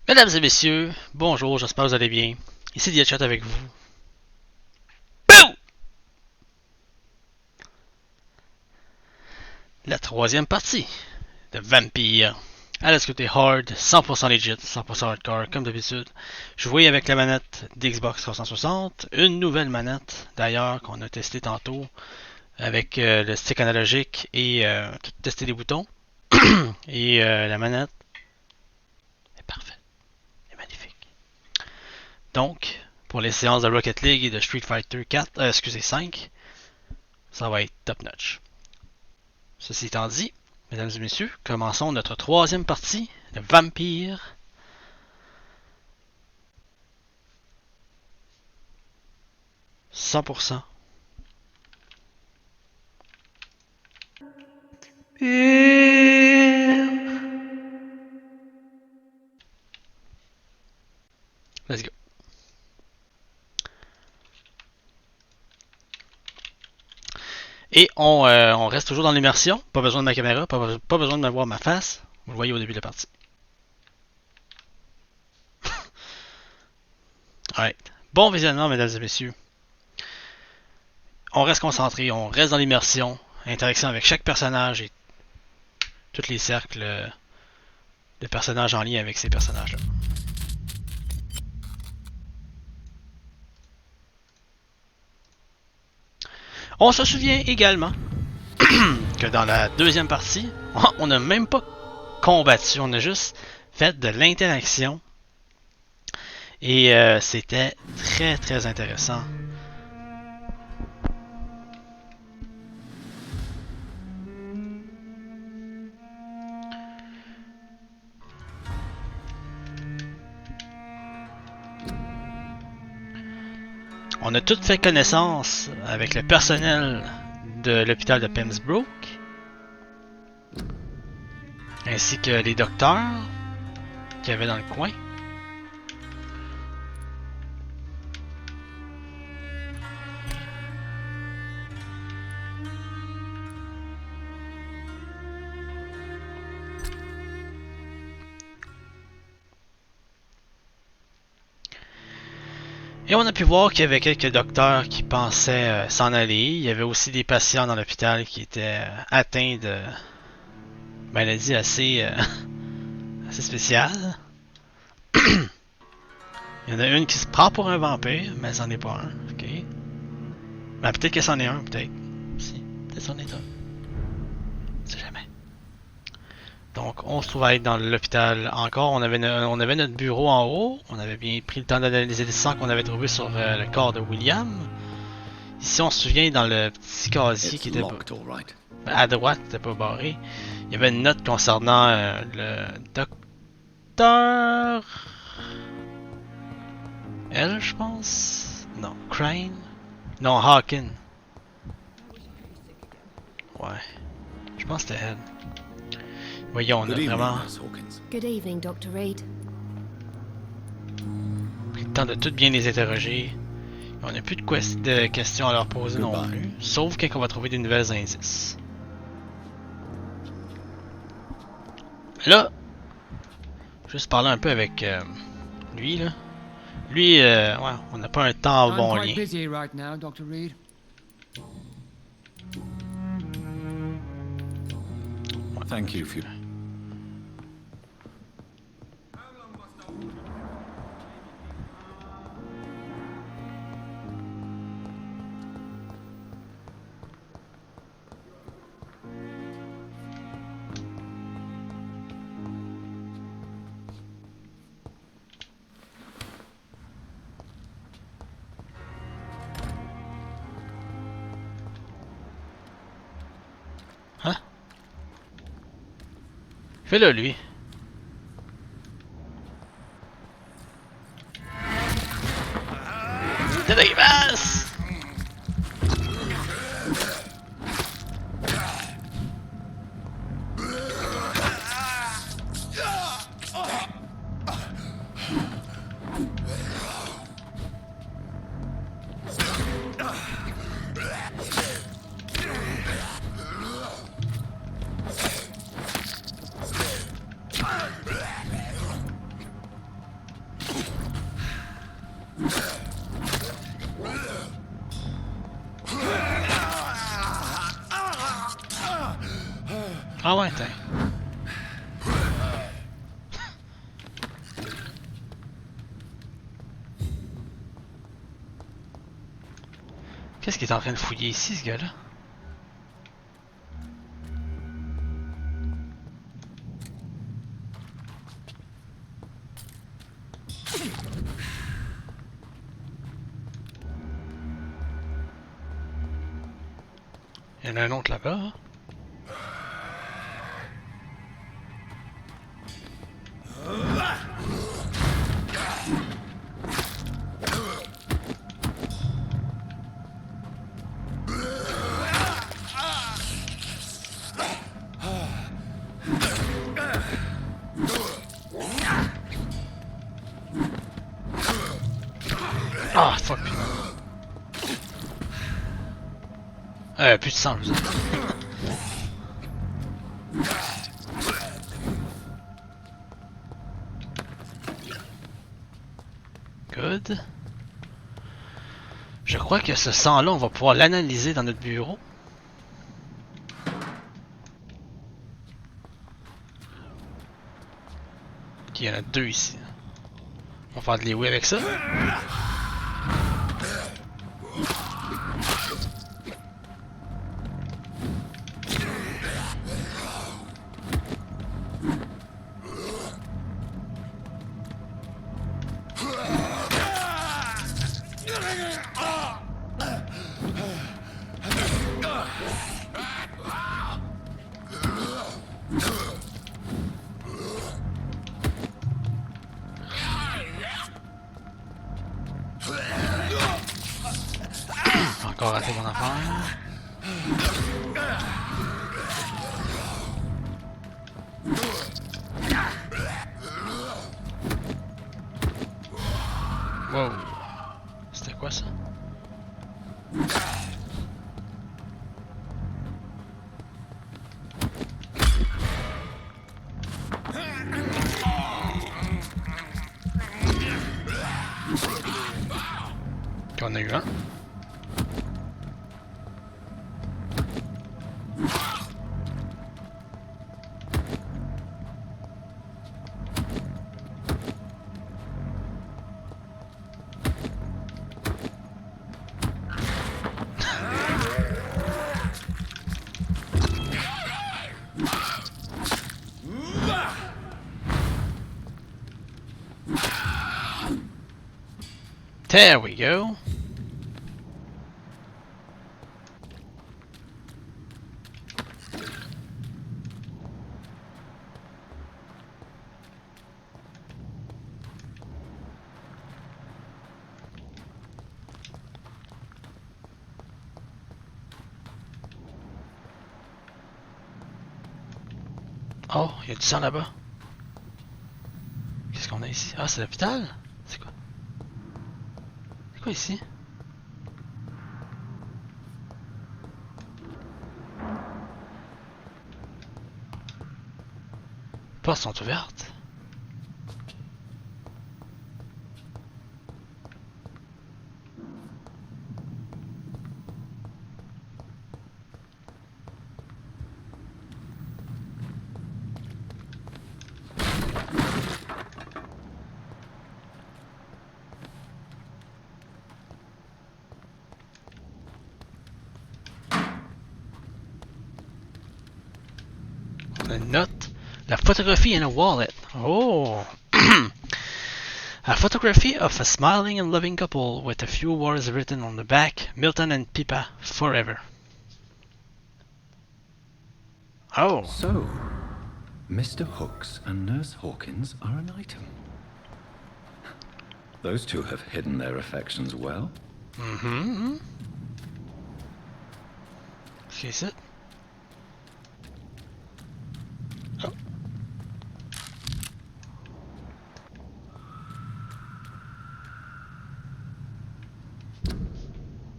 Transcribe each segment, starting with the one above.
Mesdames et messieurs, bonjour, j'espère que vous allez bien. Ici Tippet avec vous. Bouh! La troisième partie de Vampyr. À la côté hard, 100% legit, 100% hardcore, comme d'habitude. Je jouais avec la manette d'Xbox 360, une nouvelle manette d'ailleurs qu'on a testé tantôt avec le stick analogique et tout tester les boutons. Et la manette est parfaite, est magnifique. Donc, pour les séances de Rocket League et de Street Fighter 5, ça va être top notch. Ceci étant dit, mesdames et messieurs, commençons notre troisième partie de Vampyr. « 100%. Let's go. Et on reste toujours dans l'immersion. Pas besoin de ma caméra, pas besoin de me voir ma face. Vous le voyez au début de la partie. Alright. Bon visionnement, mesdames et messieurs. On reste concentré, on reste dans l'immersion. Interaction avec chaque personnage et tous les cercles de personnages en lien avec ces personnages-là. On se souvient également que dans la deuxième partie, on n'a même pas combattu, on a juste fait de l'interaction. Et c'était très très intéressant. On a toutes fait connaissance avec le personnel de l'hôpital de Pembroke, ainsi que les docteurs qu'il y avait dans le coin. Et on a pu voir qu'il y avait quelques docteurs qui pensaient s'en aller. Il y avait aussi des patients dans l'hôpital qui étaient atteints de maladies assez spéciales. Il y en a une qui se prend pour un vampire, mais c'en est pas un. Ok. Ben, peut-être que c'en est un, peut-être. Si, peut-être c'en est un. Je sais jamais. Donc, on se trouvait dans l'hôpital encore. On avait notre bureau en haut. On avait bien pris le temps d'analyser les sangs qu'on avait trouvé sur le corps de William. Ici, on se souvient dans le petit casier qui était à droite, c'était pas barré. Il y avait une note concernant le docteur Elle, je pense. Non, Crane. Non, Hawkin. Ouais. Je pense que c'était elle. Voyons, on a vraiment Good evening, Dr. Reed. pris le temps de tout bien les interroger. On n'a plus de questions à leur poser non plus. Sauf quand on va trouver des nouvelles indices. Là, juste parler un peu avec lui là. Lui, ouais, on n'a pas un temps bon lien. Right now, Dr. Reed. Thank you for... Hein? Fais-le lui. T'es dégueulasse! Ah ouais, t'es. Qu'est-ce qu'il est en train de fouiller ici, ce gars-là? Il y en a un autre là-bas. Hein? Ah, fuck. Plus de sang, je veux dire. Good. Je crois que ce sang-là, on va pouvoir l'analyser dans notre bureau. Ok, il y en a deux ici. On va faire de les avec ça. Encore raté mon affaire. Wow. C'était quoi ça? On a eu un. There we go. Oh, il y a du sang là-bas. Qu'est-ce qu'on a ici? Ah, c'est l'hôpital? C'est quoi? C'est quoi ici? Les portes sont ouvertes. On a une note. La photographie in a wallet. Oh! A photography of a smiling and loving couple with a few words written on the back. Milton and Pippa forever. Oh! So, Mr. Hooks and Nurse Hawkins are an item. Those two have hidden their affections well. Mm-hmm. Qu'est-ce que c'est? Oh.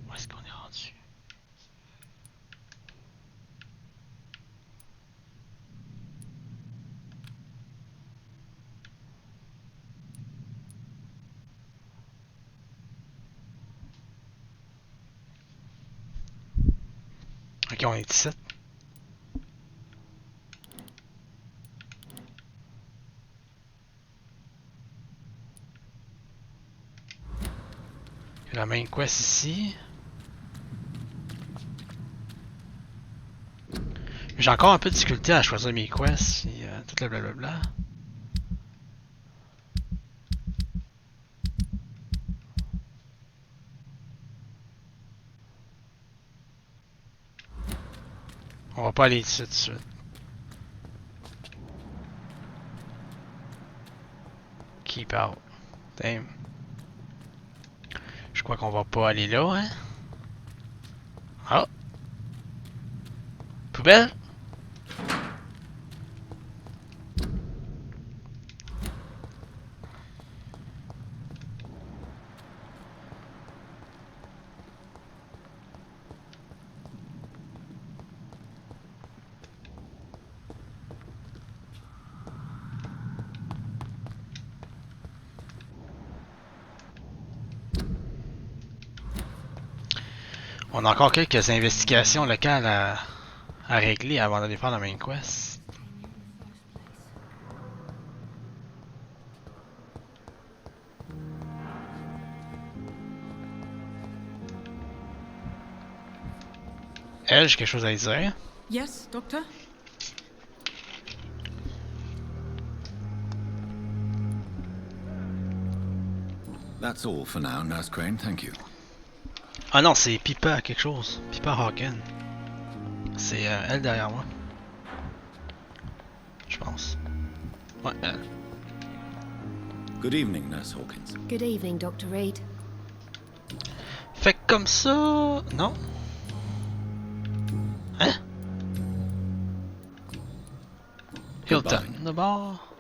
Où est-ce qu'on est rendu? Ok, on est ici. Il y a la main quest ici. J'ai encore un peu de difficulté à choisir mes quests et tout le blablabla. On va pas aller ici tout de suite. Keep out. Damn. Je crois qu'on va pas aller là, hein? Ah! Poubelle? On a encore quelques investigations locales à régler avant d'aller faire la main quest. Elle, j'ai quelque chose à dire. Yes, Doctor? That's all for now, Nurse Crane, thank you. Ah non, c'est Pipa quelque chose. Pipa Hawken. C'est elle derrière moi. Je pense. Ouais, elle. Good evening, Nurse Hawkins. Good evening, Dr. Reed. Fait que comme ça... Non? Hein? Hilton, d'abord.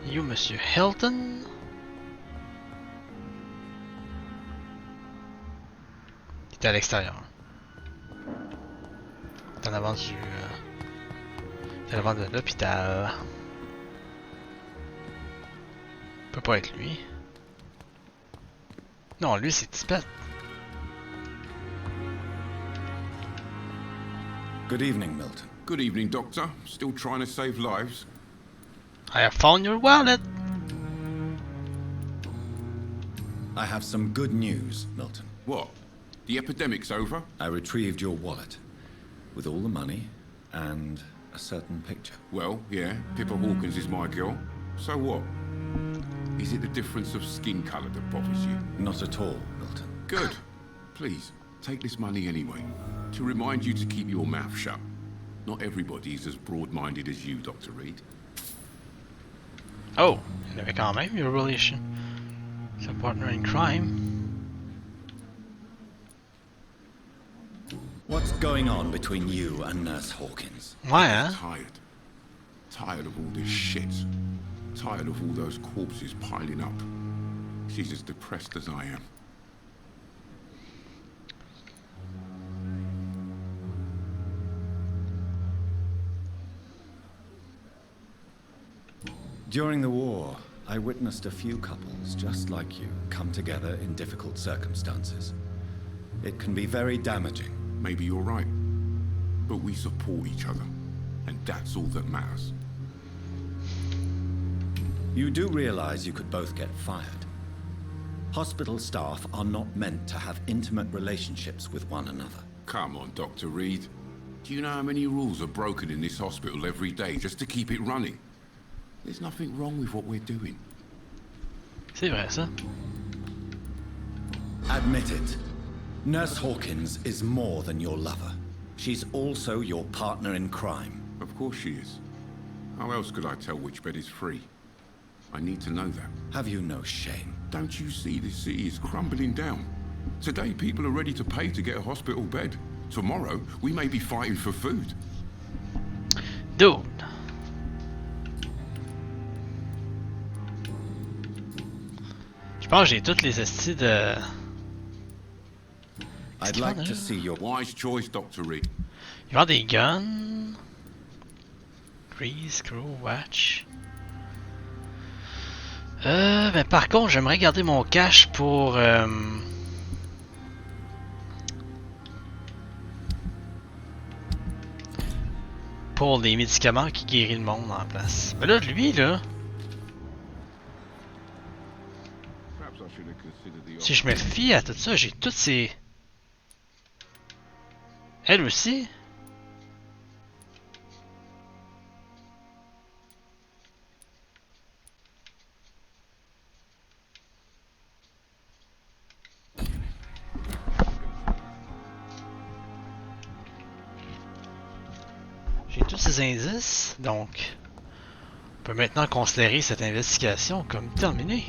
You, Monsieur Hilton? Il était à l'extérieur. Il est en avant du... il est en avant de l'hôpital. Peut pas être lui. Non, lui c'est Tippet. Good evening, Milton. Good evening, Doctor. Still trying to save lives? I have found your wallet. I have some good news, Milton. What? The epidemic's over? I retrieved your wallet, with all the money, and a certain picture. Well, yeah, Pippa Hawkins is my girl. So what? Is it the difference of skin colour that bothers you? Not at all, Milton. Good. Please, take this money anyway. To remind you to keep your mouth shut. Not everybody is as broad-minded as you, Dr. Reed. Oh, il avait quand même your relation. It's a partner in crime. What's going on between you and Nurse Hawkins? Ouais, hein? Tired. Tired of all this shit. Tired of all those corpses piling up. She's as depressed as I am. During the war, I witnessed a few couples just like you come together in difficult circumstances. It can be very damaging. Maybe you're right. But we support each other. And that's all that matters. You do realize you could both get fired. Hospital staff are not meant to have intimate relationships with one another. Come on, Dr. Reed. Do you know how many rules are broken in this hospital every day just to keep it running? There's nothing wrong with what we're doing. C'est vrai ça. Admit it. Nurse Hawkins is more than your lover. She's also your partner in crime. Of course she is. How else could I tell which bed is free? I need to know that. Have you no shame? Don't you see this city is crumbling down? Today people are ready to pay to get a hospital bed. Tomorrow we may be fighting for food. Dude. Je pense que j'ai toutes les estis de... I'd like to see your... Wise choice, Dr. Reed. Il va y avoir des guns. Grease, Crow, Watch. Ben par contre, j'aimerais garder mon cash pour... pour les médicaments qui guérissent le monde en place. Mais là, lui, là... Si je me fie à tout ça, j'ai toutes ces... Elle aussi? J'ai tous ces indices, donc on peut maintenant considérer cette investigation comme terminée.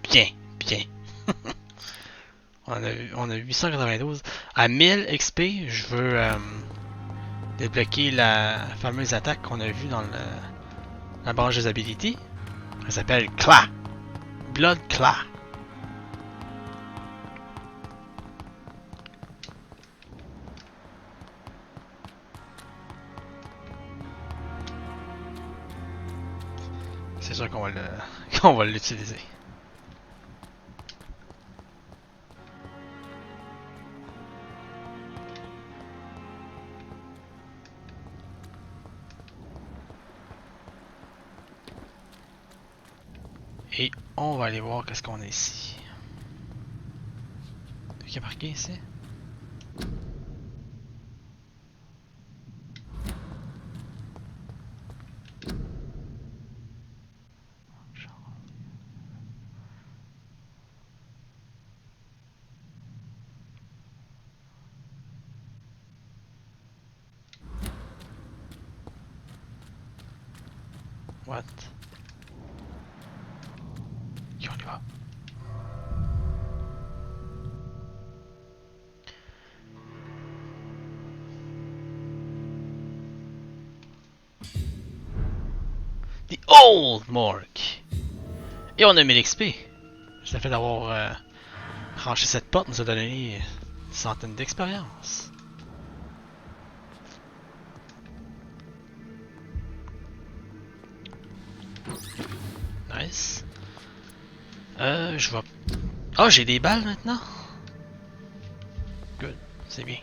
Bien, bien. on a 892. À 1000 XP, je veux débloquer la fameuse attaque qu'on a vue dans la branche des habilités. Elle s'appelle Claw. Blood Claw. C'est sûr qu'on va l'utiliser. Et on va aller voir qu'est-ce qu'on a ici. Qu'est-ce qu'il y a marqué ici? What? Et on y va. The Old Morgue. Et on a 1000 XP. Juste le fait d'avoir franchi cette porte nous a donné une centaine d'expérience. Nice. Je vais... Ah, j'ai des balles maintenant? Good, c'est bien.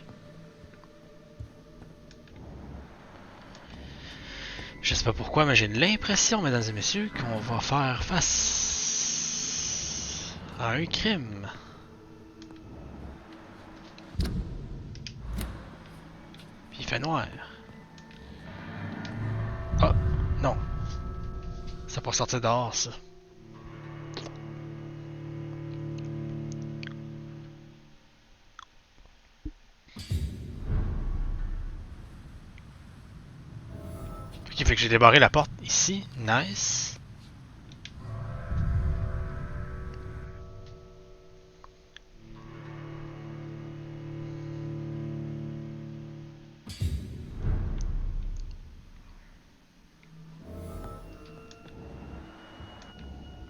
Je sais pas pourquoi, mais j'ai l'impression, mesdames et messieurs, qu'on va faire face à un crime. Puis il fait noir. Ah, non. Ça va pas sortir dehors, ça. Ok, fait que j'ai débarré la porte ici. Nice.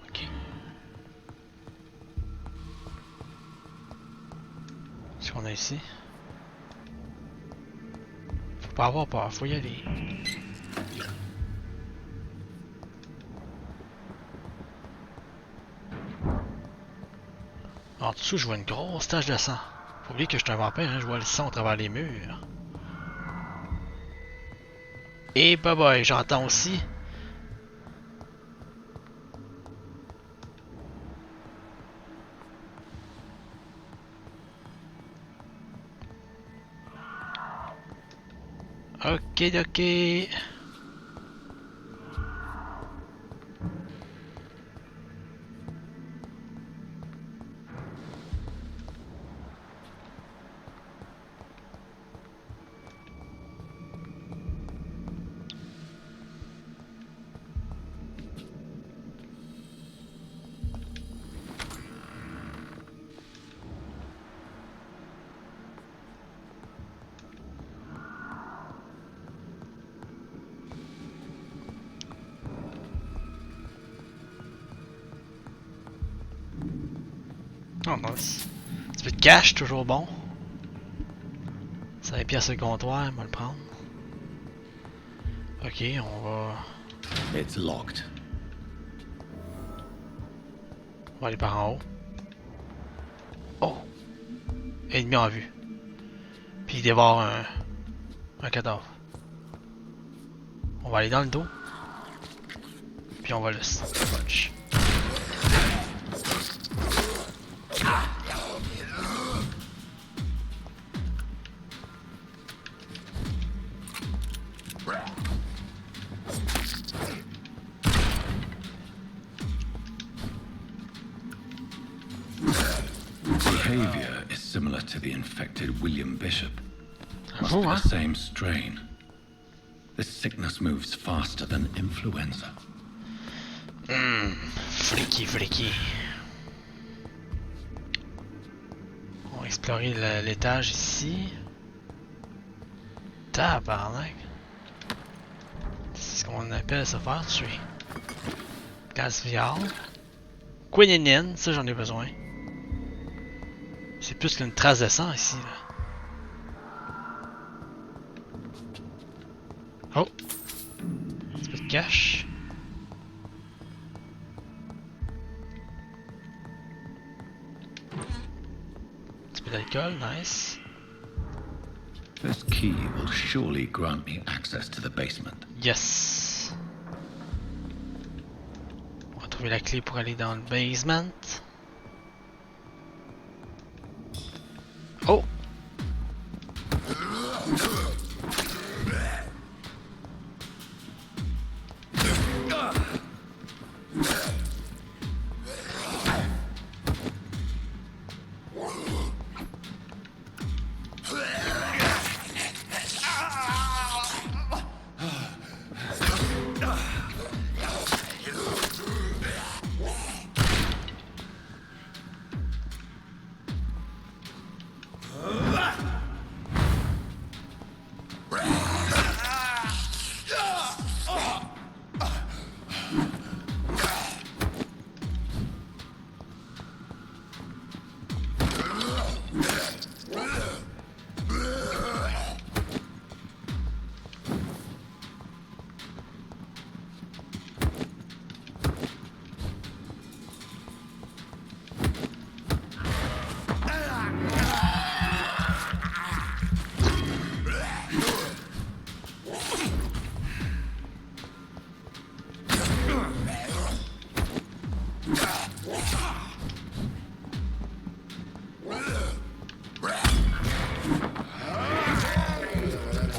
Ok. Qu'est-ce qu'on a ici? Faut pas avoir peur, faut y aller. En dessous, je vois une grosse tache de sang. Faut oublier que je suis un vampire, hein, je vois le sang à travers les murs. Et bye bye, j'entends aussi. Ok, ok. Oh nice. Un petit peu de cash, toujours bon. 5 pièces au comptoir, on va le prendre. Ok, on va... It's locked. On va aller par en haut. ennemi en vue. Puis il dévore un cadavre. On va aller dans le dos. Puis on va le punch. Behavior is similar to the infected William Bishop. Must Oh, be huh? the same strain. This sickness moves faster than influenza. Freaky, freaky. On va explorer l'étage ici. Tabarnak. C'est ce qu'on appelle se faire tuer. Gaz vial. Quinine, ça j'en ai besoin. C'est plus qu'une trace de sang ici, là. Oh! Un petit peu de cash. Un petit peu d'alcool, nice. This key will surely grant me access to the basement. Yes! On va trouver la clé pour aller dans le basement. Oh!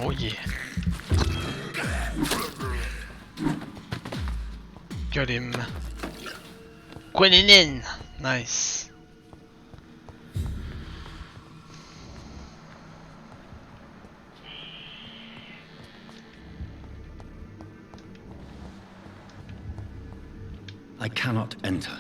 Oh yeah. Got him. Quinine! Nice. I cannot enter.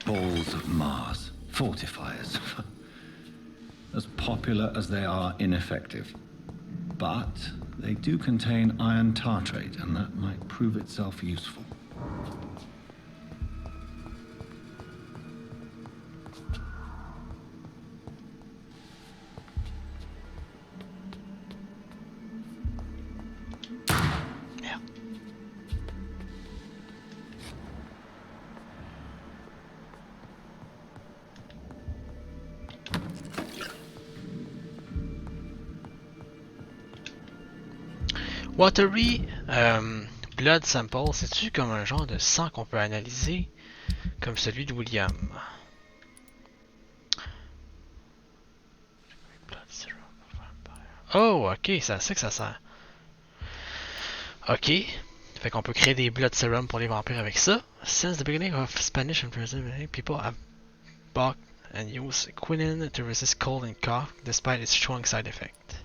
Balls of Mars, fortifiers. As popular as they are ineffective. But they do contain iron tartrate, and that might prove itself useful. Watery Blood Sample, c'est-tu comme un genre de sang qu'on peut analyser? Comme celui de William. Oh, ok, c'est à ça que ça sert. Ok. Fait qu'on peut créer des Blood Serum pour les vampires avec ça. Since the beginning of Spanish imprisonment, people have bought and use quinine to resist cold and cough despite its strong side effect.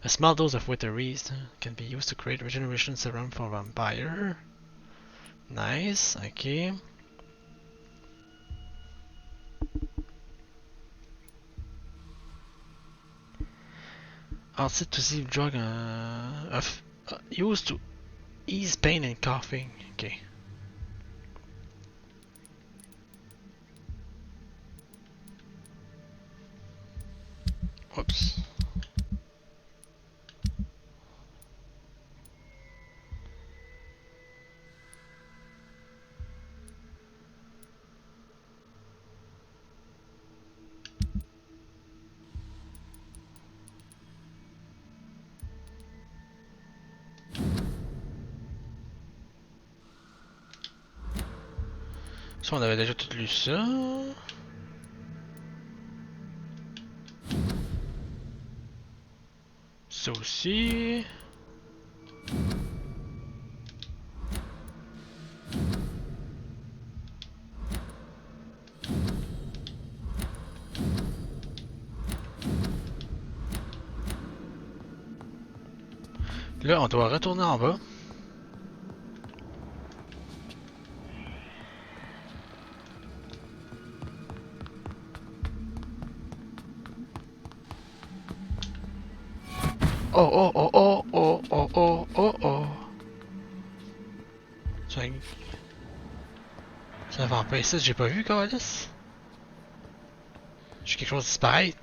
A small dose of Witteries can be used to create regeneration serum for Vampyr. Nice, ok. Anti-tussive drug used to ease pain and coughing. Okay. Whoops. Ça, on avait déjà tout lu ça. Ça aussi. Là, on doit retourner en bas. Oh oh oh oh oh oh oh oh oh. C'est un vampire ici, j'ai pas vu, Calis. J'ai quelque chose disparaître.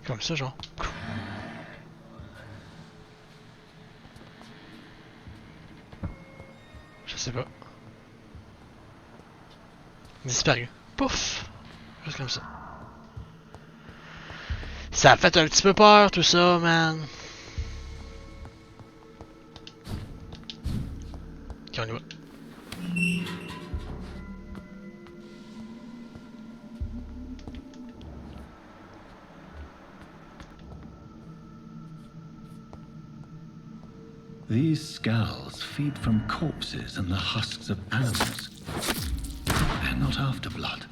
Comme ça, genre. Je sais pas. Disparu. Pouf! Juste comme ça. Ça a fait un petit peu peur tout ça, man. Ok, on y va. These skulls feed from corpses and the husks of animals. They're not after blood.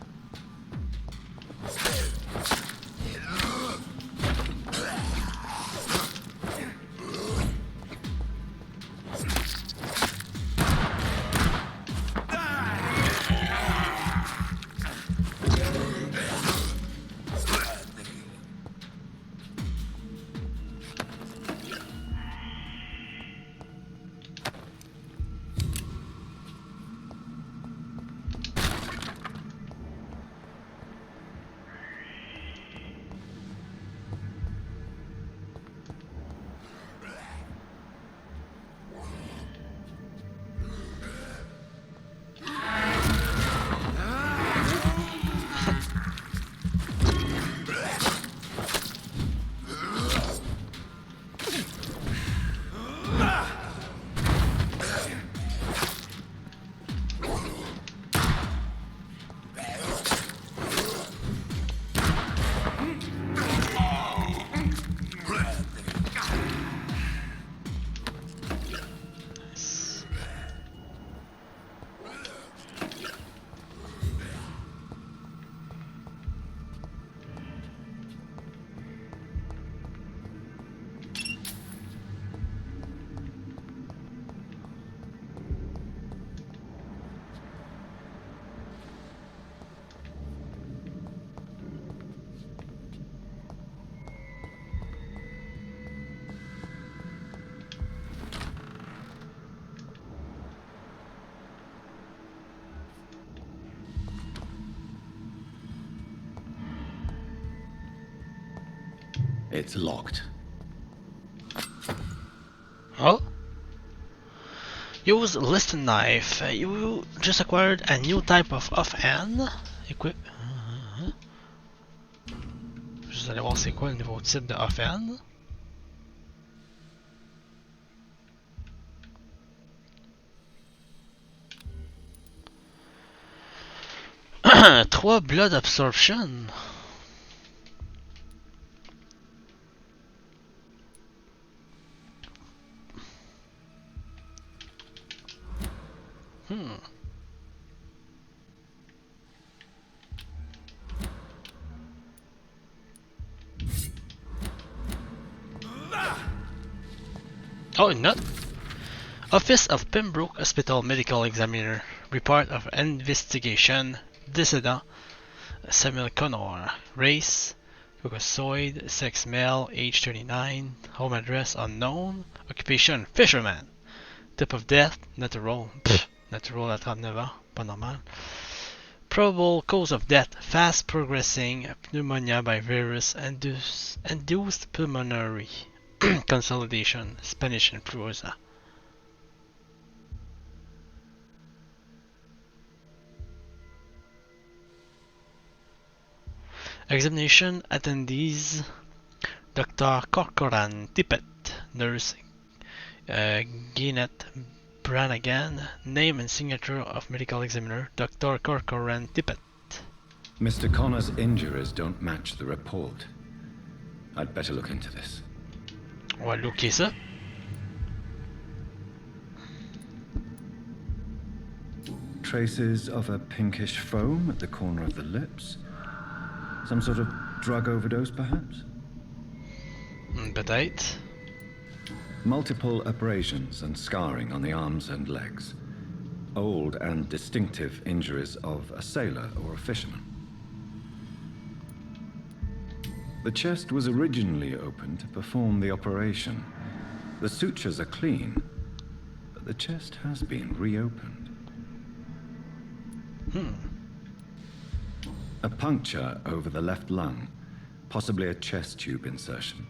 It's locked. Oh. Use listed knife. You just acquired a new type of offhand. Equip. Juste aller voir c'est quoi le nouveau type de offhand. Trois blood absorption. Oh, une note. Office of Pembroke Hospital Medical Examiner. Report of investigation. Décédant. Samuel Connor. Race. Caucasoid. Sex male. Age 39. Home address unknown. Occupation fisherman. Type of death. Natural. Natural à 39 ans. Pas normal. Probable cause of death. Fast progressing pneumonia by virus induced pulmonary consolidation. Spanish influenza. Examination attendees: Dr. Corcoran Tippet, Nurse Gannett Brannigan, name and signature of medical examiner Dr. Corcoran Tippet. Mr. Connor's injuries don't match the report. I'd better look into this. On va looker ça. Traces of a pinkish foam at the corner of the lips. Some sort of drug overdose, perhaps? Peut-être. Multiple abrasions and scarring on the arms and legs. Old and distinctive injuries of a sailor or a fisherman. The chest was originally opened to perform the operation. The sutures are clean, but the chest has been reopened. A puncture over the left lung, possibly a chest tube insertion.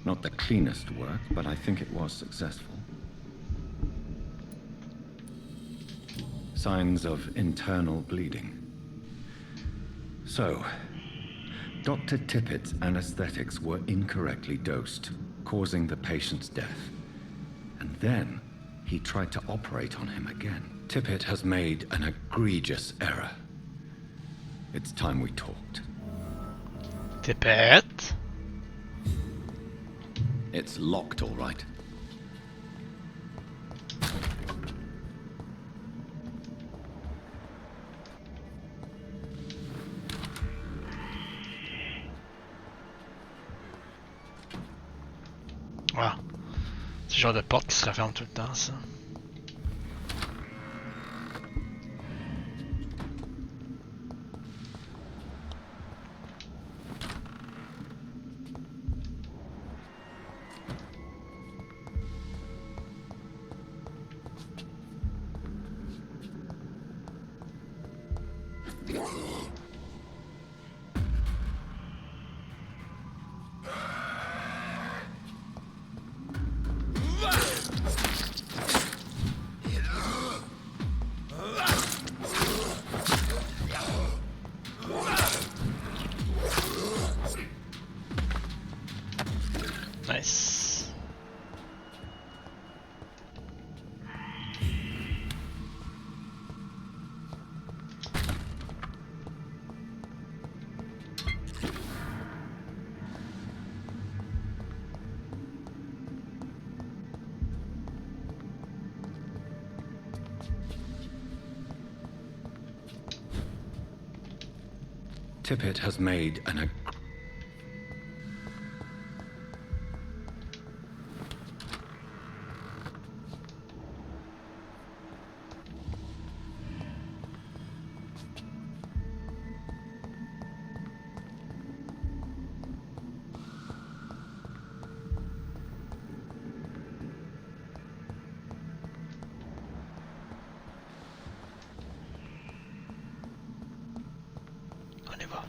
Not the cleanest work, but I think it was successful. Signs of internal bleeding. So, Dr. Tippet's anesthetics were incorrectly dosed, causing the patient's death. And then he tried to operate on him again. Tippet has made an egregious error. It's time we talked. Tippet. It's locked, all right. Ah. C'est le genre de porte qui se referme tout le temps, ça. Nice. Tippet has made an On y va.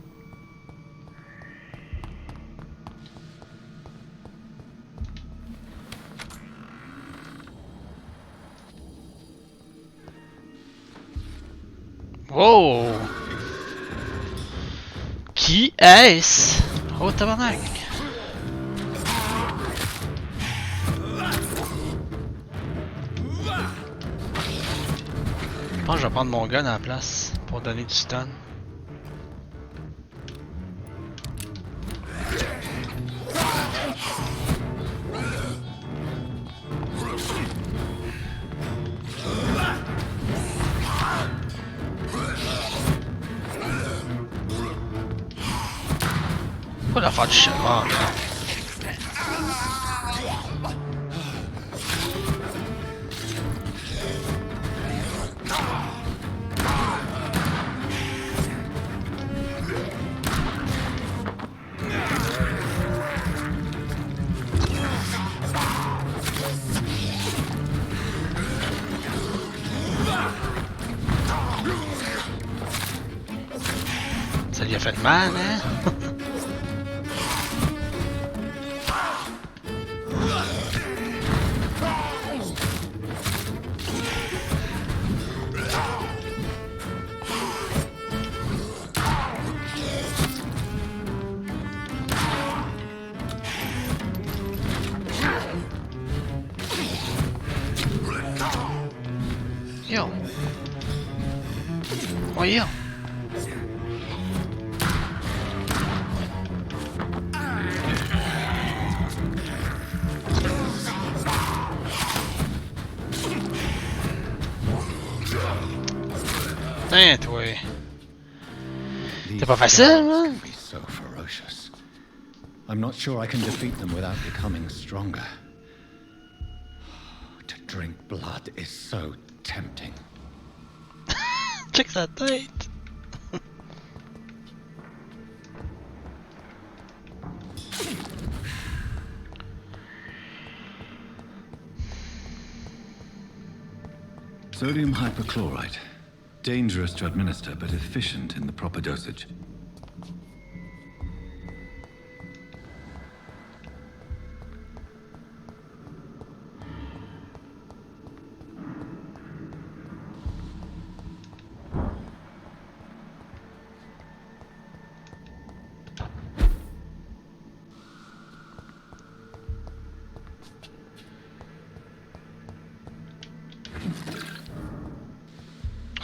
Wow! Qui est-ce? Oh tabarnak! Je pense que je vais prendre mon gun à la place pour donner du stun. Pourquoi la faire du cheval? Ça lui a fait mal, hein? Yo. Voyons. Putain, toi. C'est pas facile, man. So ferocious. I'm not sure I can defeat them without becoming stronger. To drink blood is so tempting. Check sa tête. Sodium hypochlorite. Dangerous to administer, but efficient in the proper dosage.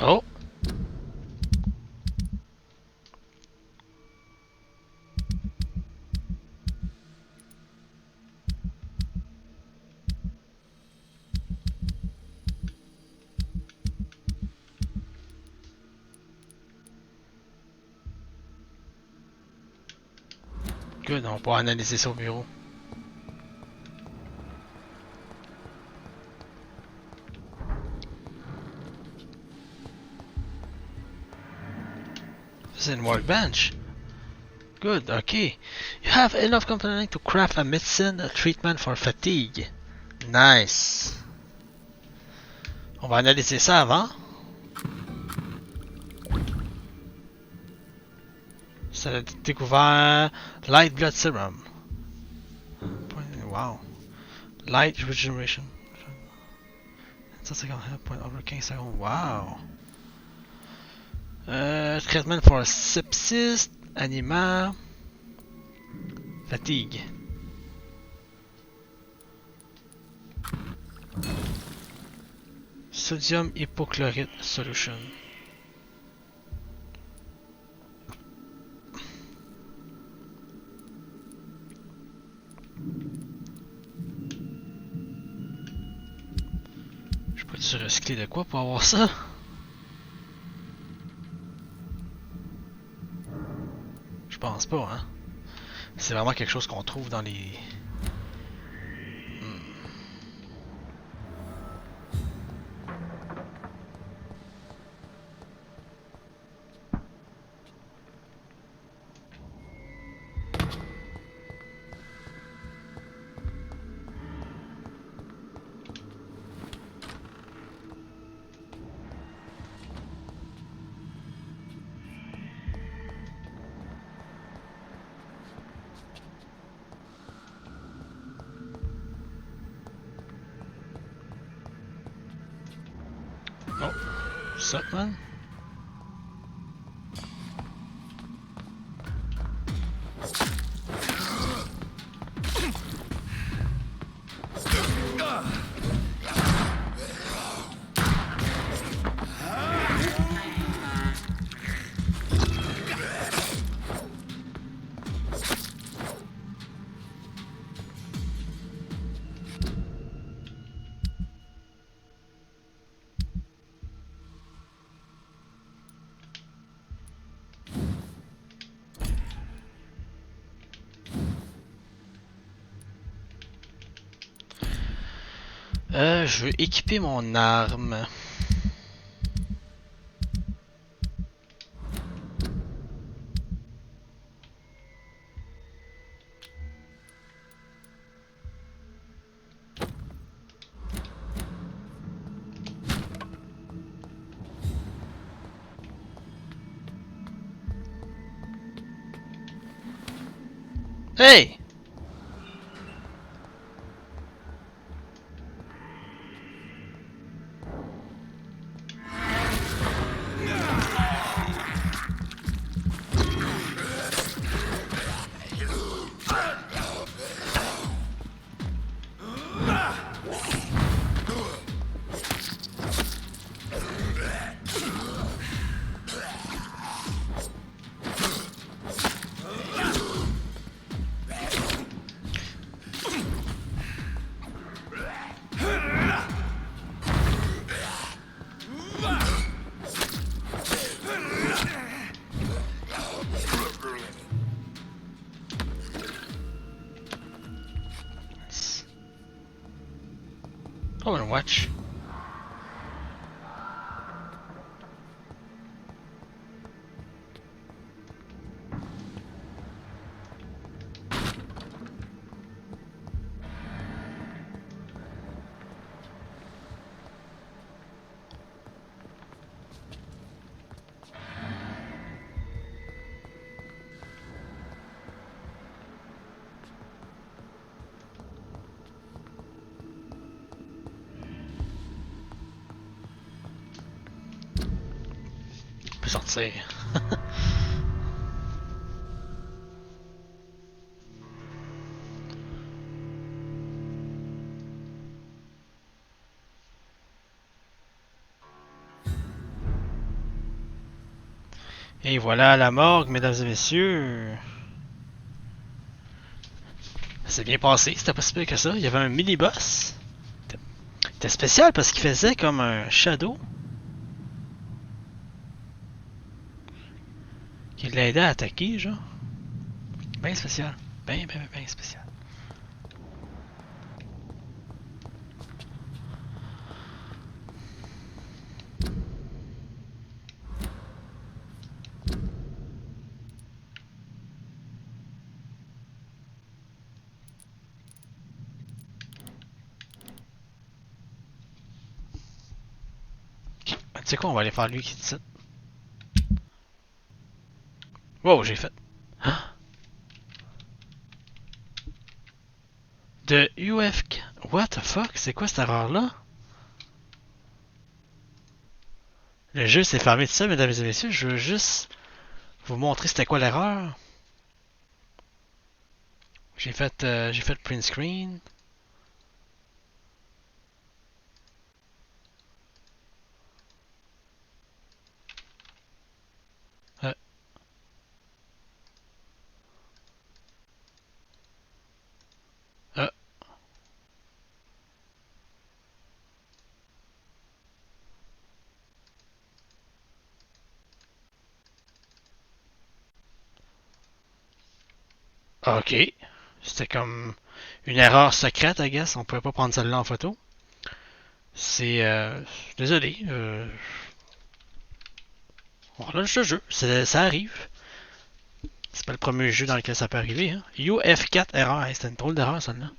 Oh. Good, on pourra analyser ça au bureau. This is in workbench. Good, okay. You have enough components to craft a medicine, a treatment for fatigue. Nice. On va analyser ça avant. Ça a découvert Light Blood Serum. Wow. Light Regeneration. 150 health point over 15 secondes. Wow. Traitement for sepsis, anima, fatigue. Sodium hypochlorite solution. Je peux-tu recycler de quoi pour avoir ça? Je pense pas, hein. C'est vraiment quelque chose qu'on trouve dans les... Oh, what's up, man? Je veux équiper mon arme. Hey! Oh, and watch. On peut sortir. Et voilà la morgue, mesdames et messieurs. C'est bien passé, c'était pas si pire que ça. Il y avait un mini-boss. C'était spécial parce qu'il faisait comme un shadow. Qui l'aidait à attaquer, genre. Ben spécial. Ben spécial. Tu sais quoi, on va aller faire lui qui dit ça. Wow, j'ai fait. Ah! De UFK. What the fuck? C'est quoi cette erreur-là? Le jeu s'est fermé tout seul, mesdames et messieurs. Je veux juste vous montrer c'était quoi l'erreur. J'ai fait print screen. Euh, euh, ok. C'était comme une erreur secrète, I guess. On pouvait pas prendre celle-là en photo. C'est... désolé. Voilà le jeu. Ça arrive. C'est pas le premier jeu dans lequel ça peut arriver. Hein. UF4 erreur. Hey, c'était une drôle d'erreur, celle-là.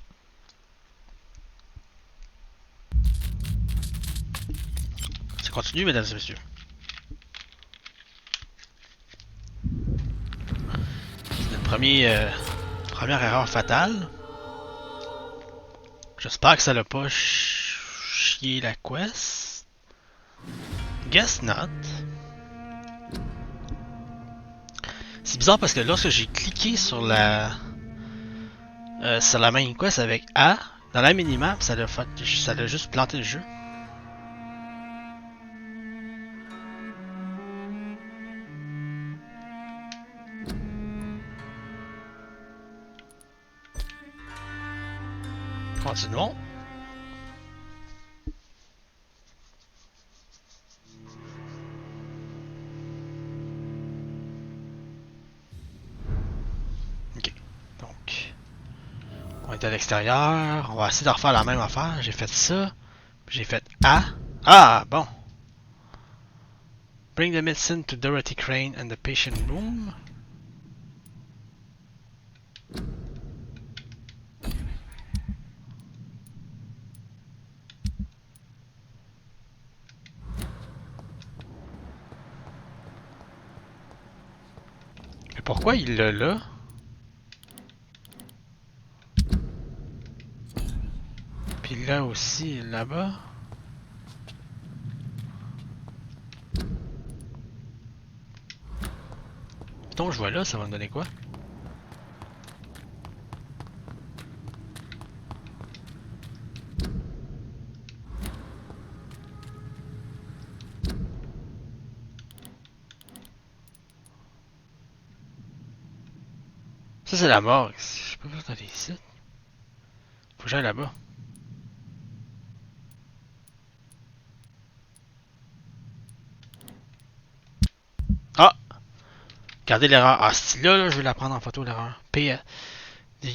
Ça continue, mesdames et messieurs. C'est notre première erreur fatale. J'espère que ça l'a pas chié la quest. Guess not. C'est bizarre parce que lorsque j'ai cliqué sur la main quest avec A, dans la minimap, ça l'a juste planté le jeu. Continuons. Ok. Donc, on est à l'extérieur. On va essayer de refaire la même affaire. J'ai fait ça. J'ai fait A. Ah, bon. Bring the medicine to Dorothy Crane and the patient room. Mais pourquoi il l'a là? avait aussi là-bas. Donc je vois là, ça va me donner quoi? Ça c'est la morgue. Je peux pas aller ici. Faut que j'aille là-bas. Ah! Regardez l'erreur. Ah, c'est là, je vais la prendre en photo l'erreur. P. The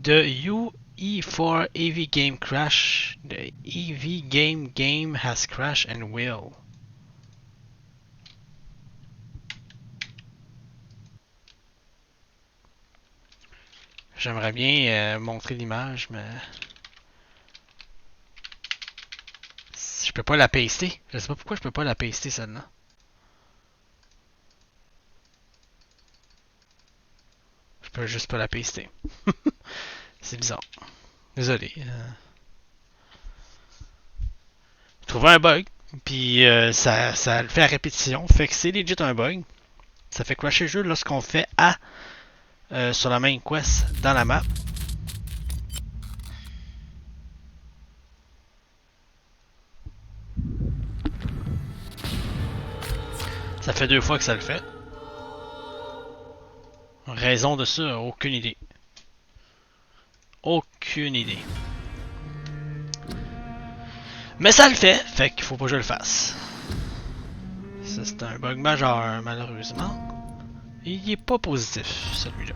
UE4 AV game crash. The EV game has crashed and will. J'aimerais bien montrer l'image, mais je peux pas la paster. Je sais pas pourquoi je peux pas la paster celle-là. Je peux juste pas la paster. C'est bizarre. Désolé. J'ai trouvé un bug, puis ça le fait à répétition. Fait que c'est legit un bug. Ça fait crasher le jeu lorsqu'on fait A sur la main quest dans la map. Ça fait 2 fois que ça le fait. Raison de ça, aucune idée. Aucune idée. Mais ça le fait qu'il faut pas que je le fasse. Ça c'est un bug majeur, malheureusement. Et il est pas positif, celui-là.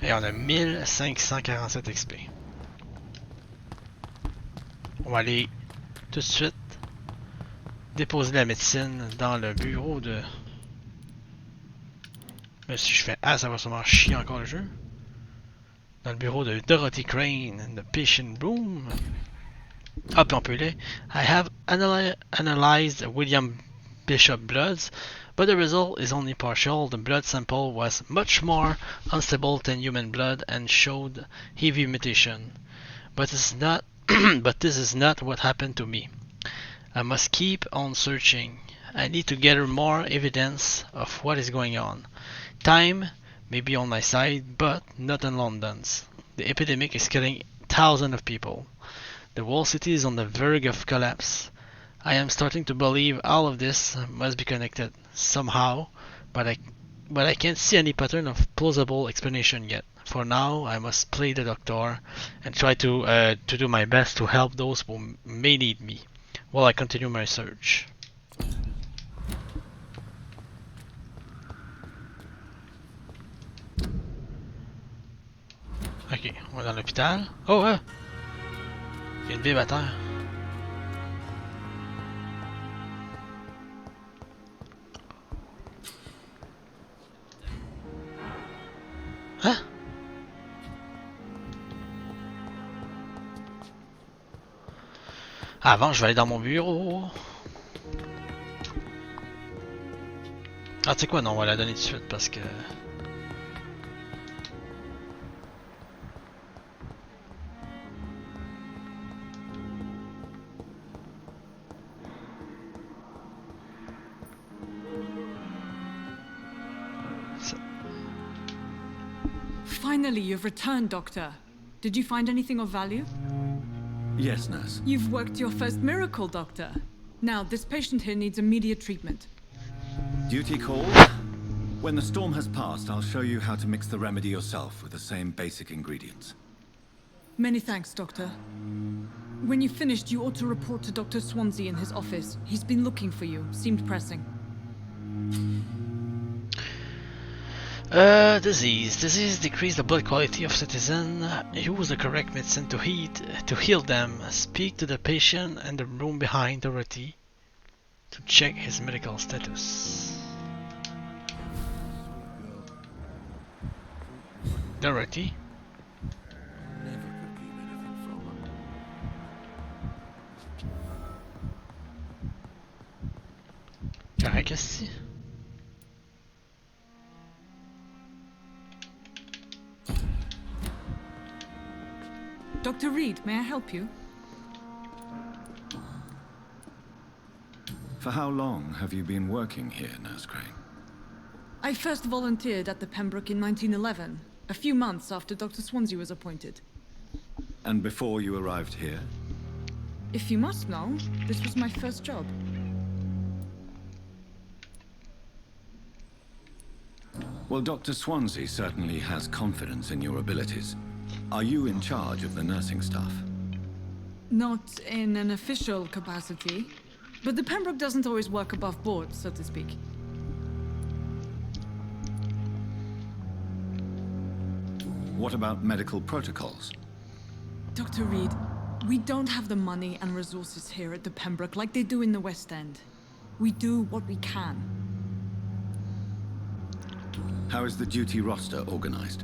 Et on a 1547 XP. On va aller tout de suite déposer la médecine dans le bureau de... Mais si je fais A, ça va sûrement chier encore le jeu. Dans le bureau de Dorothy Crane, the patient room. Ah, puis on peut aller. I have analyzed William Bishop bloods, but the result is only partial. The blood sample was much more unstable than human blood and showed heavy mutation. But this is not what happened to me. I must keep on searching. I need to gather more evidence of what is going on. Time may be on my side, but not in London's. The epidemic is killing thousands of people. The whole city is on the verge of collapse. I am starting to believe all of this must be connected somehow, but I can't see any pattern of plausible explanation yet. For now, I must play the doctor and try to do my best to help those who may need me, while I continue my search. Ok, on va dans l'hôpital. Oh, il y a une bible à terre. Hein? Avant, je vais aller dans mon bureau. Ah, tu sais quoi? Non, on va la donner tout de suite parce que... Finally, you've returned, Doctor. Did you find anything of value? Yes, nurse. You've worked your first miracle, Doctor. Now, this patient here needs immediate treatment. Duty called? When the storm has passed, I'll show you how to mix the remedy yourself with the same basic ingredients. Many thanks, Doctor. When you've finished, you ought to report to Dr. Swansea in his office. He's been looking for you. Seemed pressing. Disease. Disease decrease the blood quality of citizen. Use the correct medicine to heal them. Speak to the patient and the room behind Dorothy to check his medical status. Dorothy. Dr. Reed, may I help you? For how long have you been working here, Nurse Crane? I first volunteered at the Pembroke in 1911, a few months after Dr. Swansea was appointed. And before you arrived here? If you must know, this was my first job. Well, Dr. Swansea certainly has confidence in your abilities. Are you in charge of the nursing staff? Not in an official capacity, but the Pembroke doesn't always work above board, so to speak. What about medical protocols? Dr. Reed, we don't have the money and resources here at the Pembroke like they do in the West End. We do what we can. How is the duty roster organized?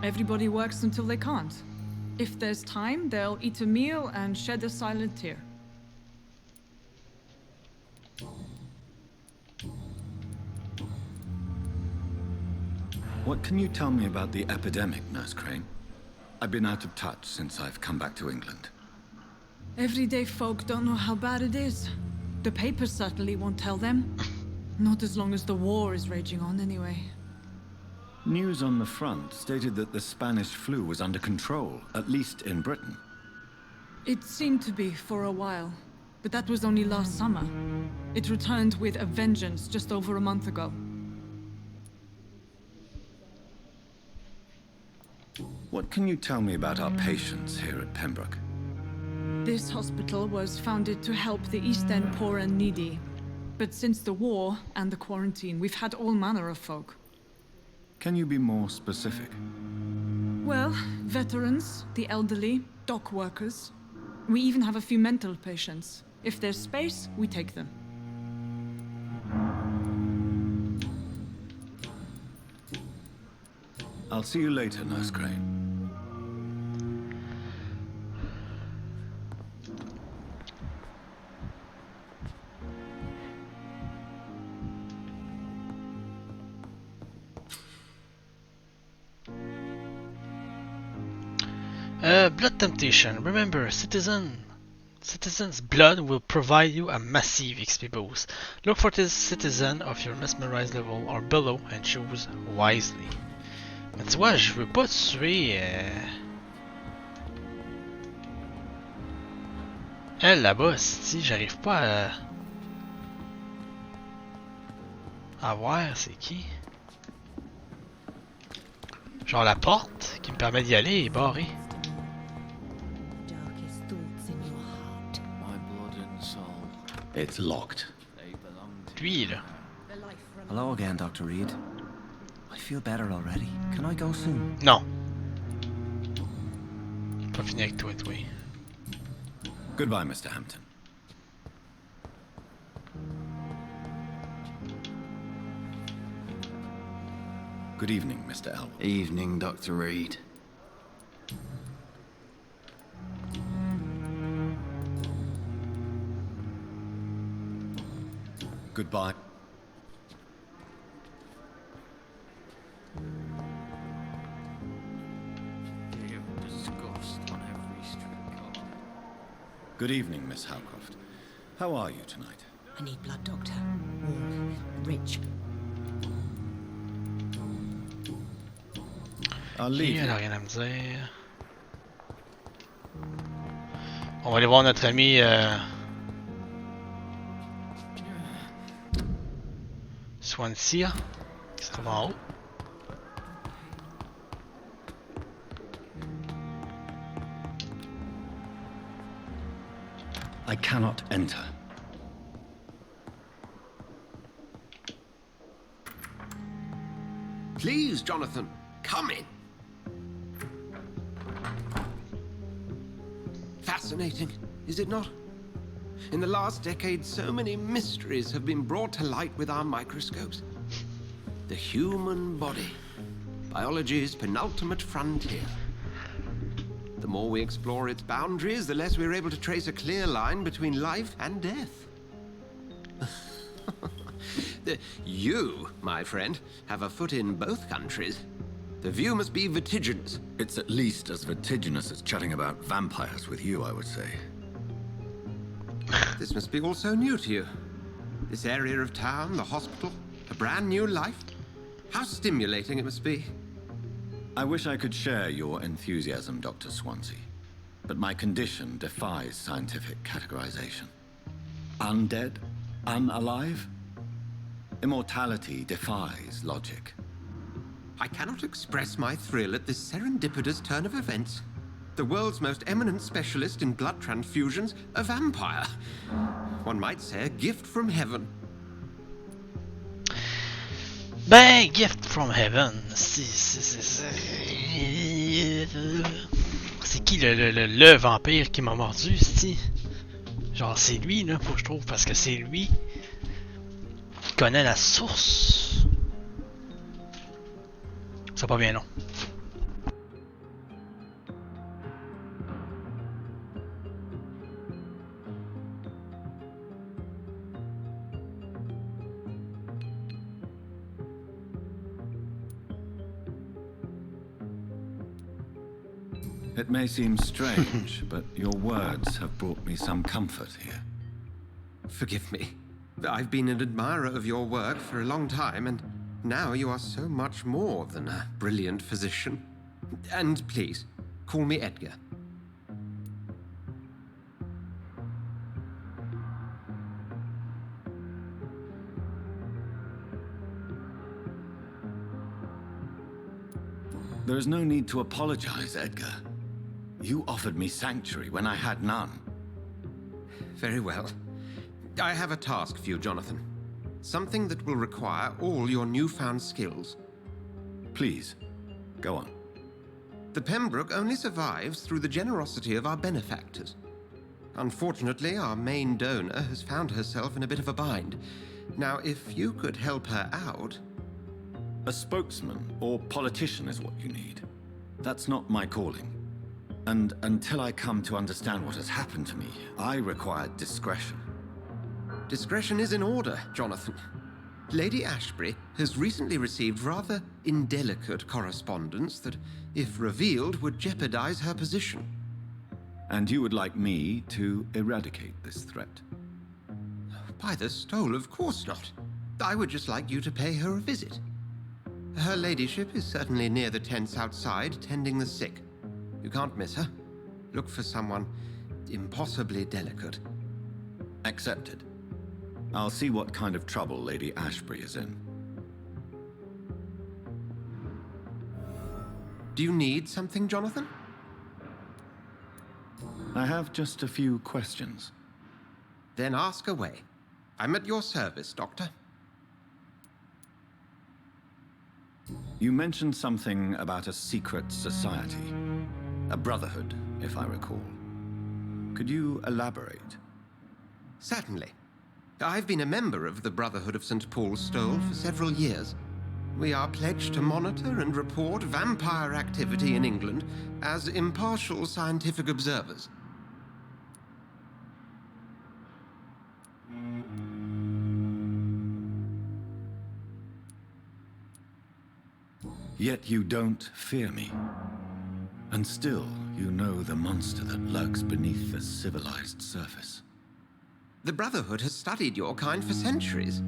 Everybody works until they can't. If there's time, they'll eat a meal and shed a silent tear. What can you tell me about the epidemic, Nurse Crane? I've been out of touch since I've come back to England. Everyday folk don't know how bad it is. The papers certainly won't tell them. Not as long as the war is raging on, anyway. News on the front stated that the Spanish flu was under control, at least in Britain. It seemed to be for a while, but that was only last summer. It returned with a vengeance just over a month ago. What can you tell me about our patients here at Pembroke? This hospital was founded to help the East End poor and needy. But since the war and the quarantine, we've had all manner of folk. Can you be more specific? Well, veterans, the elderly, dock workers. We even have a few mental patients. If there's space, we take them. I'll see you later, Nurse Crane. Blood temptation. Remember, citizen's blood will provide you a massive XP boost. Look for this citizen of your mesmerized level or below and choose wisely. Mais tu vois, je veux pas tuer elle là-bas, si j'arrive pas à voir c'est qui. Genre la porte qui me permet d'y aller est barrée. It's locked. Lui là. Hello again, Dr. Reed. I feel better already. Can I go soon? Non. Pas fini avec toi, toi. Goodbye, Mr. Hampton. Good evening, Mr. Elwood. Evening, Dr. Reed. Goodbye. Good evening, Miss Howcroft. How are you tonight? I need blood, Doctor. Warm, rich. I'll leave Elle you. a rien à me dire. On va aller voir notre ami Swansea qui se trouve en haut. I cannot enter. Please, Jonathan, come in. Fascinating, is it not? In the last decade, so many mysteries have been brought to light with our microscopes. The human body, biology's penultimate frontier. The more we explore its boundaries, the less we're able to trace a clear line between life and death. You, my friend, have a foot in both countries. The view must be vertiginous. It's at least as vertiginous as chatting about vampires with you, I would say. This must be all so new to you. This area of town, the hospital, a brand new life. How stimulating it must be. I wish I could share your enthusiasm, Dr. Swansea, but my condition defies scientific categorization. Undead? Unalive? Immortality defies logic. I cannot express my thrill at this serendipitous turn of events. The world's most eminent specialist in blood transfusions, a vampire. One might say a gift from heaven. Ben, gift from heaven. C'est qui le vampire qui m'a mordu, c'ti? Genre, c'est lui, là, faut que je trouve, parce que c'est lui qui connaît la source. C'est pas bien long. It may seem strange, but your words have brought me some comfort here. Forgive me. I've been an admirer of your work for a long time, and now you are so much more than a brilliant physician. And please, call me Edgar. There is no need to apologize, Edgar. You offered me sanctuary when I had none. Very well. I have a task for you, Jonathan. Something that will require all your newfound skills. Please, go on. The Pembroke only survives through the generosity of our benefactors. Unfortunately, our main donor has found herself in a bit of a bind. Now, if you could help her out... A spokesman or politician is what you need. That's not my calling. And until I come to understand what has happened to me, I require discretion. Discretion is in order, Jonathan. Lady Ashbury has recently received rather indelicate correspondence that, if revealed, would jeopardize her position. And you would like me to eradicate this threat? By the stole, of course not. I would just like you to pay her a visit. Her ladyship is certainly near the tents outside, tending the sick. You can't miss her. Look for someone impossibly delicate. Accepted. I'll see what kind of trouble Lady Ashbury is in. Do you need something, Jonathan? I have just a few questions. Then ask away. I'm at your service, Doctor. You mentioned something about a secret society. A brotherhood, if I recall. Could you elaborate? Certainly. I've been a member of the Brotherhood of St. Paul's Stole for several years. We are pledged to monitor and report vampire activity in England as impartial scientific observers. Yet you don't fear me. And still, you know the monster that lurks beneath the civilized surface. The Brotherhood has studied your kind for centuries.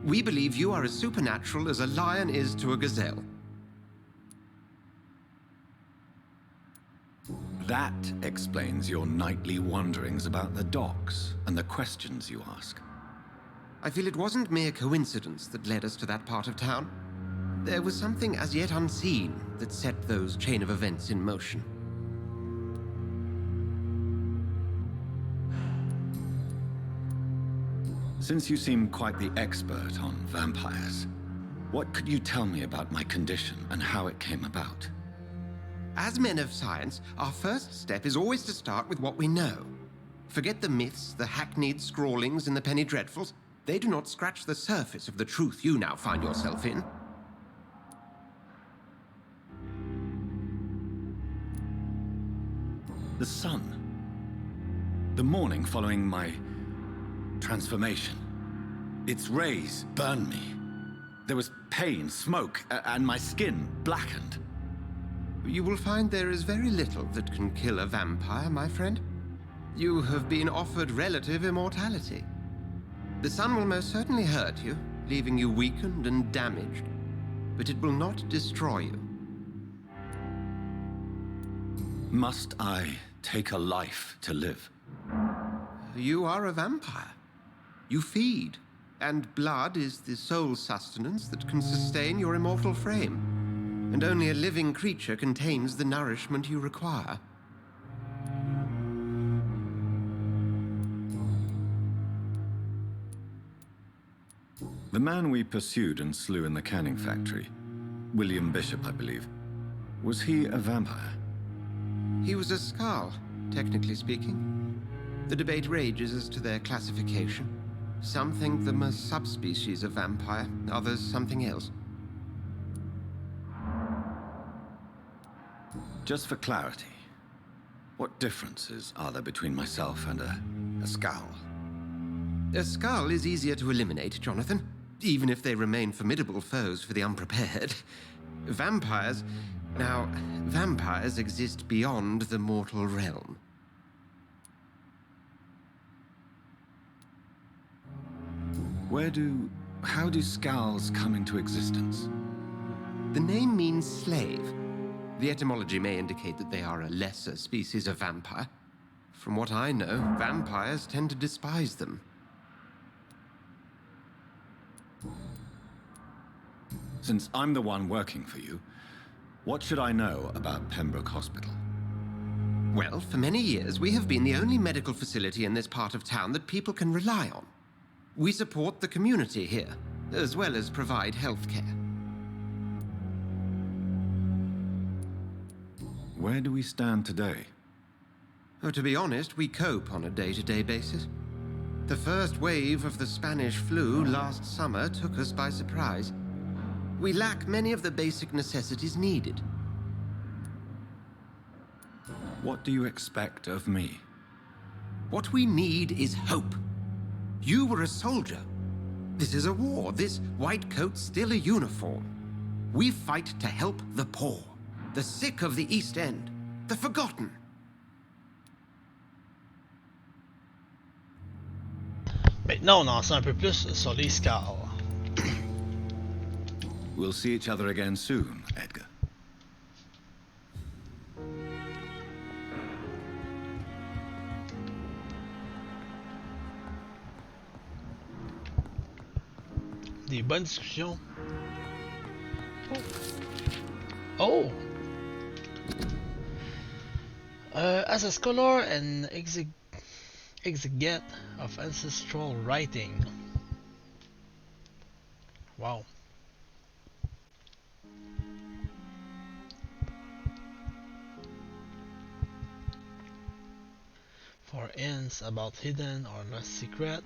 We believe you are as supernatural as a lion is to a gazelle. That explains your nightly wanderings about the docks and the questions you ask. I feel it wasn't mere coincidence that led us to that part of town. There was something as yet unseen that set those chain of events in motion. Since you seem quite the expert on vampires, what could you tell me about my condition and how it came about? As men of science, our first step is always to start with what we know. Forget the myths, the hackneyed scrawlings in the penny dreadfuls. They do not scratch the surface of the truth you now find yourself in. The sun. The morning following my transformation. Its rays burned me. There was pain, smoke, and my skin blackened. You will find there is very little that can kill a vampire, my friend. You have been offered relative immortality. The sun will most certainly hurt you, leaving you weakened and damaged, but it will not destroy you. Must I take a life to live? You are a vampire. You feed, and blood is the sole sustenance that can sustain your immortal frame. And only a living creature contains the nourishment you require. The man we pursued and slew in the canning factory, William Bishop, I believe, was he a vampire? He was a Skull, technically speaking. The debate rages as to their classification. Some think them a subspecies of vampire, others something else. Just for clarity, what differences are there between myself and a Skull? A Skull is easier to eliminate, Jonathan, even if they remain formidable foes for the unprepared. Vampires... Now, vampires exist beyond the mortal realm. How do Skulls come into existence? The name means slave. The etymology may indicate that they are a lesser species of vampire. From what I know, vampires tend to despise them. Since I'm the one working for you, what should I know about Pembroke Hospital? Well, for many years, we have been the only medical facility in this part of town that people can rely on. We support the community here, as well as provide health care. Where do we stand today? Oh, to be honest, we cope on a day-to-day basis. The first wave of the Spanish flu last summer took us by surprise. We lack many of the basic necessities needed. What do you expect of me? What we need is hope. You were a soldier. This is a war. This white coat's still a uniform. We fight to help the poor, the sick of the East End, the forgotten. Maintenant, on en sait un peu plus sur les Skulls. We'll see each other again soon, Edgar. Des bonnes discussions. Oh! As a scholar and exegete of ancestral writing. Wow. For hints about hidden or lost secret,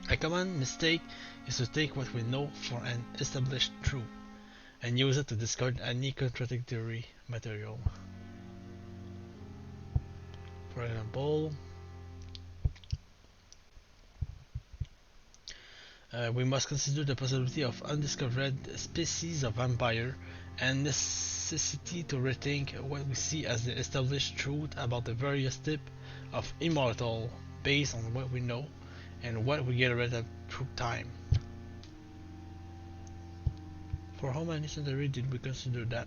a common mistake is to take what we know for an established truth and use it to discard any contradictory material. For example, we must consider the possibility of undiscovered species of vampire and necessity to rethink what we see as the established truth about the various types of immortal based on what we know and what we get rid of through time. For how many centuries did we consider that?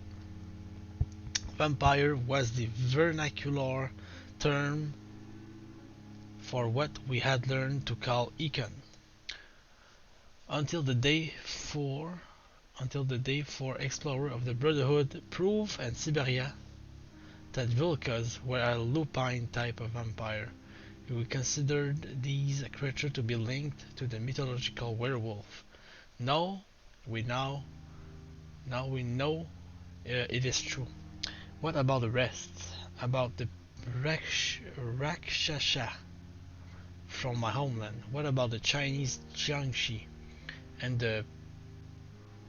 Vampire was the vernacular term for what we had learned to call icon. Until the day four explorer of the Brotherhood proved in Siberia that Vulcas were a lupine type of vampire. We considered these creatures to be linked to the mythological werewolf. Now we know it is true. What about the rest? About the Rakshasa from my homeland? What about the Chinese Jiangxi and the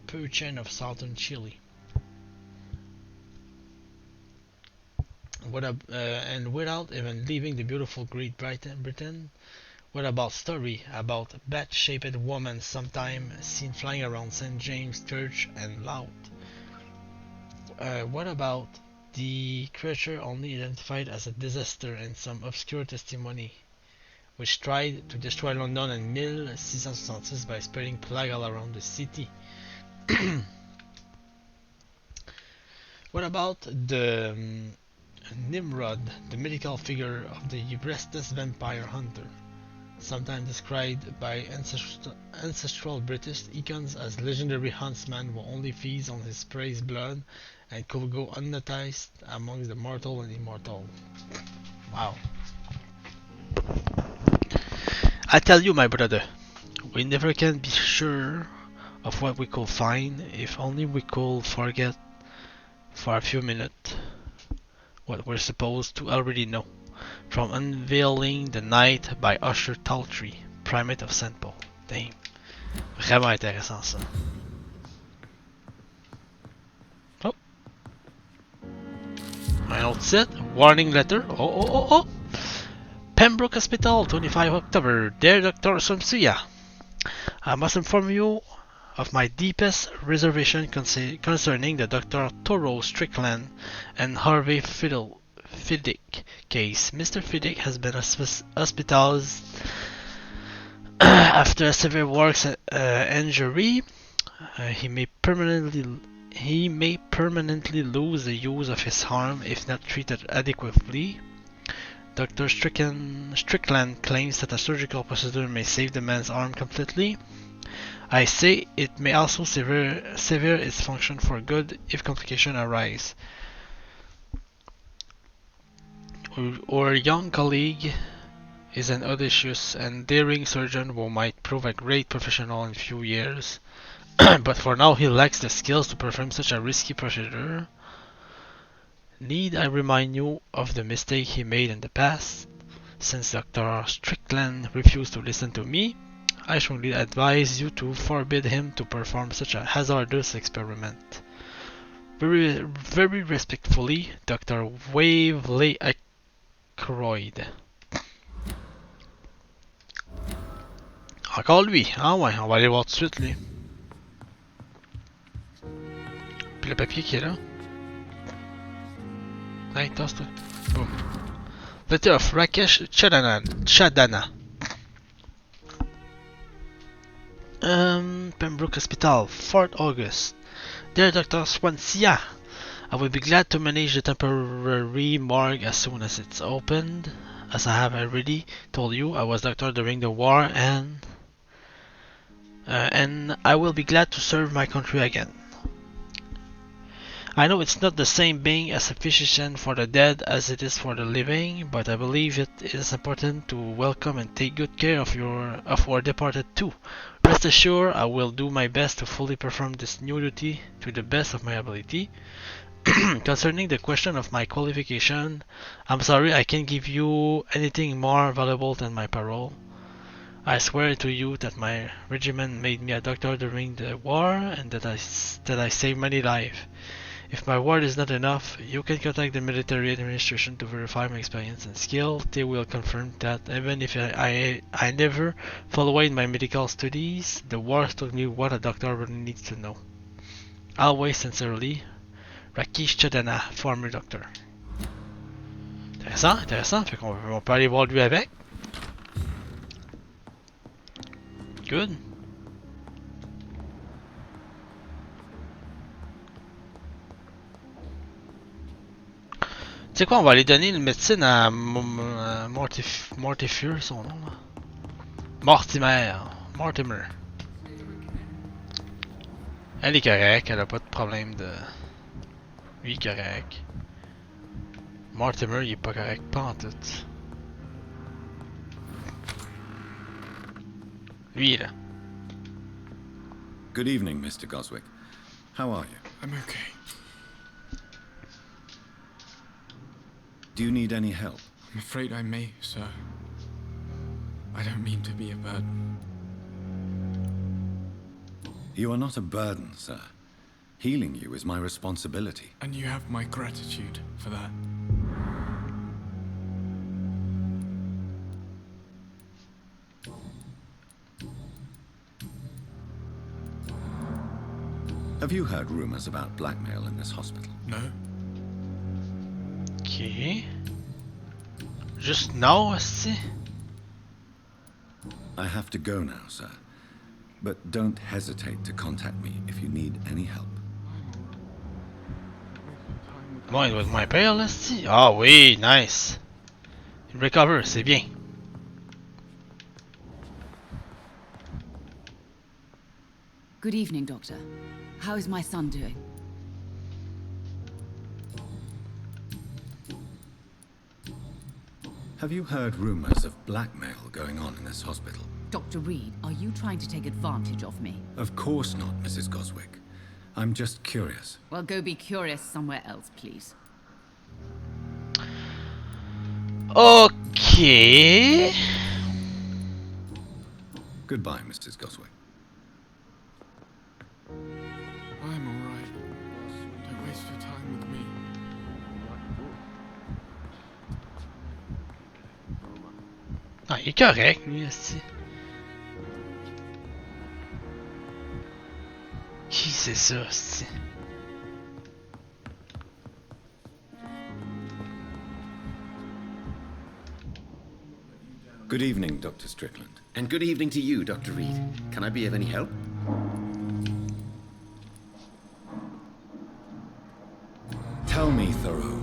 Persian of southern Chile? And without even leaving the beautiful Great Britain, what about story about bat-shaped woman sometimes seen flying around St. James Church and Loud? What about the creature only identified as a disaster in some obscure testimony, which tried to destroy London in 1666 by spreading plague all around the city. What about the Nimrod, the medical figure of the restless vampire hunter? Sometimes described by ancestral British icons as legendary huntsman who only feeds on his prey's blood and could go unnoticed amongst the mortal and immortal. Wow. I tell you, my brother, we never can be sure of what we could find if only we could forget for a few minutes what we're supposed to already know. From Unveiling the Night by Usher Taltry, Primate of St. Paul. Damn. Vraiment intéressant ça. Oh. Un autre site. Warning letter. Oh. Pembroke Hospital, 25 October. Dear Dr. Somsuya, I must inform you of my deepest reservation concerning the Dr. Toro Strickland and Harvey Fiddick case. Mr. Fiddick has been hospitalized after a severe work injury. He may permanently lose the use of his arm if not treated adequately. Dr. Strickland claims that a surgical procedure may save the man's arm completely. I say it may also sever its function for good if complications arise. Our young colleague is an audacious and daring surgeon who might prove a great professional in a few years, but for now he lacks the skills to perform such a risky procedure. Need I remind you of the mistake he made in the past? Since Dr. Strickland refused to listen to me, I strongly advise you to forbid him to perform such a hazardous experiment. Very respectfully, Dr. Waverley Ackroyd. Encore lui. Ah ouais, on va aller voir tout de suite lui. Puis le papier qui est là. Hey, tasse-toi. Boom. Letter of Rakesh Chadana. Pembroke Hospital, 4th August. Dear Dr. Swansea, I will be glad to manage the temporary morgue as soon as it's opened. As I have already told you, I was doctor during the war and I will be glad to serve my country again. I know it's not the same being as a physician for the dead as it is for the living, but I believe it is important to welcome and take good care of our departed too. Rest assured, I will do my best to fully perform this new duty to the best of my ability. Concerning the question of my qualification, I'm sorry I can't give you anything more valuable than my parole. I swear to you that my regiment made me a doctor during the war and that I saved many lives. If my word is not enough, you can contact the military administration to verify my experience and skill. They will confirm that even if I never followed my medical studies, the war taught me what a doctor really needs to know. Always sincerely, Rakesh Chadana, former doctor. Intéressant. Fait qu'on peut aller voir lui avec. Good. Tu sais quoi, on va aller donner une médecine à Mortimer, son nom là. Mortimer. Elle est correcte, elle a pas de problème de... Lui est correct. Mortimer, il est pas correct, pas en tout. Lui, il est là. Good evening, Mr. Goswick. How are you? I'm okay. Do you need any help? I'm afraid I may, sir. I don't mean to be a burden. You are not a burden, sir. Healing you is my responsibility. And you have my gratitude for that. Have you heard rumors about blackmail in this hospital? No? Ok. Juste non, aussi. I have to go now, sir. But don't hesitate to contact me if you need any help. Bon, il doit être moins pire, là, si. Ah oui, nice. Recover, c'est bien. Good evening, Doctor. How is my son doing? Have you heard rumors of blackmail going on in this hospital? Dr. Reed, are you trying to take advantage of me? Of course not, Mrs. Goswick. I'm just curious. Well, go be curious somewhere else, please. Ok. Goodbye, Mrs. Goswick. I'm alright. Don't waste your time with me. Ah, il est correct, lui, aussi. Qui c'est ça, aussi? Good evening, Dr. Strickland. And good evening to you, Dr. Reed. Can I be of any help? Tell me, Thoreau,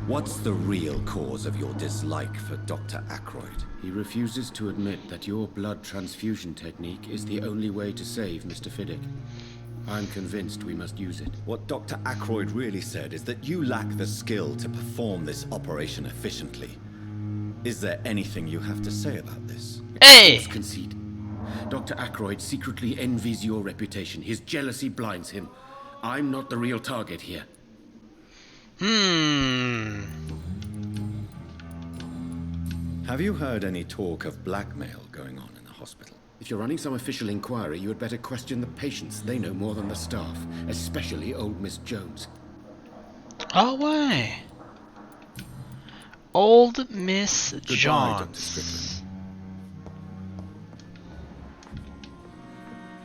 what's the real cause of your dislike for Dr. Ackroyd? He refuses to admit that your blood transfusion technique is the only way to save Mr. Fiddick. I'm convinced we must use it. What Dr. Ackroyd really said is that you lack the skill to perform this operation efficiently. Is there anything you have to say about this? Hey! False conceit. Dr. Ackroyd secretly envies your reputation. His jealousy blinds him. I'm not the real target here. Have you heard any talk of blackmail going on in the hospital? If you're running some official inquiry, you had better question the patients. They know more than the staff, especially old Miss Jones. Ah ouais! Old Miss Goodbye, Dr. Jones. Strickland.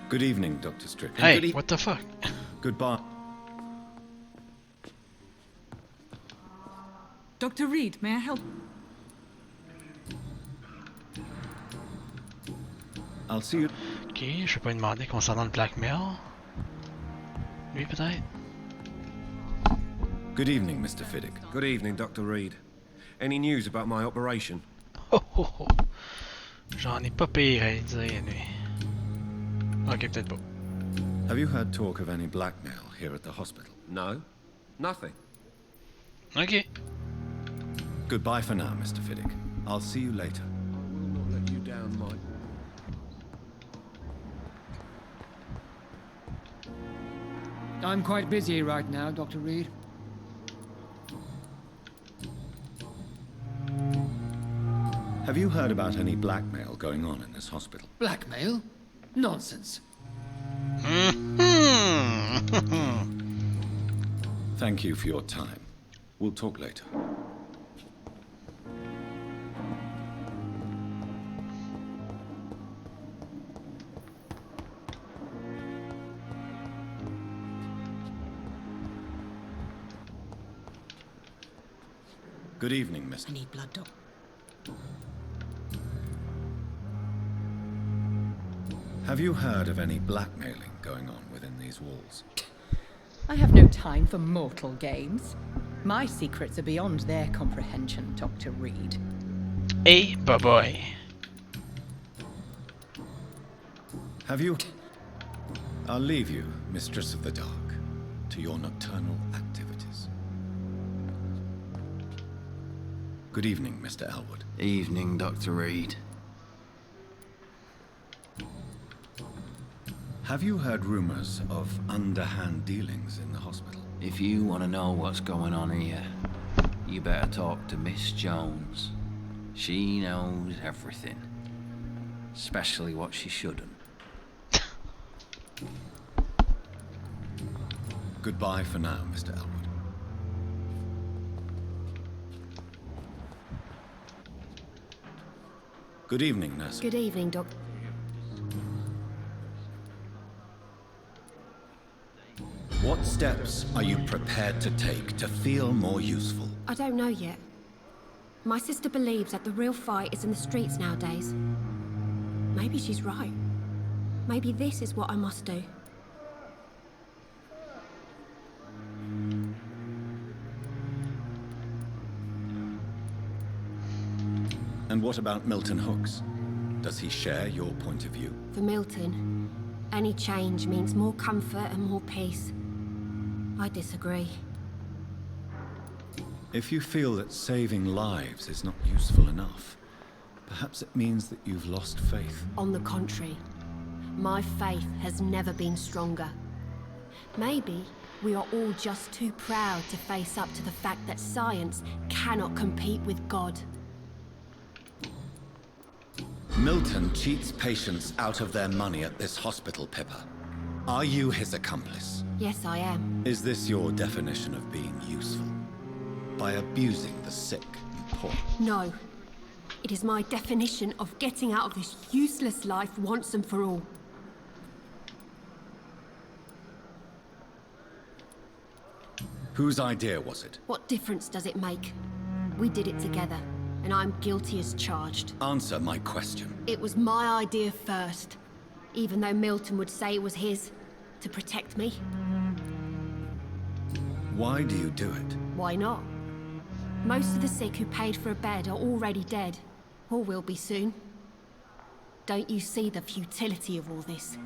Good evening, Dr. Strickland. Hey, what the fuck? Goodbye. Dr. Reed, may I help? I'll see you. Ok, je vais pas lui demander concernant le blackmail. Lui, peut-être? Good evening, Mr. Fiddick. Good evening, Dr. Reed. Any news about my operation? Oh, oh, oh. J'en ai pas pire à dire, lui. Ok, peut-être pas. Have you heard talk of any blackmail here at the hospital? No. Nothing. Ok. Goodbye for now, Mr. Fiddick. I'll see you later. I will not let you down, Mike. I'm quite busy right now, Dr. Reed. Have you heard about any blackmail going on in this hospital? Blackmail? Nonsense. Thank you for your time. We'll talk later. Good evening, Miss. I need blood, Doc. Have you heard of any blackmailing going on within these walls? I have no time for mortal games. My secrets are beyond their comprehension, Dr. Reed. Hey, boy. Have you? I'll leave you, Mistress of the Dark, to your nocturnal activities. Good evening, Mr. Elwood. Evening, Dr. Reed. Have you heard rumors of underhand dealings in the hospital? If you want to know what's going on here, you better talk to Miss Jones. She knows everything. Especially what she shouldn't. Goodbye for now, Mr. Elwood. Good evening, nurse. Good evening, Doc. What steps are you prepared to take to feel more useful? I don't know yet. My sister believes that the real fight is in the streets nowadays. Maybe she's right. Maybe this is what I must do. And what about Milton Hooks? Does he share your point of view? For Milton, any change means more comfort and more peace. I disagree. If you feel that saving lives is not useful enough, perhaps it means that you've lost faith. On the contrary, my faith has never been stronger. Maybe we are all just too proud to face up to the fact that science cannot compete with God. Milton cheats patients out of their money at this hospital, Pippa. Are you his accomplice? Yes, I am. Is this your definition of being useful? By abusing the sick and poor? No. It is my definition of getting out of this useless life once and for all. Whose idea was it? What difference does it make? We did it together, and I'm guilty as charged. Answer my question. It was my idea first, even though Milton would say it was his, to protect me. Why do you do it? Why not? Most of the sick who paid for a bed are already dead, or will be soon. Don't you see the futility of all this?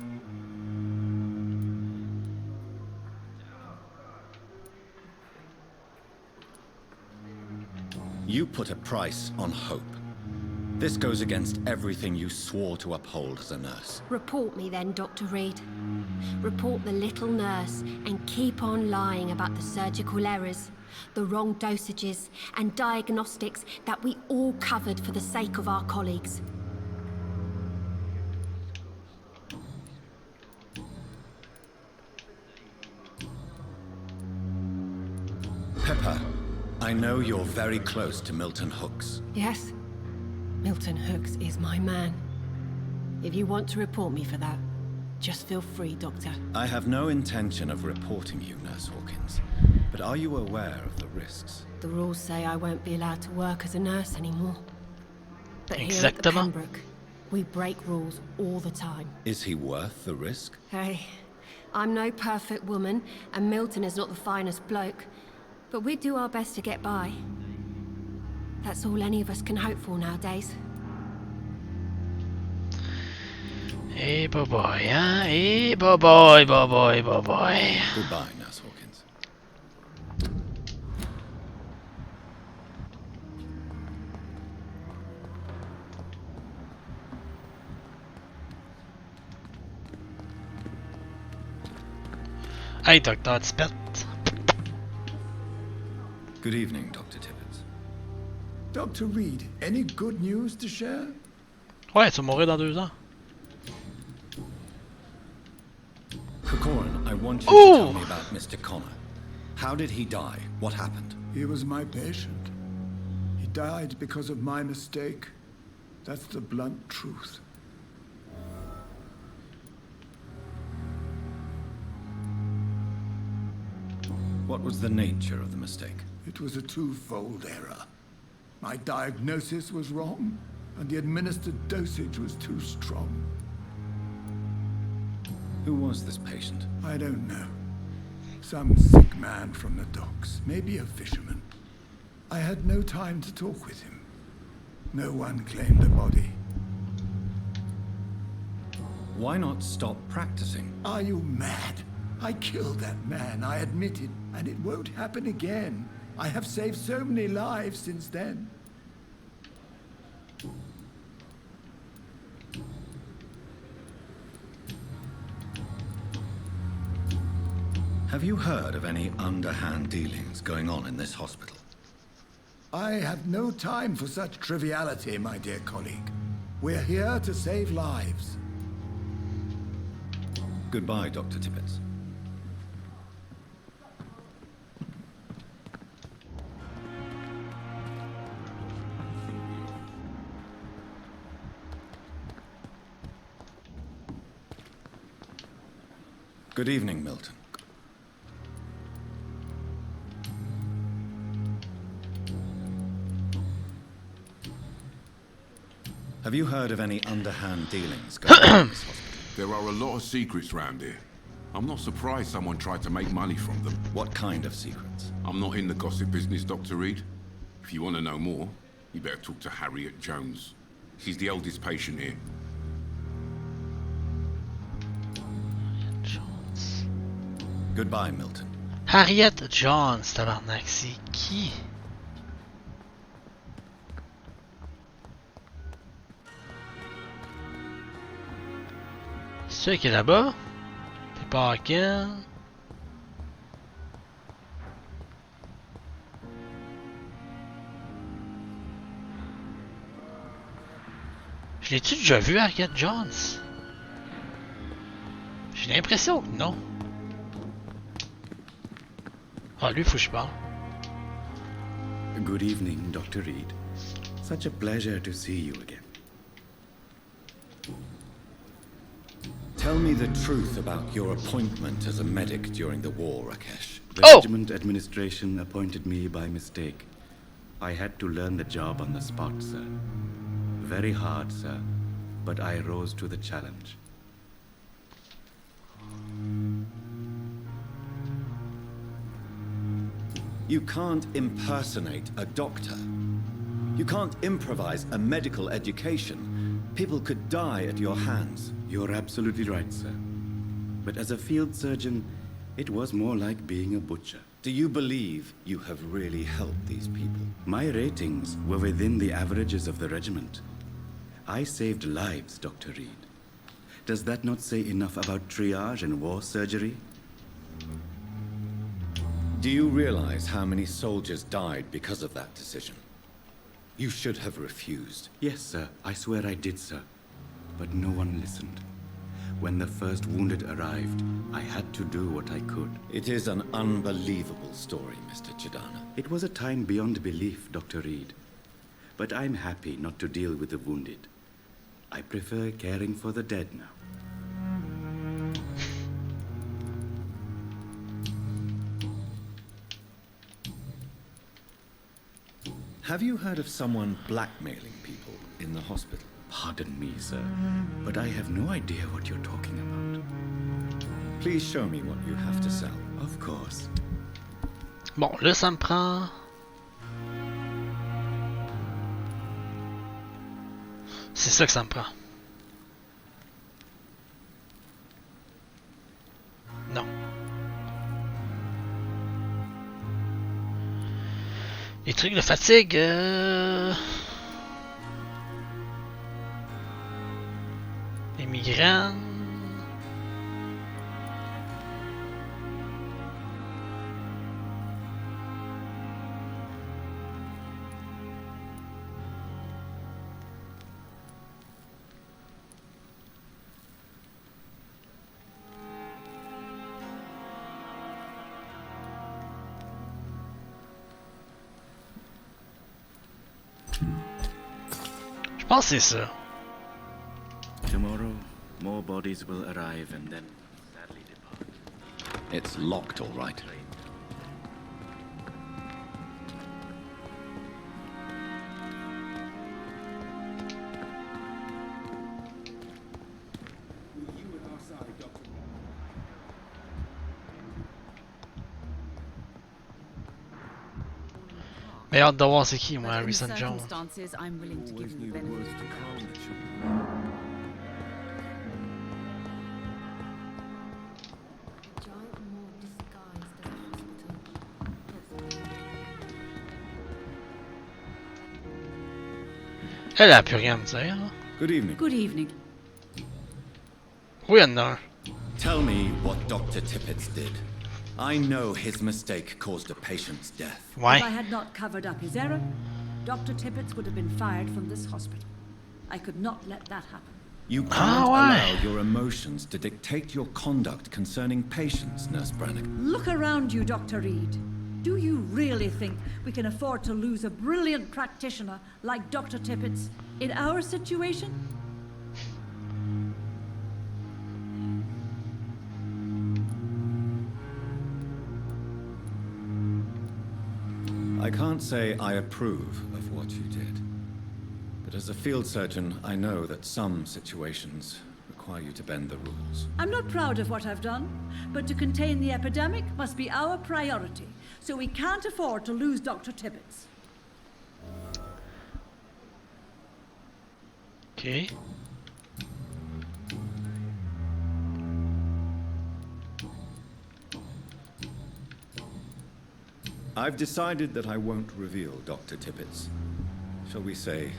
You put a price on hope. This goes against everything you swore to uphold as a nurse. Report me then, Dr. Reed. Report the little nurse and keep on lying about the surgical errors, the wrong dosages and diagnostics that we all covered for the sake of our colleagues. Pippa, I know you're very close to Milton Hooks. Yes? Milton Hooks is my man. If you want to report me for that, just feel free, Doctor. I have no intention of reporting you, Nurse Hawkins. But are you aware of the risks? The rules say I won't be allowed to work as a nurse anymore. But here at the Pembroke, we break rules all the time. Is he worth the risk? Hey, I'm no perfect woman, and Milton is not the finest bloke. But we do our best to get by. That's all any of us can hope for nowadays. Hey, boy, huh? Hey, boy. Goodbye, Nurse Hawkins. Hey, Dr. Tippet. Good evening, Dr. Tippet. Dr. Reed, any good news to share? Ouais, tu vas mourir dans 2 ans. Corcoran, I want you to tell me about Mr. Connor. How did he die? What happened? He was my patient. He died because of my mistake. That's the blunt truth. What was the nature of the mistake? It was a twofold error. My diagnosis was wrong, and the administered dosage was too strong. Who was this patient? I don't know. Some sick man from the docks, maybe a fisherman. I had no time to talk with him. No one claimed the body. Why not stop practicing? Are you mad? I killed that man, I admit it, and it won't happen again. I have saved so many lives since then. Have you heard of any underhand dealings going on in this hospital? I have no time for such triviality, my dear colleague. We're here to save lives. Goodbye, Dr. Tippet. Good evening, Milton. Have you heard of any underhand dealings going on in this hospital? There are a lot of secrets round here. I'm not surprised someone tried to make money from them. What kind of secrets? I'm not in the gossip business, Dr. Reed. If you want to know more, you better talk to Harriet Jones. She's the oldest patient here. Jones. Goodbye, Milton. Harriet Jones, tabarnak, c'est qui? C'est celui qui est là-bas? T'es pas à Ken? Je l'ai-tu déjà vu, Harriet Jones? J'ai l'impression que non. Ah, lui, faut que je parle. Good evening, Dr. Reed. Such a pleasure to see you again. Tell me the truth about your appointment as a medic during the war, Rakesh. The regiment administration appointed me by mistake. I had to learn the job on the spot, sir. Very hard, sir, but I rose to the challenge. You can't impersonate a doctor. You can't improvise a medical education. People could die at your hands. You're absolutely right, sir. But as a field surgeon, it was more like being a butcher. Do you believe you have really helped these people? My ratings were within the averages of the regiment. I saved lives, Dr. Reed. Does that not say enough about triage and war surgery? Do you realize how many soldiers died because of that decision? You should have refused. Yes, sir. I swear I did, sir. But no one listened. When the first wounded arrived, I had to do what I could. It is an unbelievable story, Mr. Chidana. It was a time beyond belief, Dr. Reed. But I'm happy not to deal with the wounded. I prefer caring for the dead now. Have you heard of someone blackmailing people in the hospital? Pardon me, sir, but I have no idea what you're talking about. Please show me what you have to sell. Of course. Bon, là, ça me prend... C'est ça que ça me prend. Non. Les trucs de fatigue... Les migraines... Je pense que c'est ça. Tomorrow, more bodies will arrive and then sadly depart. It's locked, all right. Mais hâte de voir c'est qui, moi, But in Harrison the Jones. circumstances, I'm willing to give you the benefit of the doubt. A giant morgue disguised as a hospital. Elle a plus rien à me dire. Good evening. Good evening. Oui, il y en a un. Tell me what Dr. Tippet did. I know his mistake caused a patient's death. Why? If I had not covered up his error, Dr. Tippet would have been fired from this hospital. I could not let that happen. You can't allow your emotions to dictate your conduct concerning patients, Nurse Brannigan. Look around you, Dr. Reed. Do you really think we can afford to lose a brilliant practitioner like Dr. Tippet's in our situation? I can't say I approve of what you did. But as a field surgeon, I know that some situations require you to bend the rules. I'm not proud of what I've done, but to contain the epidemic must be our priority, so we can't afford to lose Dr. Tippet. Okay. I've decided that I won't reveal Dr. Tippet's, shall we say,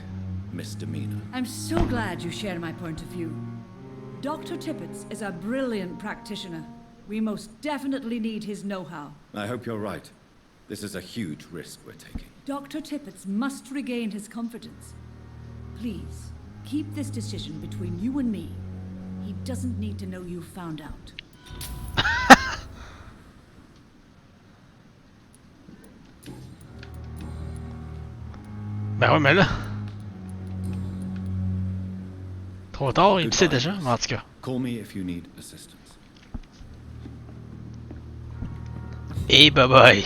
misdemeanor. I'm so glad you share my point of view. Dr. Tippet is a brilliant practitioner. We most definitely need his know-how. I hope you're right. This is a huge risk we're taking. Dr. Tippet must regain his confidence. Please, keep this decision between you and me. He doesn't need to know you found out. Ben ouais, mais là... Trop tard, il le sait déjà, mais en tout cas. Call me if you need assistance. Eh bye bye!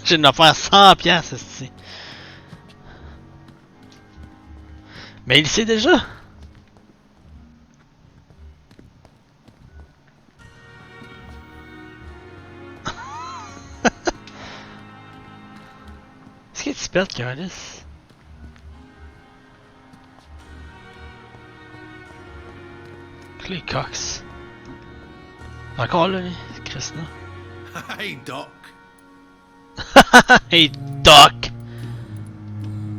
J'ai une affaire 100 piastres, ici. Mais il le sait déjà! Est-ce qu'il y a Tippet, Carlis? Les Cox. Encore là, Chris, là. Hey, Doc. Hey, Doc!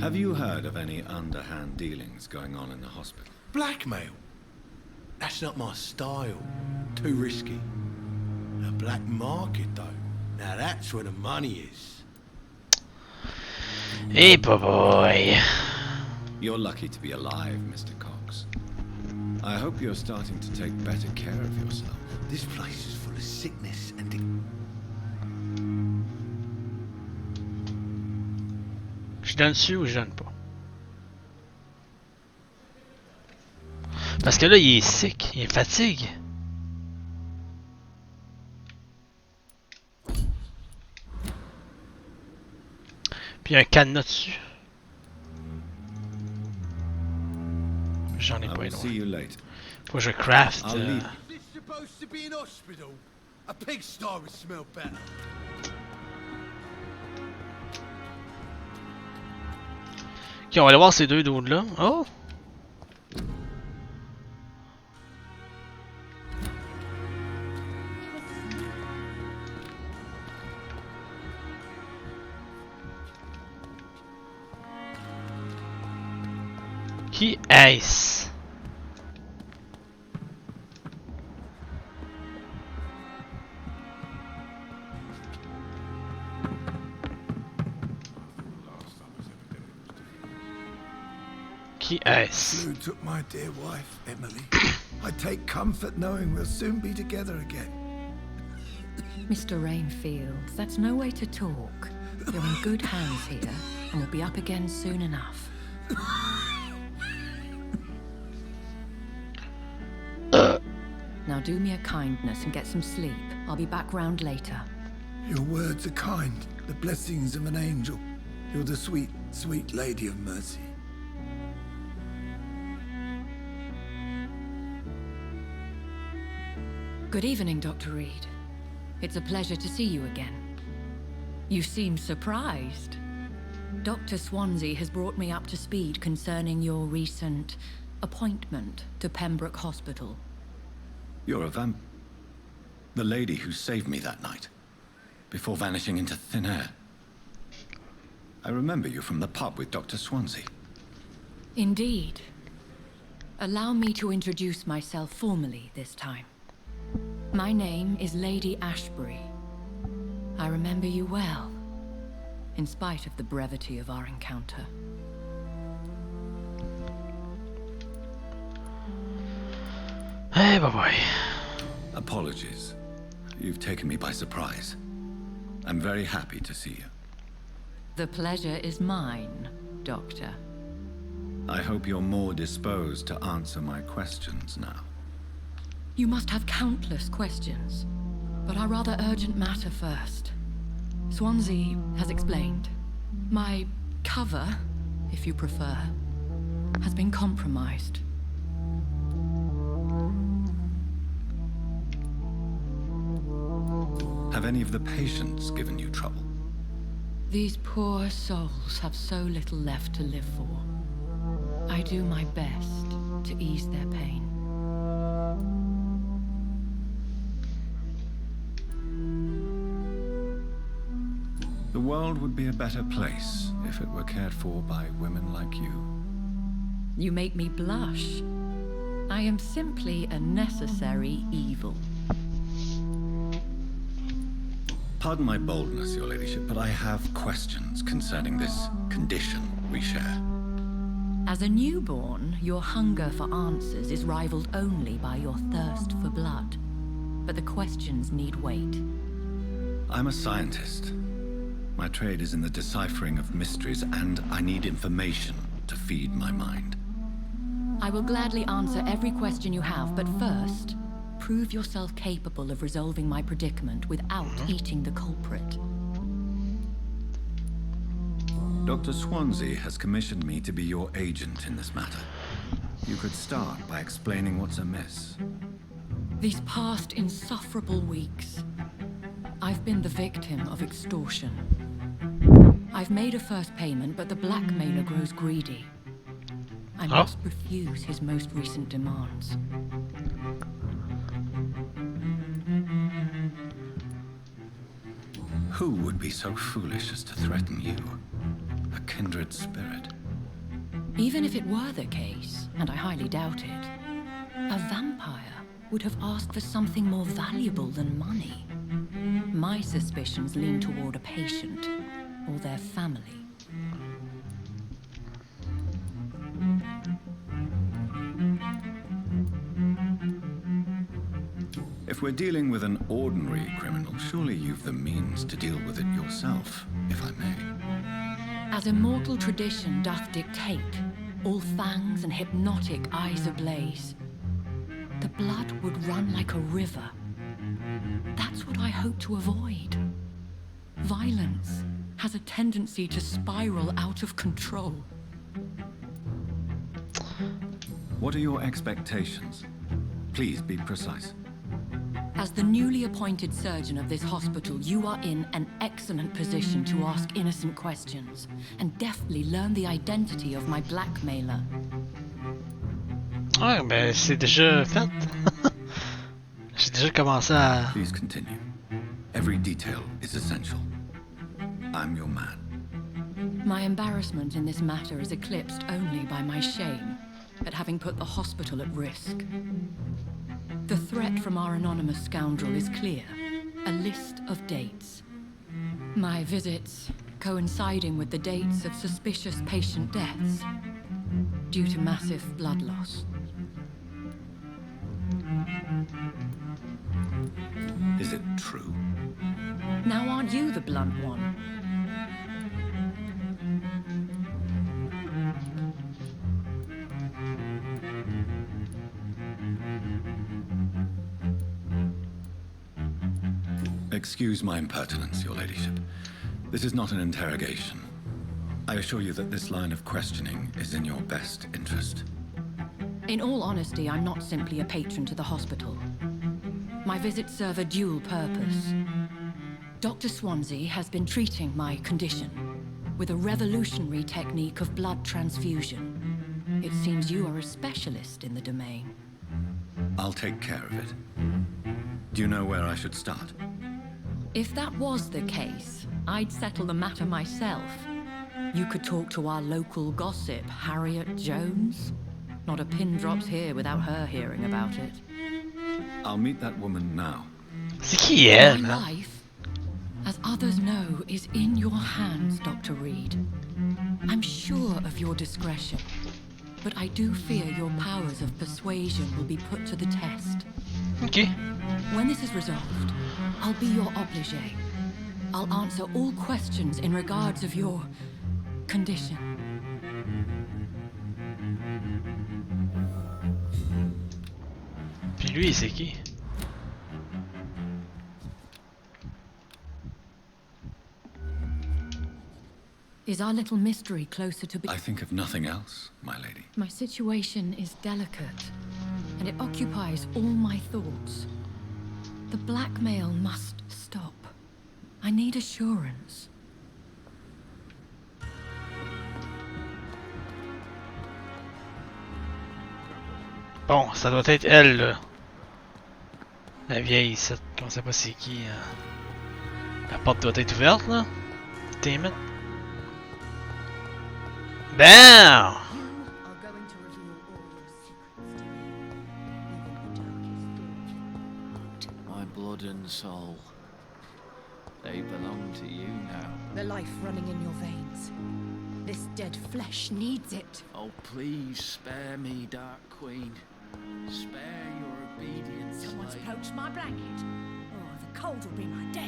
Have you heard of any underhand dealings going on in the hospital? Blackmail? That's not my style. Too risky. A black market, though. Now that's where the money is. Hey, boy. You're lucky to be alive, Mr. Cox. I hope you're starting to take better care of yourself. This place is full of sickness and... Je donne dessus ou je donne pas? Parce que là, il est sick, il est fatigue. Puis il y a un cadenas dessus. J'en ai pas énorme. Faut que je craft. Is this supposed to be an hospital? A pigsty would smell better. Ok, on va aller voir ces deux dudes là. Oh! Qui est-ce? Qui est-ce? Flu took my dear wife, Emily. I take comfort knowing we'll soon be together again. Mr. Rainfield, that's no way to talk. You're in good hands here, and we'll be up again soon enough. Now do me a kindness and get some sleep. I'll be back round later. Your words are kind, the blessings of an angel. You're the sweet, sweet Lady of Mercy. Good evening, Dr. Reed. It's a pleasure to see you again. You seem surprised. Dr. Swansea has brought me up to speed concerning your recent appointment to Pembroke Hospital. You're a the lady who saved me that night, before vanishing into thin air. I remember you from the pub with Dr. Swansea. Indeed. Allow me to introduce myself formally this time. My name is Lady Ashbury. I remember you well, in spite of the brevity of our encounter. Hey, boy. Apologies. You've taken me by surprise. I'm very happy to see you. The pleasure is mine, Doctor. I hope you're more disposed to answer my questions now. You must have countless questions, but our rather urgent matter first. Swansea has explained. My cover, if you prefer, has been compromised. Have any of the patients given you trouble? These poor souls have so little left to live for. I do my best to ease their pain. The world would be a better place if it were cared for by women like you. You make me blush. I am simply a necessary evil. Pardon my boldness, your ladyship, but I have questions concerning this condition we share. As a newborn, your hunger for answers is rivaled only by your thirst for blood. But the questions need weight. I'm a scientist. My trade is in the deciphering of mysteries, and I need information to feed my mind. I will gladly answer every question you have, but first, prove yourself capable of resolving my predicament without eating the culprit. Dr. Swansea has commissioned me to be your agent in this matter. You could start by explaining what's amiss. These past insufferable weeks, I've been the victim of extortion. I've made a first payment, but the blackmailer grows greedy. I must refuse his most recent demands. Who would be so foolish as to threaten you? A kindred spirit. Even if it were the case, and I highly doubt it, a vampire would have asked for something more valuable than money. My suspicions lean toward a patient or their family. If we're dealing with an ordinary criminal, surely you've the means to deal with it yourself, if I may. As immortal tradition doth dictate, all fangs and hypnotic eyes ablaze, the blood would run like a river. That's what I hope to avoid. Violence has a tendency to spiral out of control. What are your expectations? Please be precise. As the newly appointed surgeon of this hospital, you are in an excellent position to ask innocent questions and deftly learn the identity of my blackmailer. Ouais, ben c'est déjà fait. J'ai déjà commencé à... Please continue. Every detail is essential. I'm your man. My embarrassment in this matter is eclipsed only by my shame at having put the hospital at risk. The threat from our anonymous scoundrel is clear. A list of dates. My visits coinciding with the dates of suspicious patient deaths due to massive blood loss. Is it true? Now aren't you the blunt one? Excuse my impertinence, your ladyship. This is not an interrogation. I assure you that this line of questioning is in your best interest. In all honesty, I'm not simply a patron to the hospital. My visits serve a dual purpose. Dr. Swansea has been treating my condition with a revolutionary technique of blood transfusion. It seems you are a specialist in the domain. I'll take care of it. Do you know where I should start? If that was the case, I'd settle the matter myself. You could talk to our local gossip, Harriet Jones. Not a pin drops here without her hearing about it. I'll meet that woman now. C'est qui elle, My man? life, as others know, is in your hands, Dr. Reed. I'm sure of your discretion, but I do fear your powers of persuasion will be put to the test. Okay. When this is resolved, I'll be your obligé. I'll answer all questions in regards of your condition. Puis lui, c'est qui? Is our little mystery closer to I think of nothing else, my lady. My situation is delicate, and it occupies all my thoughts. The blackmail must stop. I need assurance. Bon, ça doit être elle, là. La vieille ici, on sait pas c'est qui. La porte doit être ouverte, là. Damn it. BAM! My blood and soul. They belong to you now. The life running in your veins. This dead flesh needs it. Oh, please spare me, Dark Queen. Spare your obedient Someone's slave. poached my blanket. Oh, the cold will be my death.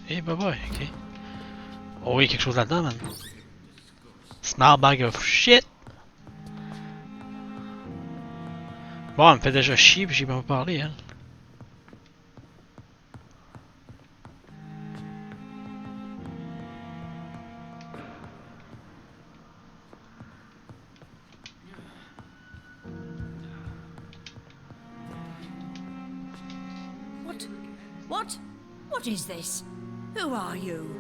Eh, bah, ouais, ok. Oh, oui, quelque chose là-dedans, man. Small bag of shit! Bon, elle me fait déjà chier, pis j'ai pas parlé, hein. What is this? Who are you?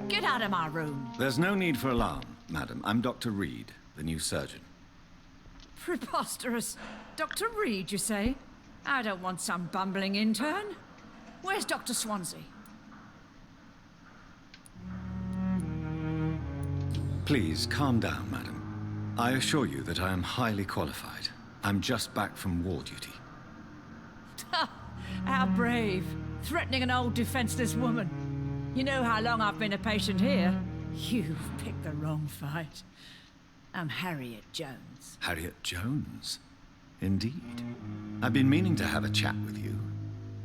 Get out of my room. There's no need for alarm, madam. I'm Dr. Reed, the new surgeon. Preposterous. Dr. Reed, you say? I don't want some bumbling intern. Where's Dr. Swansea? Please, calm down, madam. I assure you that I am highly qualified. I'm just back from war duty. How brave. Threatening an old defenseless woman. You know how long I've been a patient here? You've picked the wrong fight. I'm Harriet Jones. Harriet Jones? Indeed. I've been meaning to have a chat with you.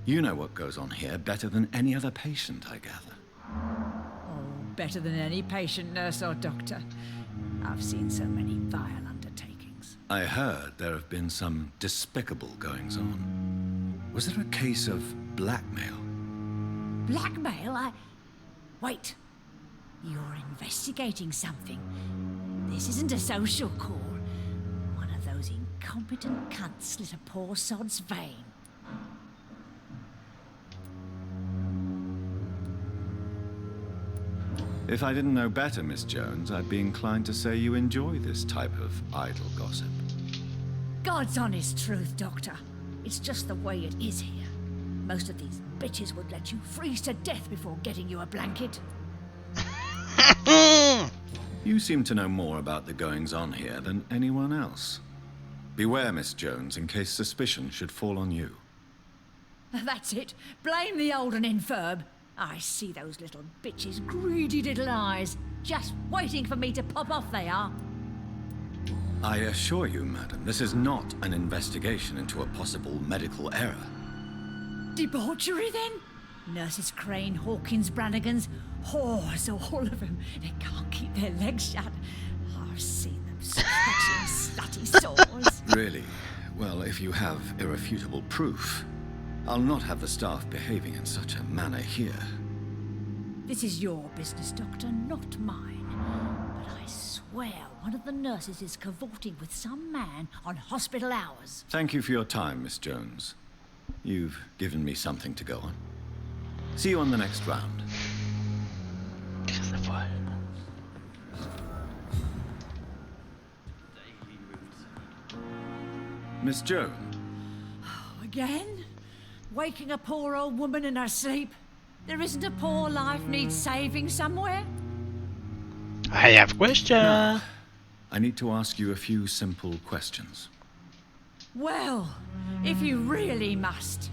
You know what goes on here better than any other patient, I gather. Oh, better than any patient, nurse or doctor. I've seen so many vile undertakings. I heard there have been some despicable goings-on. Was there a case of blackmail? Blackmail? Wait. You're investigating something. This isn't a social call. One of those incompetent cunts slit a poor sod's vein. If I didn't know better, Miss Jones, I'd be inclined to say you enjoy this type of idle gossip. God's honest truth, Doctor. It's just the way it is here. Most of these bitches would let you freeze to death before getting you a blanket. You seem to know more about the goings-on here than anyone else. Beware, Miss Jones, in case suspicion should fall on you. That's it. Blame the old and infirm. I see those little bitches' greedy little eyes. Just waiting for me to pop off they are. I assure you, madam, this is not an investigation into a possible medical error. Debauchery, then? Nurses Crane, Hawkins, Brannigans, whores, all of them. They can't keep their legs shut. I've seen them scratching slutty sores. Really? Well, if you have irrefutable proof, I'll not have the staff behaving in such a manner here. This is your business, Doctor, not mine. But I swear one of the nurses is cavorting with some man on hospital hours. Thank you for your time, Miss Jones. You've given me something to go on. See you on the next round. Miss Jones. Again? Waking a poor old woman in her sleep? There isn't a poor life needs saving somewhere? I have a question. No. I need to ask you a few simple questions. Well, if you really must.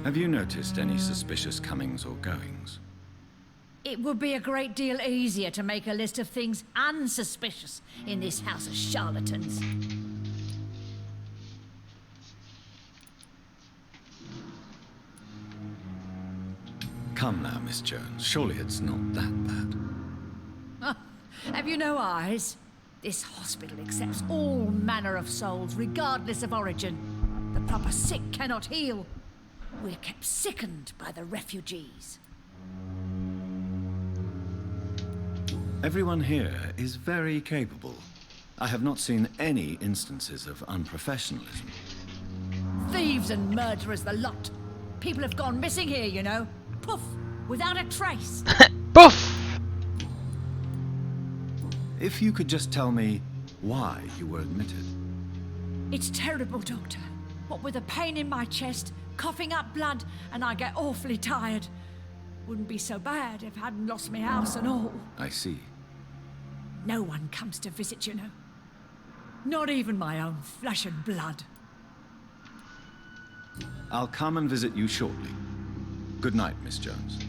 Have you noticed any suspicious comings or goings? It would be a great deal easier to make a list of things unsuspicious in this house of charlatans. Come now, Miss Jones. Surely it's not that bad. Have you no eyes? This hospital accepts all manner of souls, regardless of origin. The proper sick cannot heal. We're kept sickened by the refugees. Everyone here is very capable. I have not seen any instances of unprofessionalism. Thieves and murderers, the lot. People have gone missing here, you know. Poof, without a trace. Poof! If you could just tell me why you were admitted. It's terrible, Doctor. What with a pain in my chest, coughing up blood, and I get awfully tired. Wouldn't be so bad if I hadn't lost my house and all. I see. No one comes to visit, you know. Not even my own flesh and blood. I'll come and visit you shortly. Good night, Miss Jones.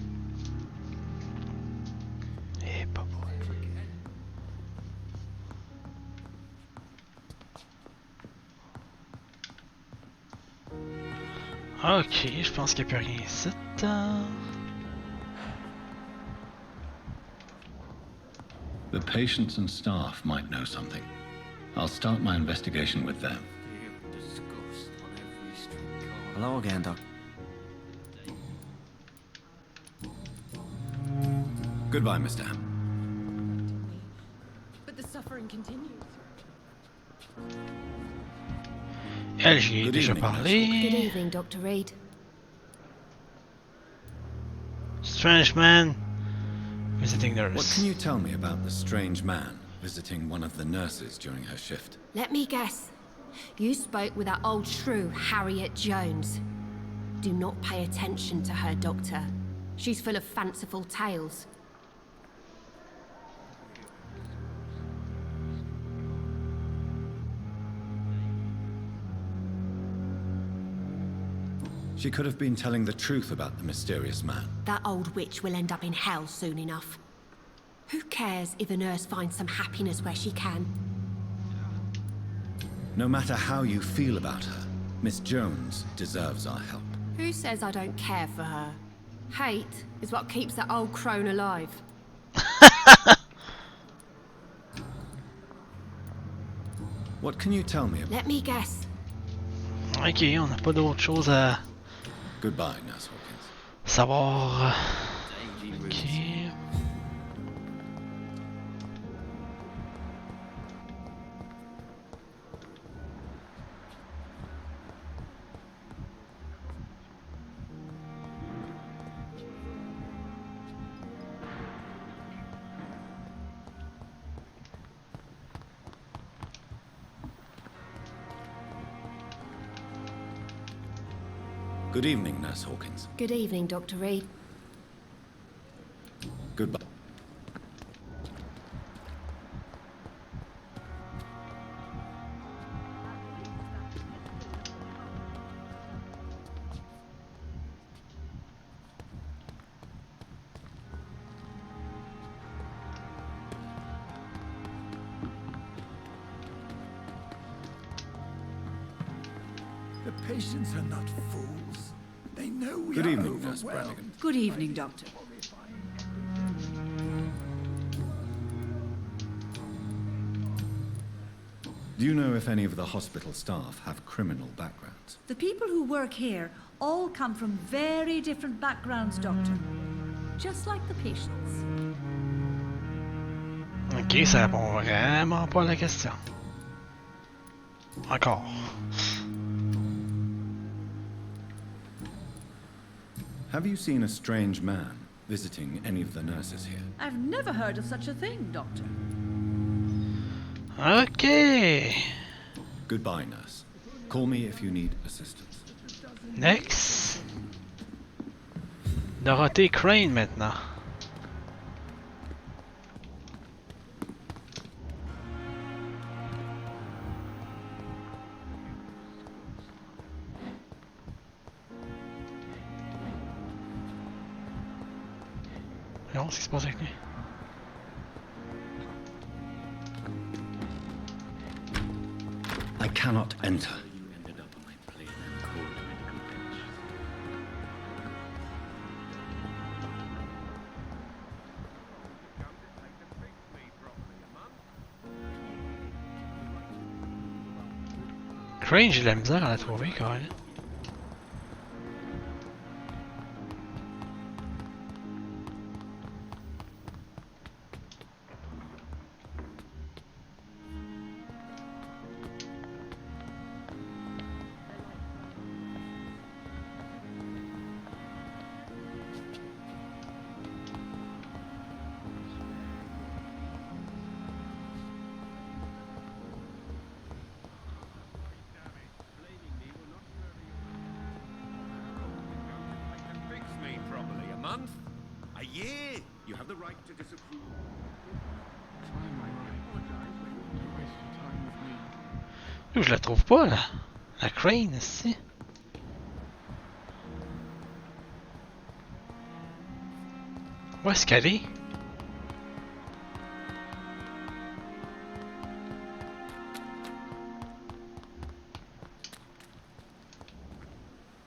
Ok, je pense qu'il n'y a plus rien ici. The patients and staff might know something. I'll start my investigation with them. Hello again, Doc. Goodbye, Mr. Ham. But the suffering continues. Elle, j'y ai déjà Good parlé. evening, Dr. Reed. Strange man visiting nurse. What can you tell me about the strange man visiting one of the nurses during her shift? Let me guess. You spoke with that old shrew, Harriet Jones. Do not pay attention to her, Doctor. She's full of fanciful tales. She could have been telling the truth about the mysterious man. That old witch will end up in hell soon enough. Who cares if a nurse finds some happiness where she can? No matter how you feel about her, Miss Jones deserves our help. Who says I don't care for her? Hate is what keeps that old crone alive. What can you tell me about? Let me guess. Ok, on n'a pas d'autre chose à Goodbye, Nurse Hawkins. savoir. Ok. Good evening, Nurse Hawkins. Good evening, Dr. Reed. Goodbye. The patients are not fools. They know we Good are evening, Nurse overwhelmed. Brannigan. Good evening, Doctor. Do you know if any of the hospital staff have criminal backgrounds? The people who work here all come from very different backgrounds, Doctor. Just like the patients. Ok, ça répond vraiment pas à la question. Encore. Have you seen a strange man visiting any of the nurses here? I've never heard of such a thing, Doctor. Ok. Goodbye, nurse. Call me if you need assistance. Next. Dorothy Crane maintenant. Non, ce qui se passe avec lui. I cannot enter. Crane, j'ai de la misère à la trouver quand même. A year! You have the right to disapprove. Je la trouve pas là. La Crane ici. Où est-ce qu'elle est?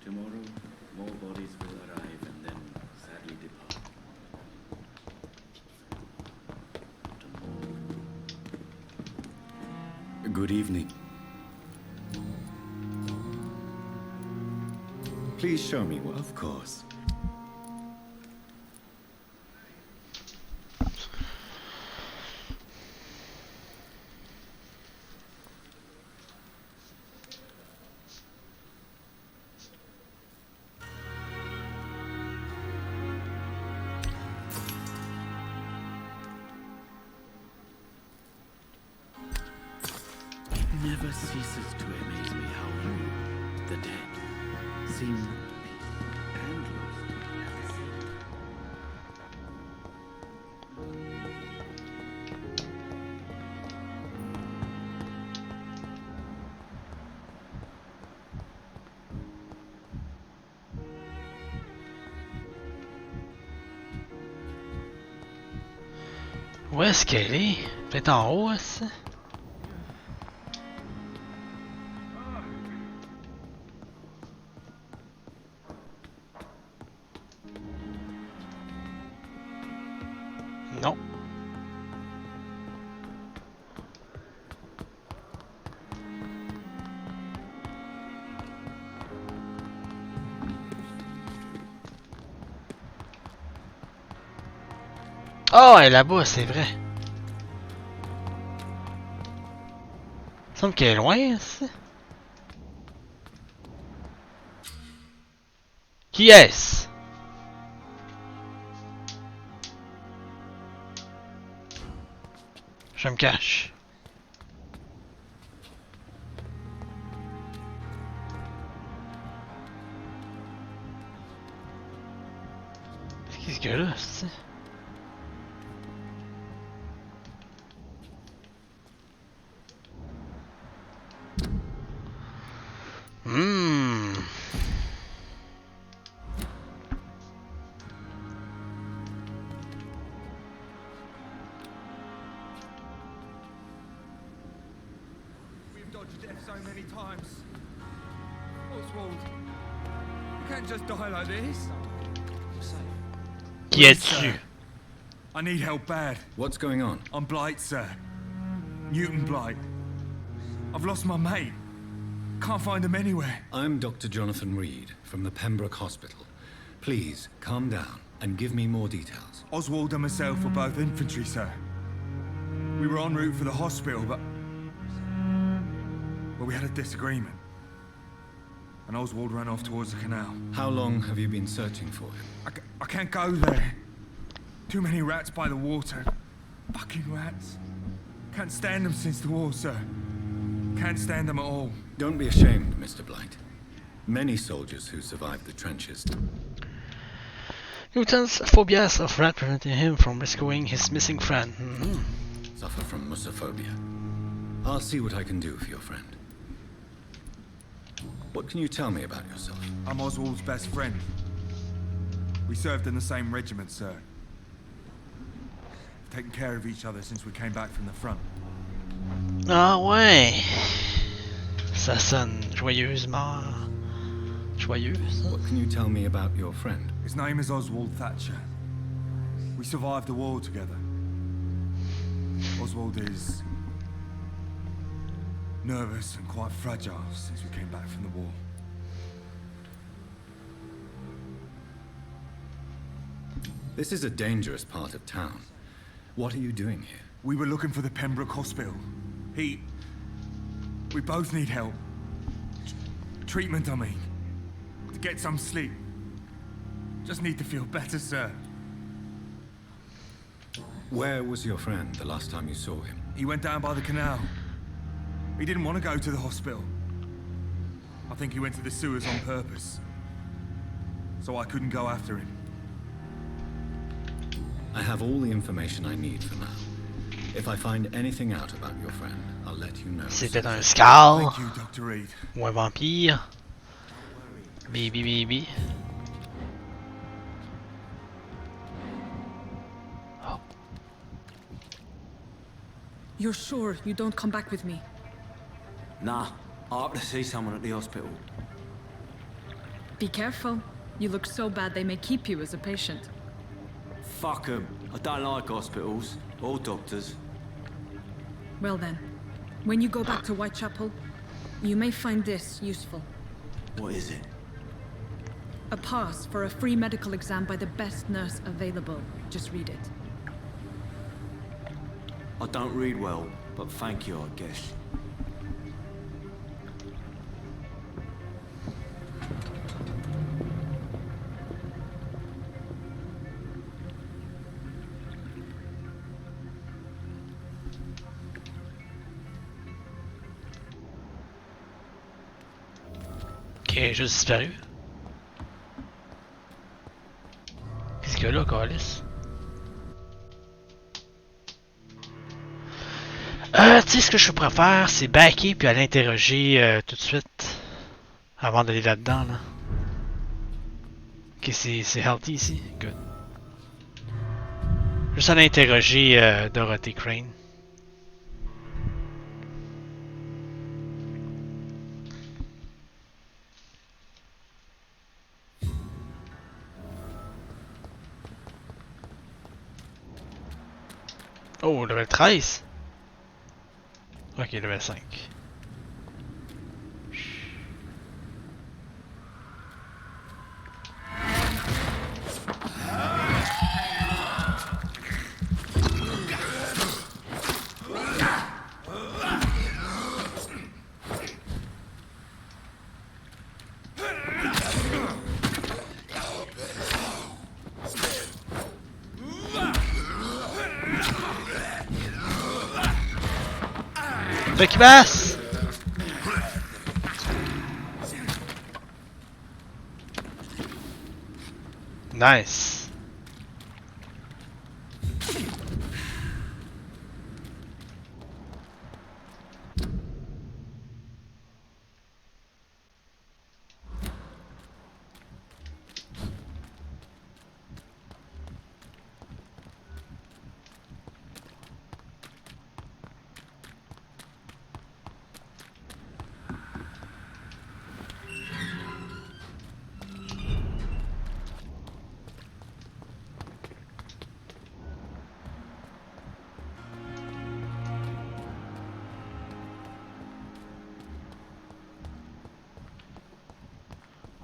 Tomorrow, more bodies will arrive and then sadly depart. Good evening. Please show me one. Of course. It never ceases to amaze me how you, the dead, seem peace and lost at the same time. Où est-ce qu'elle est? Peut-être en haut, ça? Non. Oh, elle est là-bas, c'est vrai. Il me semble qu'elle est loin, ça. Qui est-ce? Je me cache. Qu'est-ce que là, c'est? We've dodged death so many times. Oswald, you can't just die like this. Qui es-tu? I need help bad. What's going on? I'm Blight, sir. Newton Blight. I've lost my mate. Can't find him anywhere. I'm Dr. Jonathan Reed from the Pembroke Hospital. Please, calm down and give me more details. Oswald and myself were both infantry, sir. We were en route for the hospital, but we had a disagreement. And Oswald ran off towards the canal. How long have you been searching for him? I can't go there. Too many rats by the water. Fucking rats. Can't stand them since the war, sir. Can't stand them at all. Don't be ashamed, Mr. Blight. Many soldiers who survived the trenches. Newton's phobias of rat prevented him from rescuing his missing friend. Suffer from musophobia. I'll see what I can do for your friend. What can you tell me about yourself? I'm Oswald's best friend. We served in the same regiment, sir. We've taken care of each other since we came back from the front. Ah ouais. Ça sonne joyeusement. Joyeuse. What can you tell me about your friend? His name is Oswald Thatcher. We survived the war together. Oswald is Nervous and quite fragile since we came back from the war. This is a dangerous part of town. What are you doing here? We were looking for the Pembroke Hospital. We both need help. Treatment, I mean. To get some sleep. Just need to feel better, sir. Where was your friend the last time you saw him? He went down by the canal. He didn't want to go to the hospital. I think he went to the sewers on purpose. So I couldn't go after him. I have all the information I need for now. If I find anything out about your friend, I'll let you know. C'était un Scar Thank you, Dr. Reed. ou un vampire. Baby. Oh. You're sure you don't come back with me? Nah, I have to see someone at the hospital. Be careful. You look so bad they may keep you as a patient. Fuck 'em. I don't like hospitals or doctors. Well then, when you go back to Whitechapel, you may find this useful. What is it? A pass for a free medical exam by the best nurse available. Just read it. I don't read well, but thank you, I guess. Ok, juste disparu. Qu'est-ce qu'il y a là, Calis? Tu sais, ce que je préfère, c'est backer puis aller interroger tout de suite. Avant d'aller là-dedans, là. Ok, c'est healthy ici. Good. Juste aller interroger Dorothy Crane. Oh, level 13. Ok, level 5. Fait qu'il passe! Nice!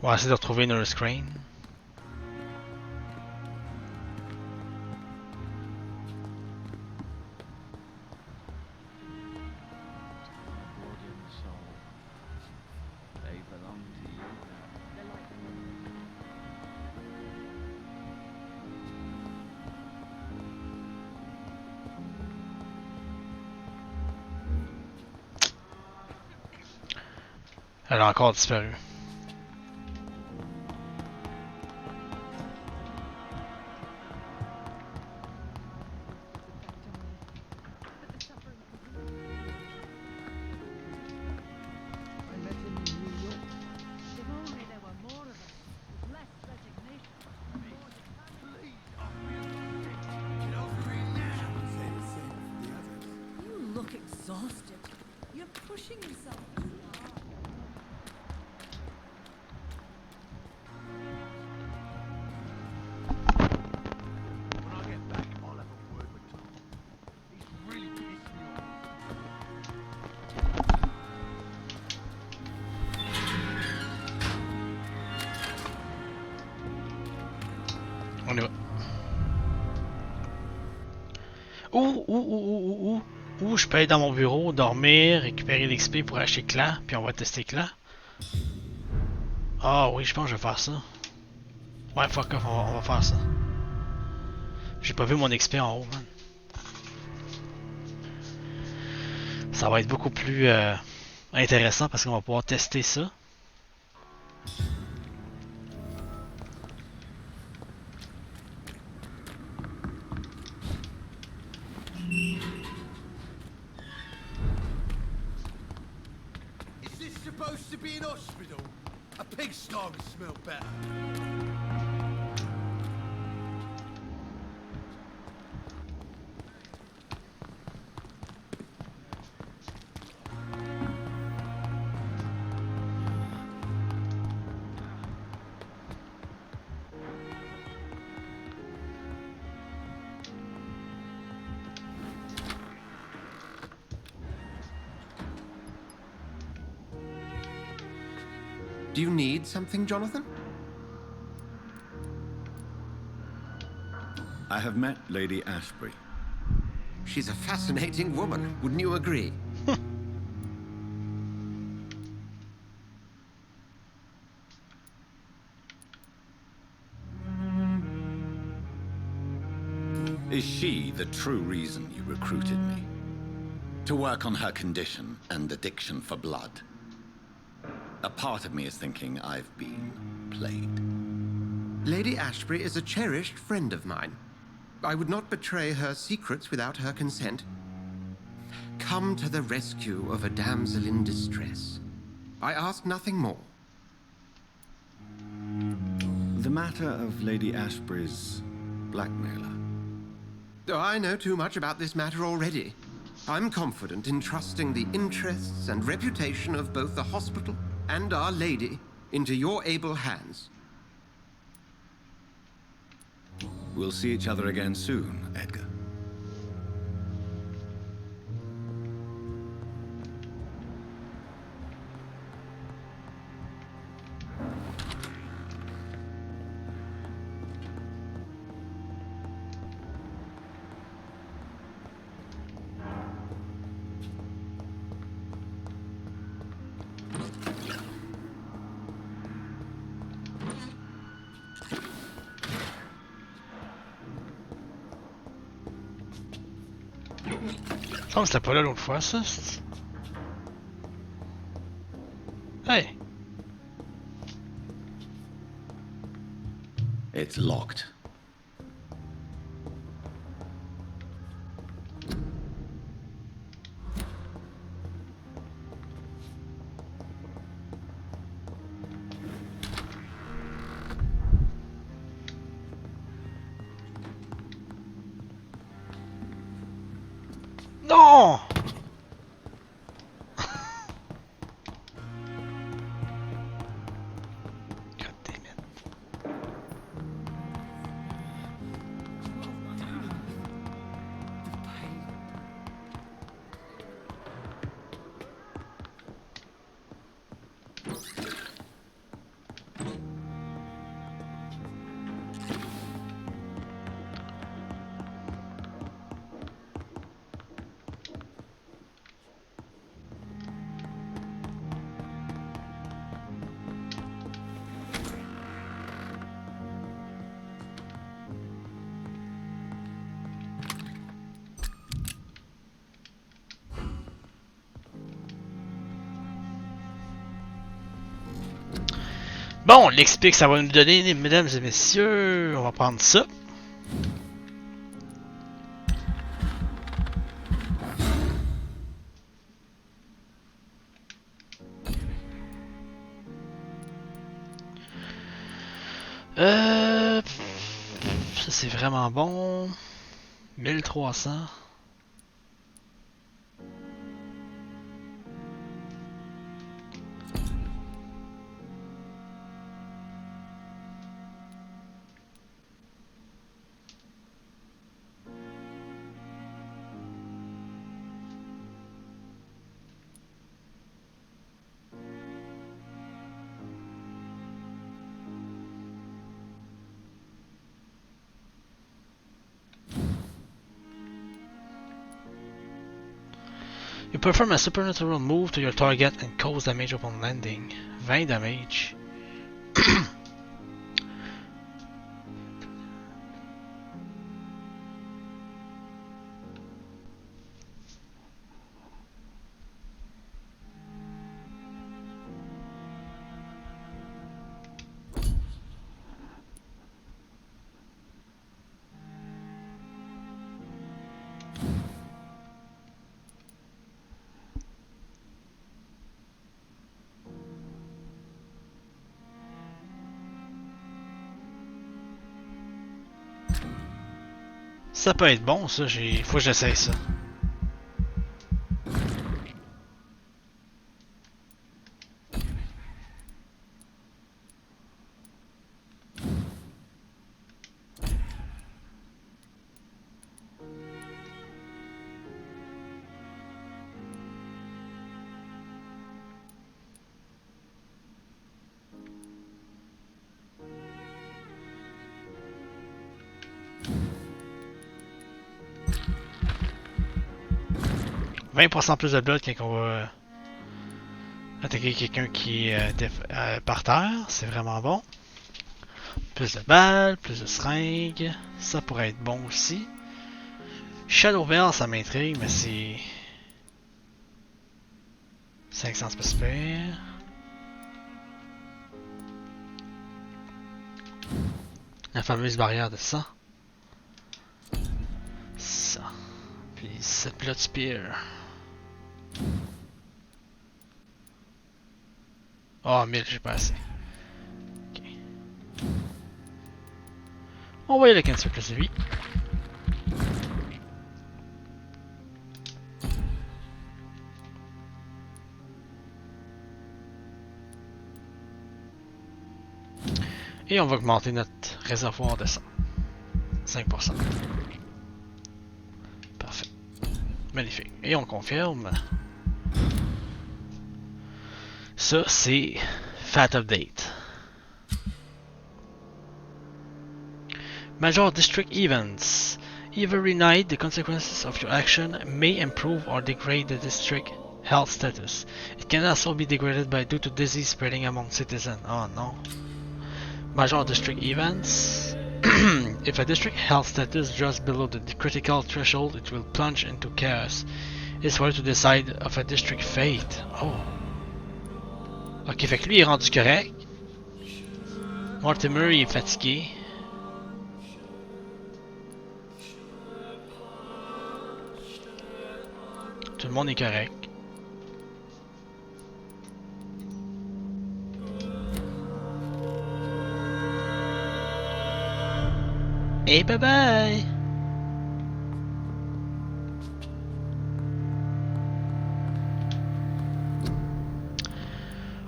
On va essayer de retrouver Nurse Crane. Elle a encore disparu. Ou je peux aller dans mon bureau, dormir, récupérer l'XP pour acheter Claw, puis on va tester Claw. Ah oui, je pense que je vais faire ça. Ouais, fuck off, on va faire ça. J'ai pas vu mon XP en haut, man. Ça va être beaucoup plus intéressant parce qu'on va pouvoir tester ça. Is this supposed to be an hospital? A pigsty would smell better. Do you need something, Jonathan? I have met Lady Ashbury. She's a fascinating woman, wouldn't you agree? Is she the true reason you recruited me? To work on her condition and addiction for blood? A part of me is thinking I've been played. Lady Ashbury is a cherished friend of mine. I would not betray her secrets without her consent. Come to the rescue of a damsel in distress. I ask nothing more. The matter of Lady Ashbury's blackmailer. Oh, I know too much about this matter already. I'm confident in trusting the interests and reputation of both the hospital and Our Lady into your able hands. We'll see each other again soon, Edgar. Je pense que c'était pas là l'autre fois, ça. Hey! It's locked. Non! God damn it. Bon, l'XP que ça va nous donner, mesdames et messieurs, on va prendre ça. Ça c'est vraiment bon. 1300. You perform a supernatural move to your target and cause damage upon landing. 20 damage. Ça peut être bon, ça. Faut que j'essaye ça. « 20% plus de blood quand on va attaquer quelqu'un qui est par terre, c'est vraiment bon. Plus de balles, plus de seringues, ça pourrait être bon aussi. Shadow Veil, ça m'intrigue, mais c'est 500 spécifiques. La fameuse barrière de sang. Ça. Puis cette Blood Spear. Oh, 1000, j'ai pas assez. Ok. On va y aller avec un seul plus de vie. Et on va augmenter notre réservoir de sang. 5%. Parfait. Magnifique. Et on confirme. Ça, c'est Fat Update. Major District Events. Every night, the consequences of your action may improve or degrade the district health status. It can also be degraded due to disease spreading among citizens. Oh no. Major District Events. If a district health status drops below the critical threshold, it will plunge into chaos. It's for you to decide of a district fate. Oh. Ok, fait que lui il est rendu correct. Mortimer il est fatigué. Tout le monde est correct. Et bye bye!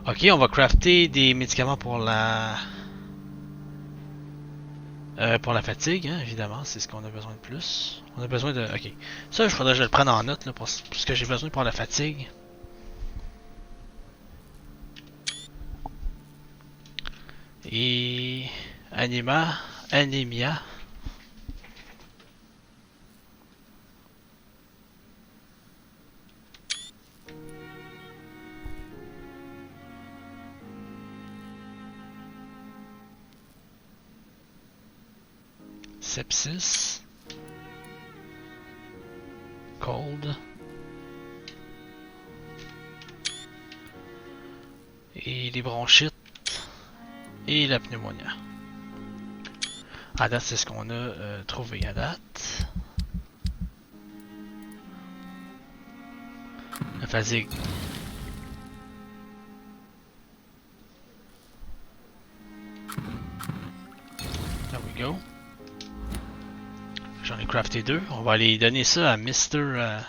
Ok, on va crafter des médicaments pour la fatigue, hein, évidemment, c'est ce qu'on a besoin de plus. On a besoin de... Ok, ça il faudrait que je le prenne en note là, pour ce que j'ai besoin pour la fatigue. Et... anémia. Sepsis, cold, et les bronchites, et la pneumonie. À date, c'est ce qu'on a trouvé à date. La fatigue. There we go. J'en ai crafté 2. On va aller donner ça à Mr.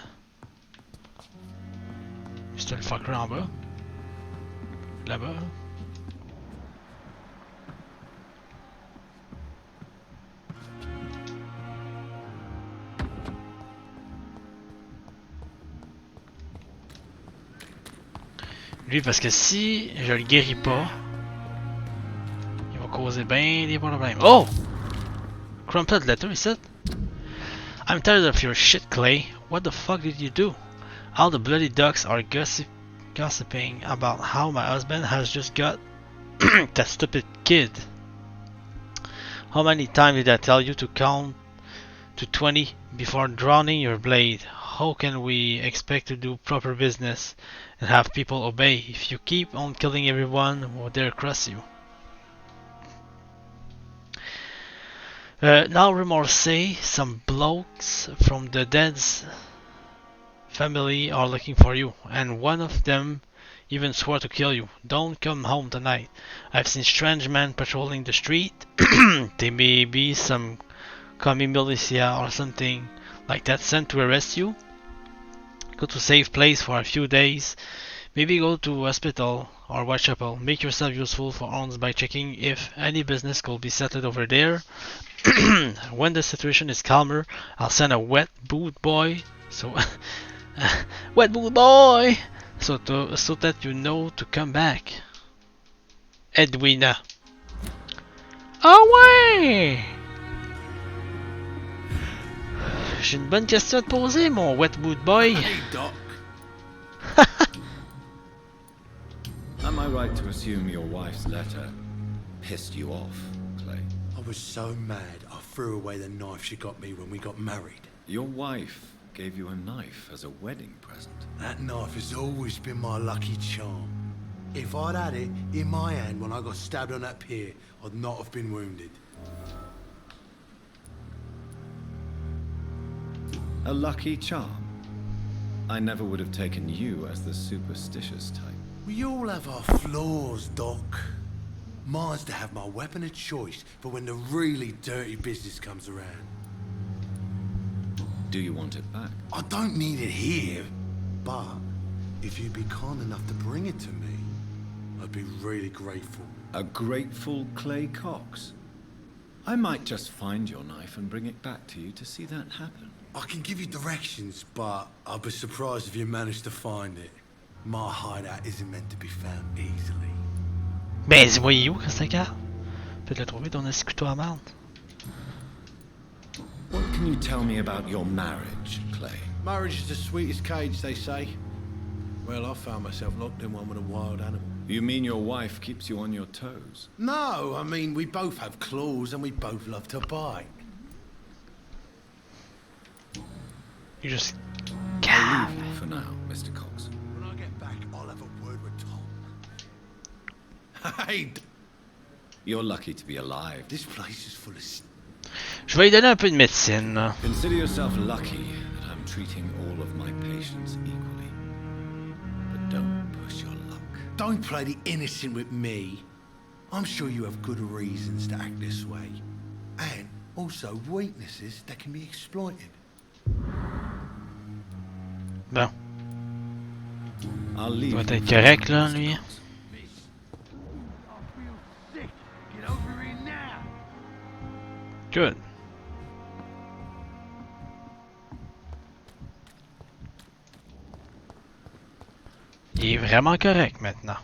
Mr. le fucker en bas. Là-bas. Lui, parce que si je le guéris pas, il va causer bien des problèmes. Oh! Crumpled letter, ici. I'm tired of your shit, Clay. What the fuck did you do? All the bloody ducks are gossiping about how my husband has just got that stupid kid. How many times did I tell you to count to 20 before drawing your blade? How can we expect to do proper business and have people obey if you keep on killing everyone who dare cross you? Now rumors say some blokes from the dead's family are looking for you, and one of them even swore to kill you. Don't come home tonight. I've seen strange men patrolling the street. They may be some commie militia or something like that sent to arrest you. Go to a safe place for a few days. Maybe go to hospital or Whitechapel. Make yourself useful for ons by checking if any business could be settled over there. When the situation is calmer, I'll send a wet boot boy. Wet boot boy! So that you know to come back. Edwina. Ah ouais! J'ai une bonne question à te poser, mon wet boot boy. Hey, Doc. Am I right to assume your wife's letter pissed you off, Clay? I was so mad, I threw away the knife she got me when we got married. Your wife gave you a knife as a wedding present. That knife has always been my lucky charm. If I'd had it in my hand when I got stabbed on that pier, I'd not have been wounded. A lucky charm? I never would have taken you as the superstitious type. We all have our flaws, Doc. Mine's to have my weapon of choice for when the really dirty business comes around. Do you want it back? I don't need it here, but if you'd be kind enough to bring it to me, I'd be really grateful. A grateful Clay Cox? I might just find your knife and bring it back to you to see that happen. I can give you directions, but I'll be surprised if you manage to find it. My hideout isn't meant to be found easily. Ben, voyez où, Christopher? Peut-être le trouver ton couteau à marde. What can you tell me about your marriage, Clay? Marriage is the sweetest cage, they say. Well, I found myself locked in one with a wild animal. You mean your wife keeps you on your toes? No, I mean, we both have claws and we both love to bite. You just I'll leave you for now, Mr. Cox. When I get back, I'll have a word with Tom. Hey! You're lucky to be alive. This place is full of... Je vais lui donner un peu de médecine. Là. Consider yourself lucky that I'm treating all of my patients equally. But don't push your luck. Don't play the innocent with me. I'm sure you have good reasons to act this way. And also weaknesses that can be exploited. Bon. I'll leave. Doit être correct là, lui. Good. Il est vraiment correct maintenant.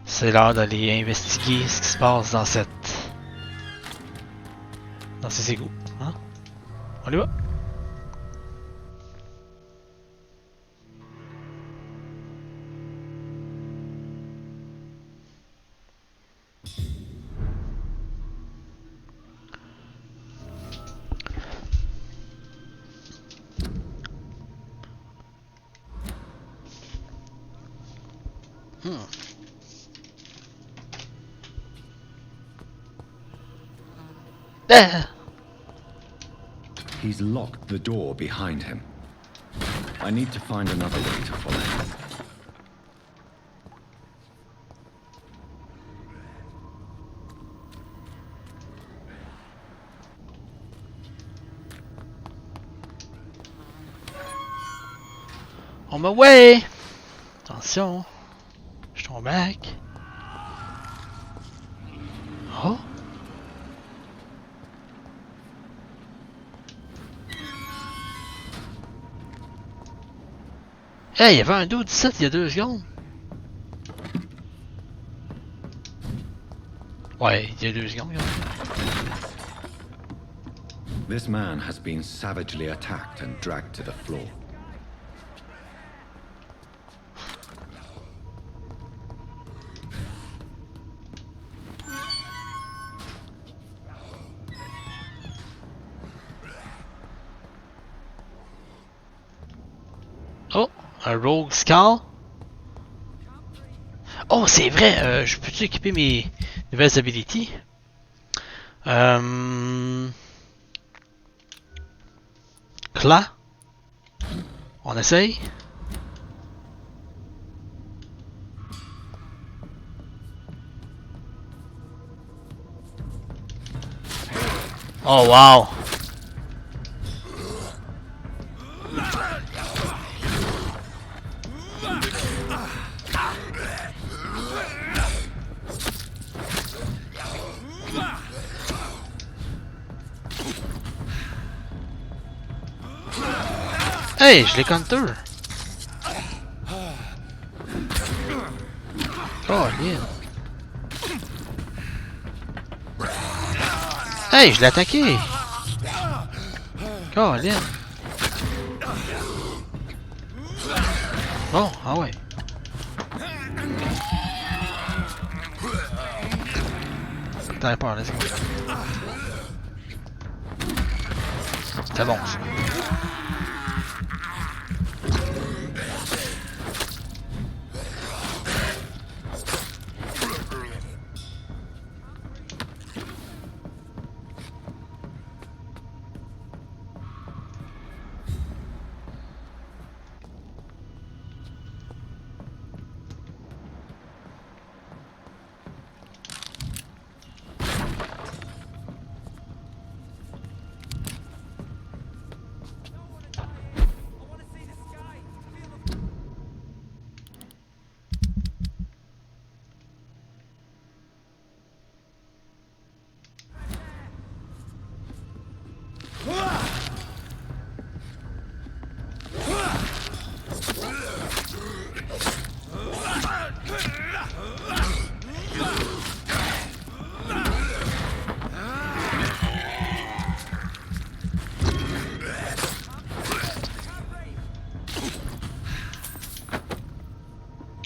C'est l'heure d'aller investiguer ce qui se passe dans ces égouts. Hein? On y va. He's locked the door behind him. I need to find another way to follow him. On my way! Attention! Je tombe back. Oh! Hey, il y avait un dos 17 il y a 2 secondes. Ouais, il y a 2 secondes. This man has been savagely attacked and dragged to the floor. Oh, un Rogue Skull. Oh, c'est vrai, je peux-tu équiper mes nouvelles habilités? Claw. On essaye. Oh, wow. Hey, je les counter. Oh, yeah. Hey, je l'ai attaqué. Oh, yeah. Bon, ah ouais. T'as peur, let's go. C'est bon, ça.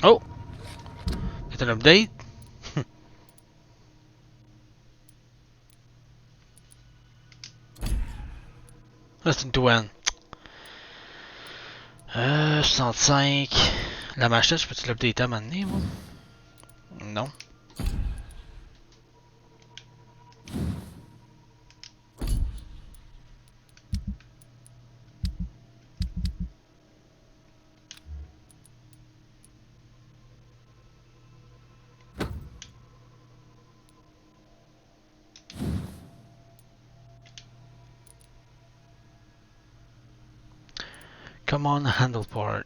Oh! C'est un update? Là, c'est une douane. 65. La machette, je peux-tu l'updater à un moment donné, moi? Non. Come on, handle part.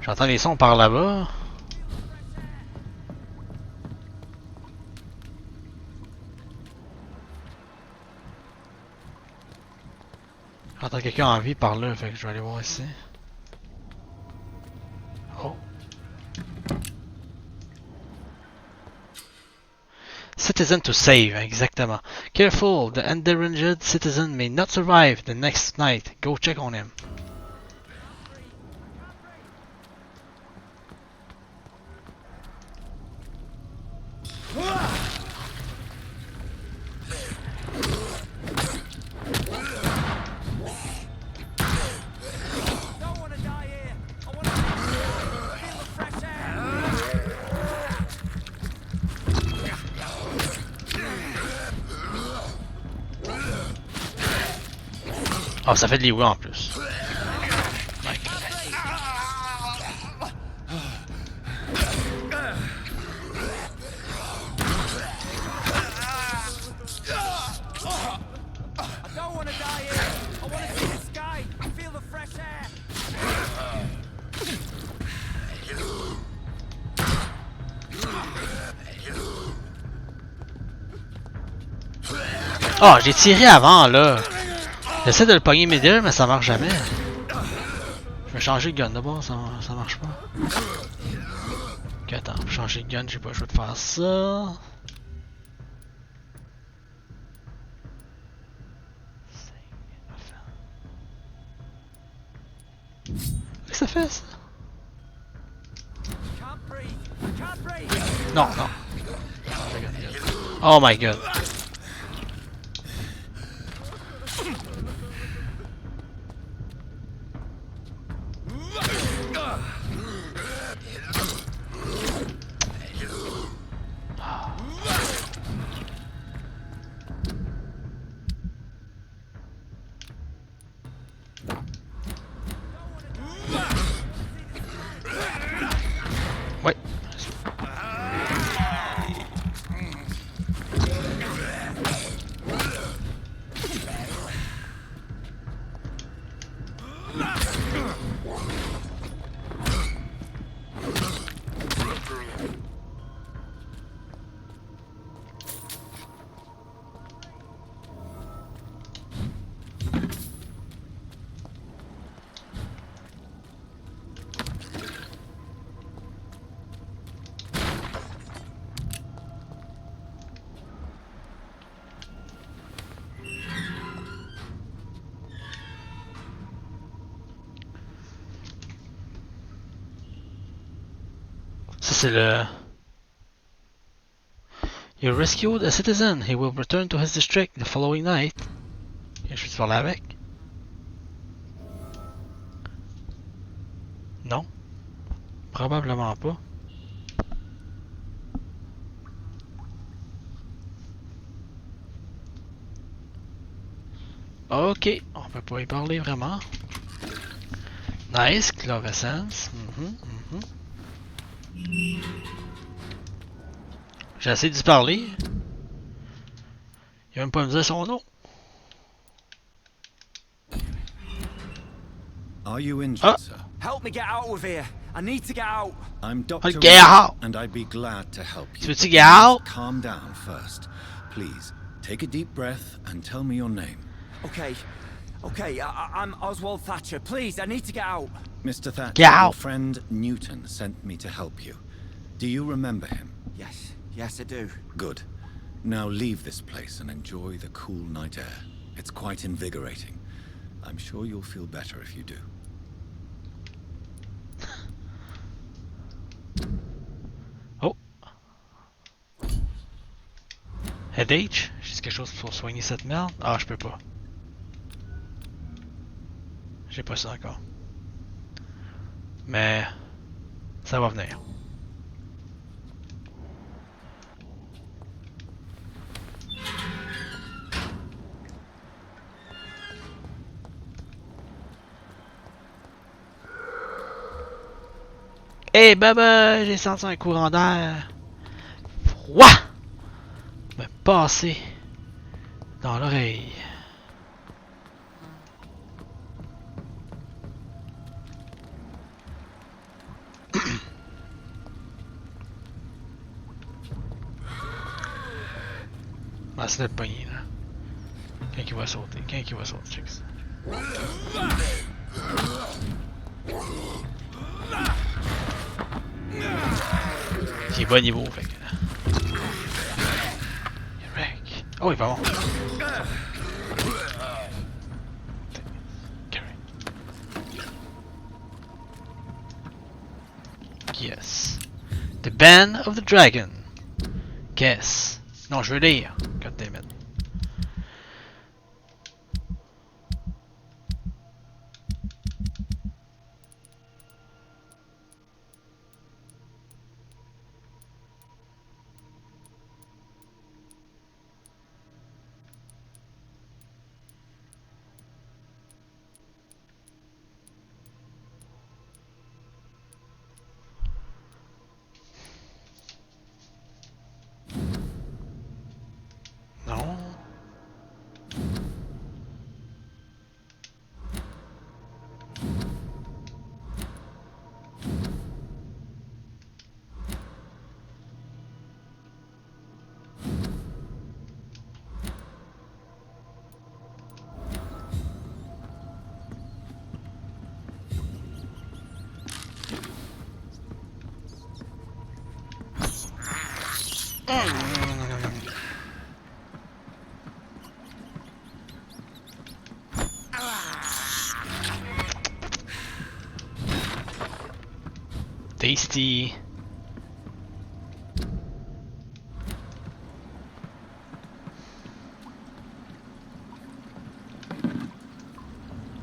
J'entends les sons par là-bas. J'entends quelqu'un en vie par là, fait que je vais aller voir ici. Oh. citizen to save, exactement. Careful, the endangered citizen may not survive the next night. Go check on him. Oh, ça fait de l'IW en plus. Oh, j'ai tiré avant là. J'essaie de le pogner immédiatement, mais ça marche jamais. Je vais changer de gun d'abord, ça marche pas. Ok, attends, je vais changer de gun, j'ai pas le choix de faire ça. Qu'est-ce que ça fait ça? Non, non. Oh my god. Ouais. Ça c'est le... You rescued a citizen. He will return to his district the following night. Et je vais te parler avec. Non. Probablement pas. Ok, on peut pas y parler vraiment. Nice, Claw.Affrontement. J'ai essayé d'y parler. Il va même pas me dire son nom. Are you injured, sir? Help me get out of here. I need to get out. I'm Dr. Get out. And I'd be glad to help you. Tu veux-tu get out? Calm down first. Please, take a deep breath and tell me your name. Okay, I'm Oswald Thatcher. Please, I need to get out. Mr. Thatcher, Get out. your friend Newton sent me to help you. Do you remember him? Yes, I do. Good. Now leave this place and enjoy the cool night air. It's quite invigorating. I'm sure you'll feel better if you do. Oh. Head H? J'ai quelque chose pour soigner cette merde? Ah, je peux pas. J'ai pas ça encore. Mais ça va venir. Hey baba, j'ai senti un courant d'air froid me passer dans l'oreille. Ah, c'est le pogné là. Quand il va sauter, check ça. Il est bas niveau, fait que... Oh, il est pas bon. Yes. The Band of the Dragon. Guess. Non, je veux lire. God damn it. Non. Tasty.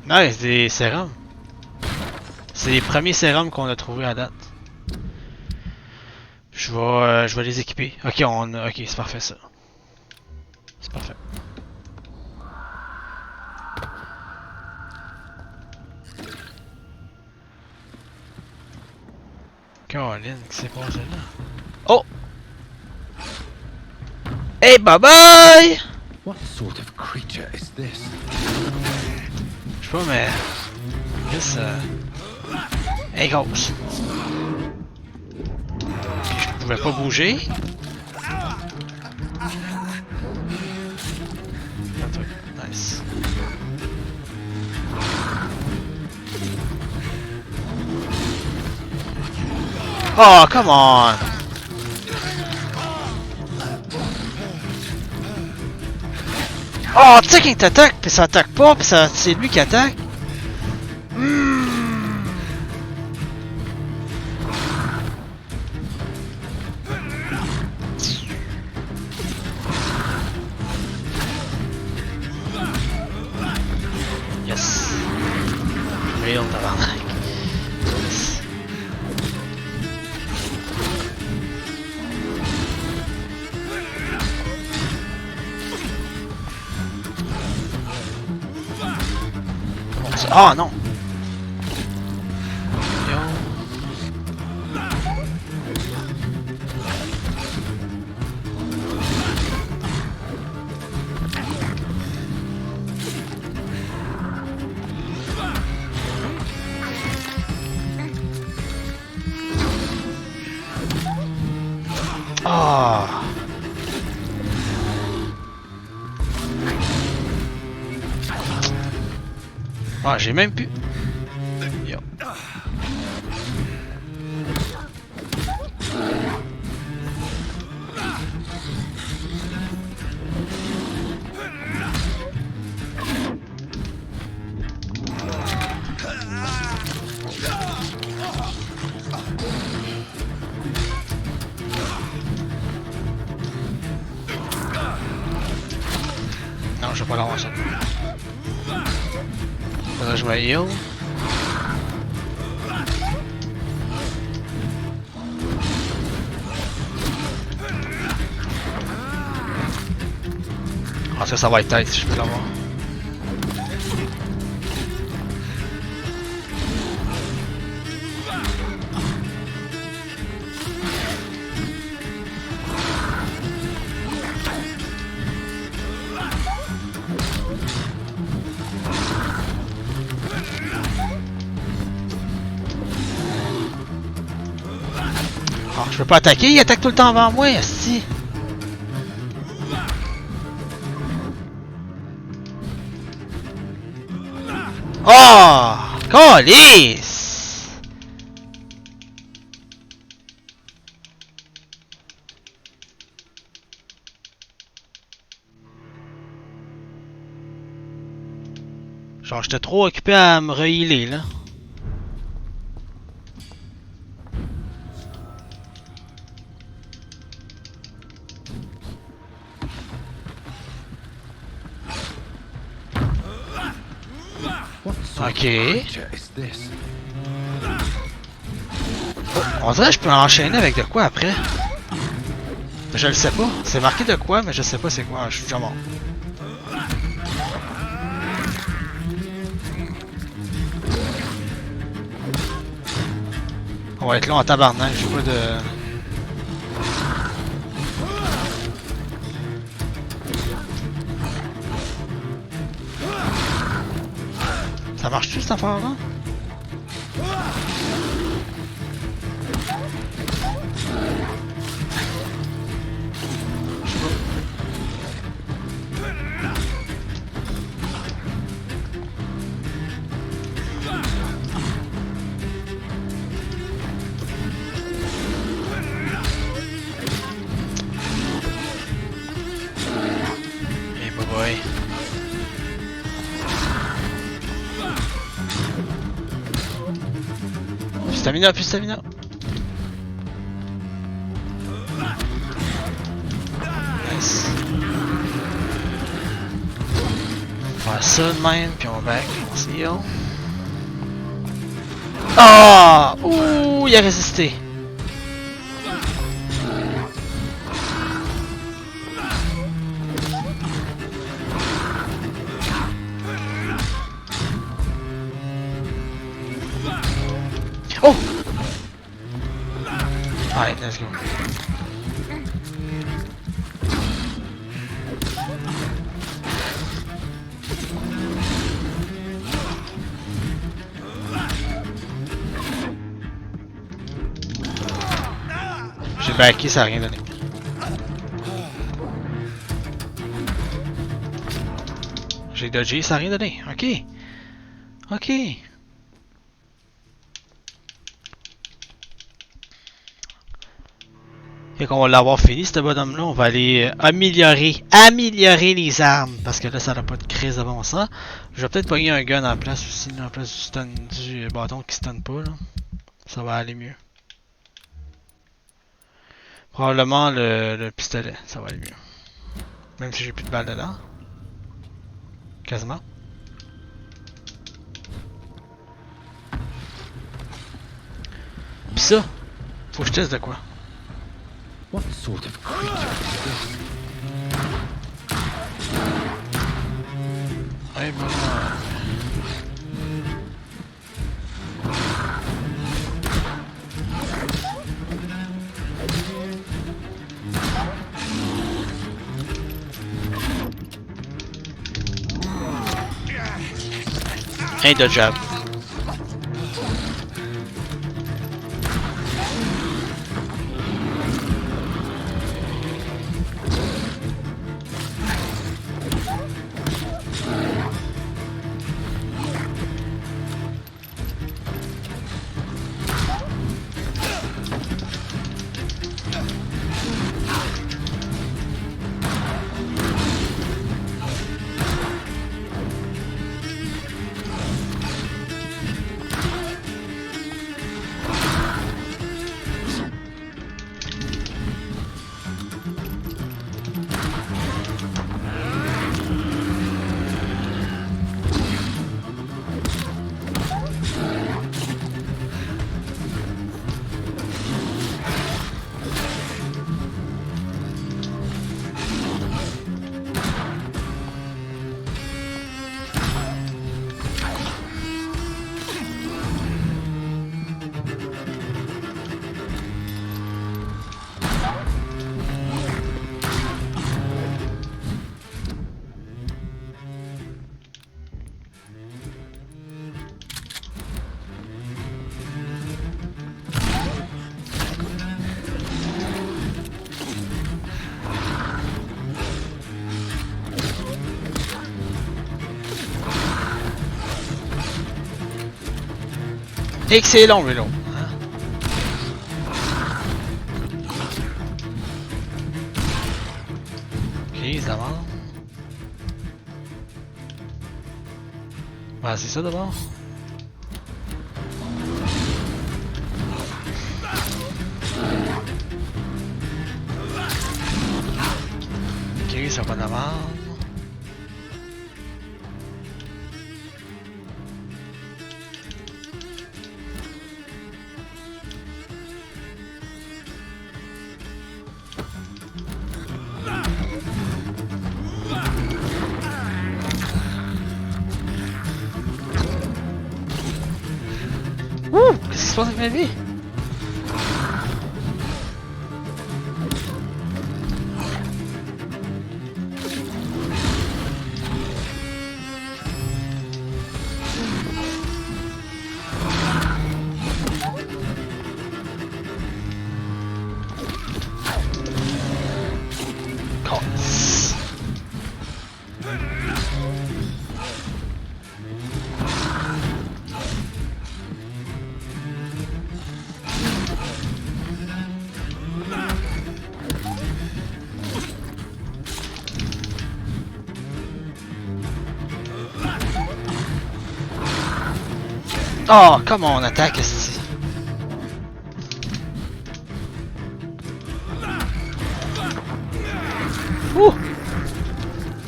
Nice, des sérums. C'est les premiers sérums qu'on a trouvés à date. Je vais les équiper. Ok, ok, c'est parfait ça. C'est parfait. Caroline, qu'est-ce qui s'est passé là? Oh! Hey, bye bye! What sort of creature is this? Je sais pas, mais. Qu'est-ce Hey, grosse! Je pouvais pas bouger? Un truc. Nice. Oh, come on! Oh, tu sais qu'il t'attaque, pis ça attaque pas, pis c'est lui qui attaque. Yes. Real tabarnak. Ah non! Yo. Ah! Ah, j'ai même pu. Yo. Non, je vais pas l'avoir ça. Faudrait que je me heal. Ah, ça va être tight si je peux l'avoir. Ah, je peux pas attaquer, il attaque tout le temps avant moi, esti. Oh! Calice! Genre, j'étais trop occupé à me re-healer, là. Ok. On dirait que je peux enchaîner avec de quoi après. Je le sais pas. C'est marqué de quoi, mais je sais pas c'est quoi. Je suis déjà mort. On va être long en tabarnak. J'ai pas de... Ça marche-tu cette affaire-là? Eh boy. Stamina, plus stamina. Nice. On va faire ça de même, puis on va back, on se heal. Ah! Ouh, il a résisté. Oh! Alright, let's go. J'ai backé, ça a rien donné. J'ai dodgé, ça a rien donné. Ok. Ok. Fait qu'on va l'avoir fini, ce bonhomme-là. On va aller améliorer les armes. Parce que là, ça n'a pas de crise avant ça. Je vais peut-être pogner un gun en place aussi, en place du bâton qui stun pas. Là. Ça va aller mieux. Probablement le pistolet, ça va aller mieux. Même si j'ai plus de balles dedans. Quasiment. Pis ça, faut que je teste de quoi. What sort of creature is this? Ouais, bon. Hey, de jab. Excellent vélo. Ok, ça va. Ah, c'est ça d'abord. Ok, ça va pas d'avance. Qu'est-ce qui se passe avec ma vie? Oh, come on, attaque ici. Ouh!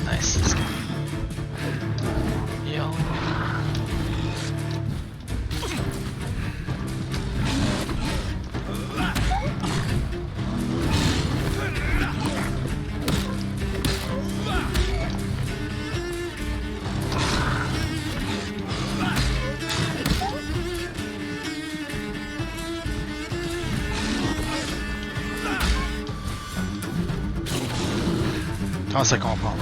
Nice, let's go. Yo. Comment ça comprend?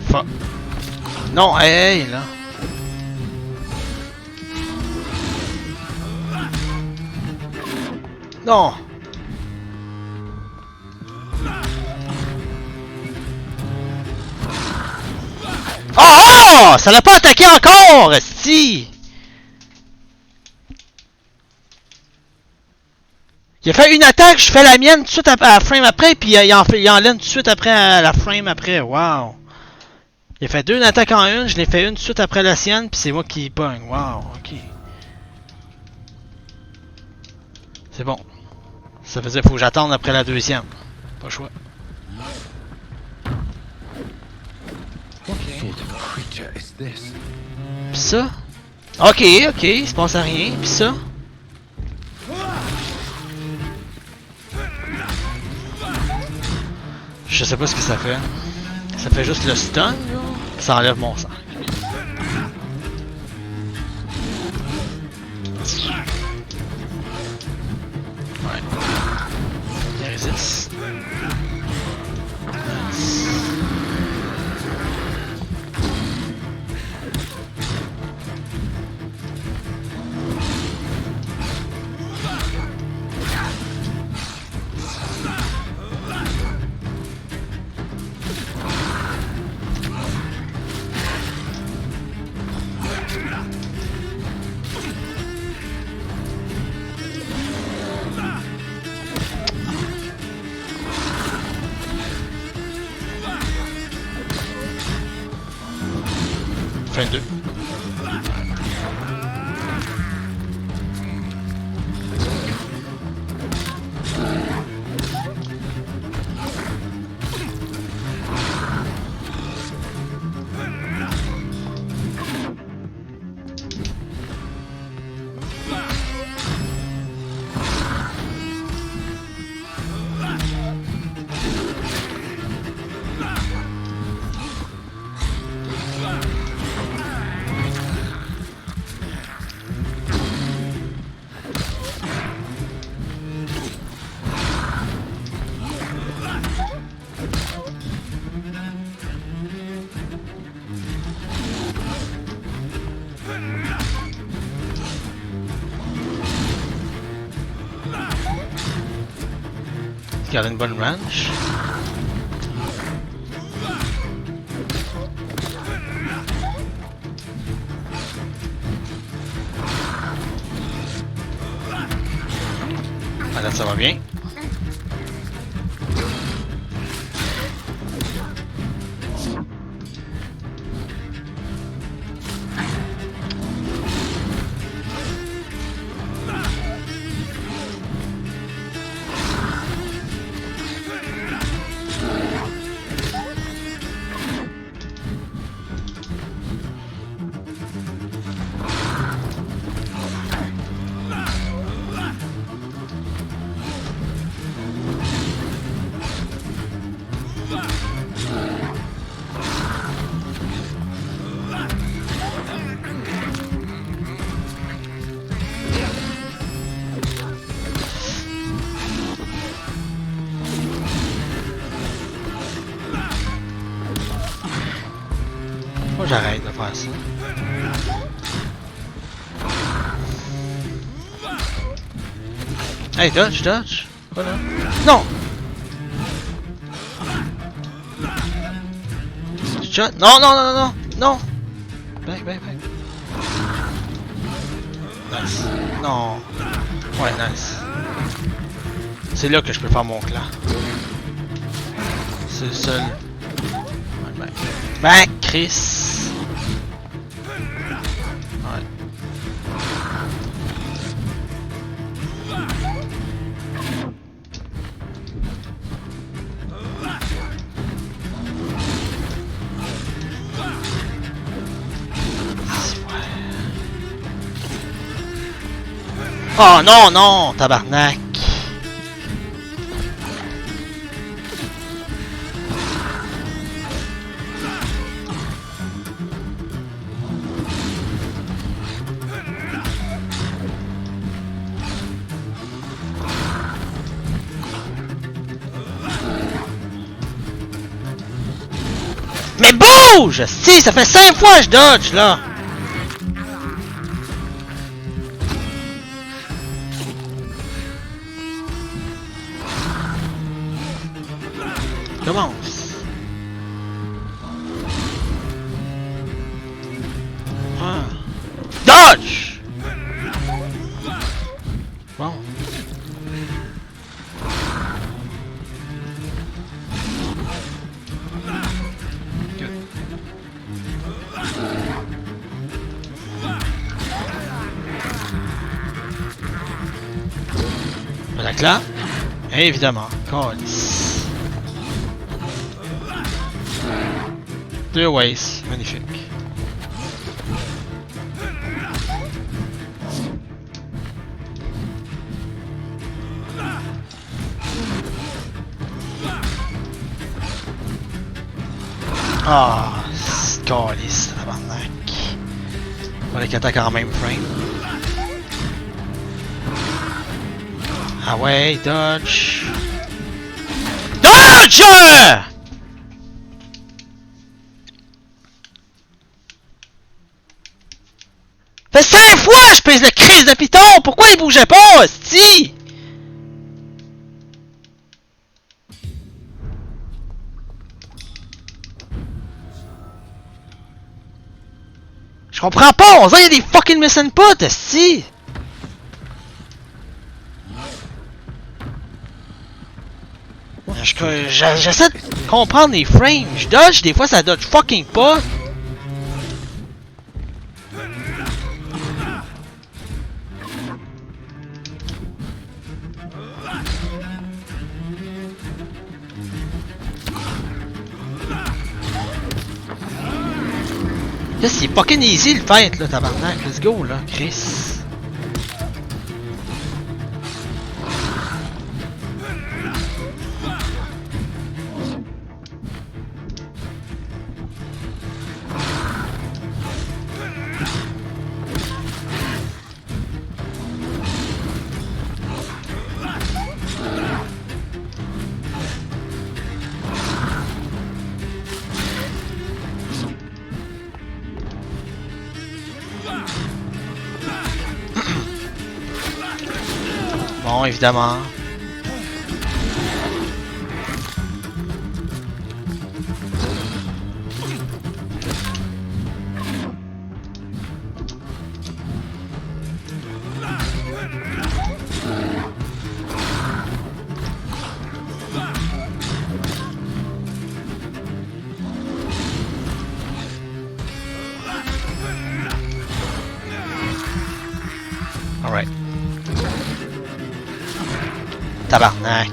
Fuck. Non, hey, là. Non. Oh! Ça l'a pas attaqué encore! Si! Il a fait une attaque, je fais la mienne tout de suite à la frame après, puis il en laine tout de suite après à la frame après. Wow! Il a fait deux attaques en une, je l'ai fait une tout de suite après la sienne, puis c'est moi qui bung. Wow, ok. C'est bon. Ça faisait faut que j'attende après la deuxième. Pas le choix. Pis ça? Ok, ok, il se passe à rien. Pis ça? Je sais pas ce que ça fait. Ça fait juste le stun, là. Ça enlève mon sang. Ouais. Il résiste. Fin 2. Got une bonne range. Là, ça va bien. Moi j'arrête de faire ça. Hey, dodge, dodge. Voilà. Non! Shot. Non, non, non, non, non, non! Back, back, back. Nice. Non. Ouais, nice. C'est là que je peux faire mon clan. C'est le seul. Ouais, back. Back, Chris! Ouais. Oh non, non, tabarnak! Mais bouge! Si, ça fait 5 fois que je dodge, là! Commence! Ah. Dodge! Bon. Voilà que là, évidemment, calice. 2 ways, magnifique. Ah, c'est calice, tabarnak. Voilà qu'il attaque en même frame. Ah ouais, dodge. Dodge! Fait 5 fois je pèse le crise de piton! Pourquoi il bougeait pas, hostie? Je comprends pas! On dirait qu'il y a des fucking missing puts, hostie! J'essaie de comprendre les frames. Je dodge, des fois ça dodge fucking pas. Là, c'est fucking easy le fait, là, tabarnak. Let's go, là, Chris. Bon, évidemment. Alright. Tabarnak.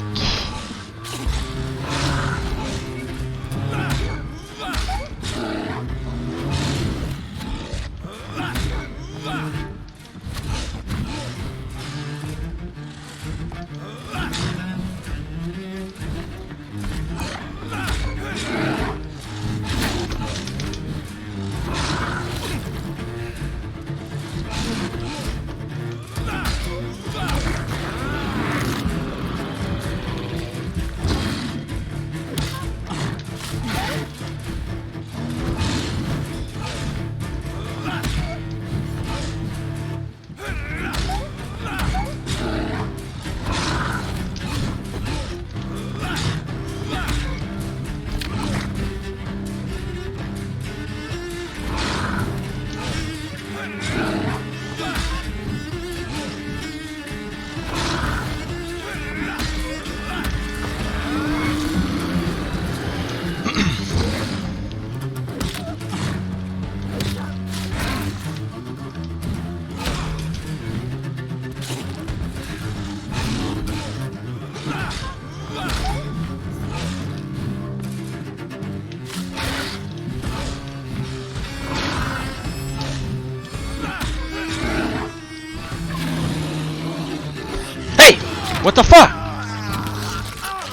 What the fuck?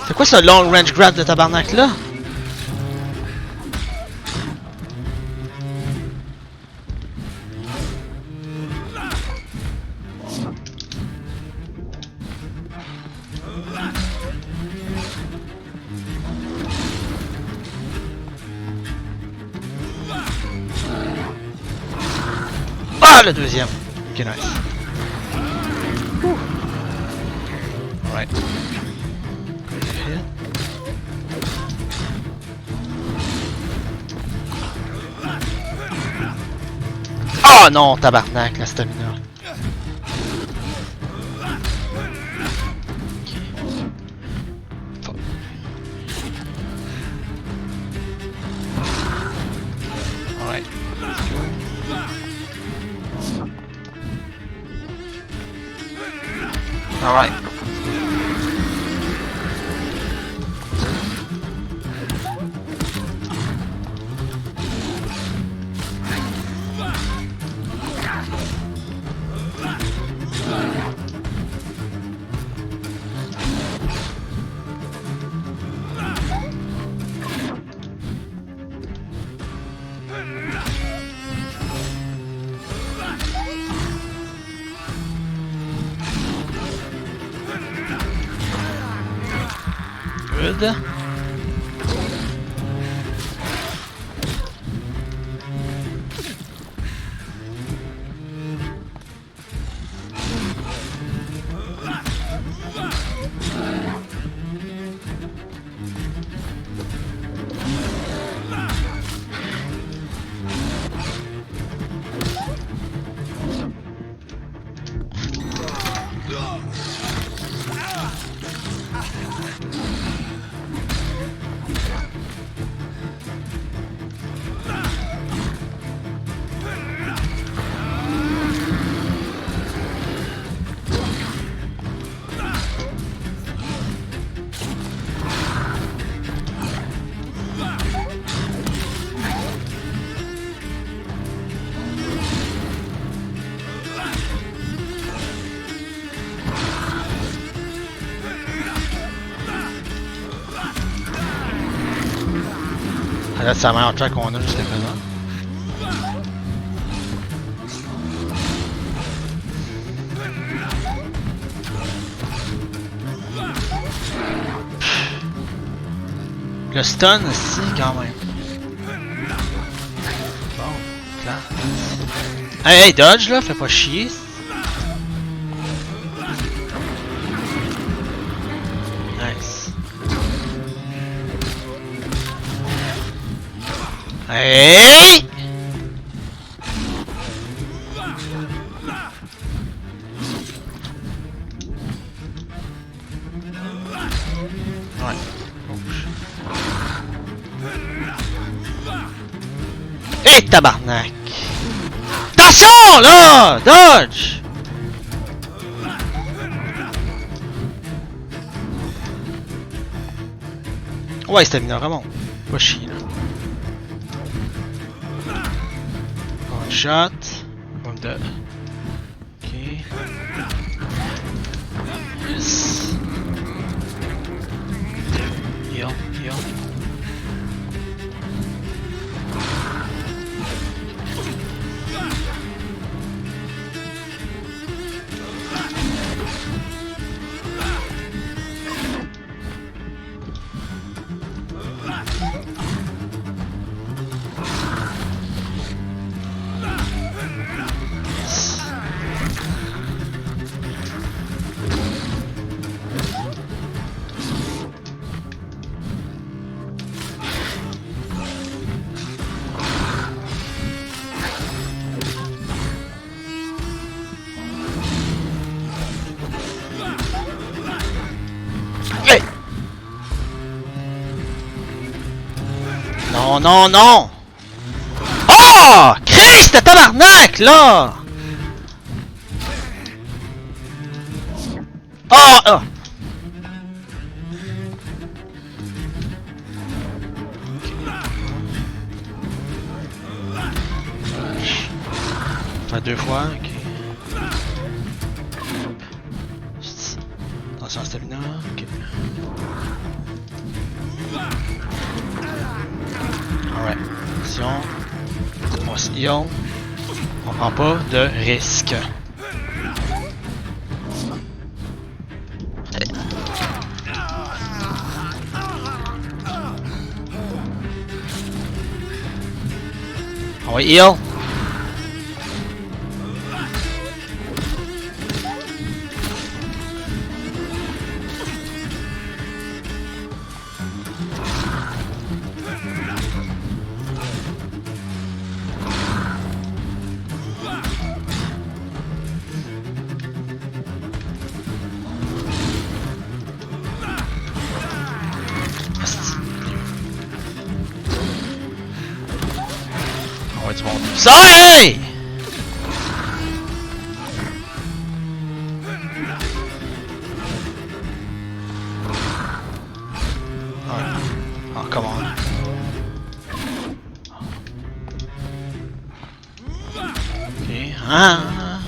C'est quoi ce long range grab de tabarnak là? Ah, le deuxième. Ok, nice. Alright. Oh non, tabarnak, la stamina. Alright. Alright. Good. Là, c'est la meilleure track qu'on a jusqu'à présent. Le stun aussi, quand même. Bon, clair. Hey, dodge là, fais pas chier. Nice. Hey! Ouais. Et tabarnak! Attention là! Dodge! Ouais, stamina, vraiment. Pas chier, là. One shot. One de... Ok. Yes. Heal, heal. Non, non, non! Oh! Christ de tabarnak, là! Oh! Oh! Fait deux fois, ok. Attention à stamina, ok. Alright, attention. On prend pas de risque. On va heal. Ça, hey! Oh, come on. Okay. Ah.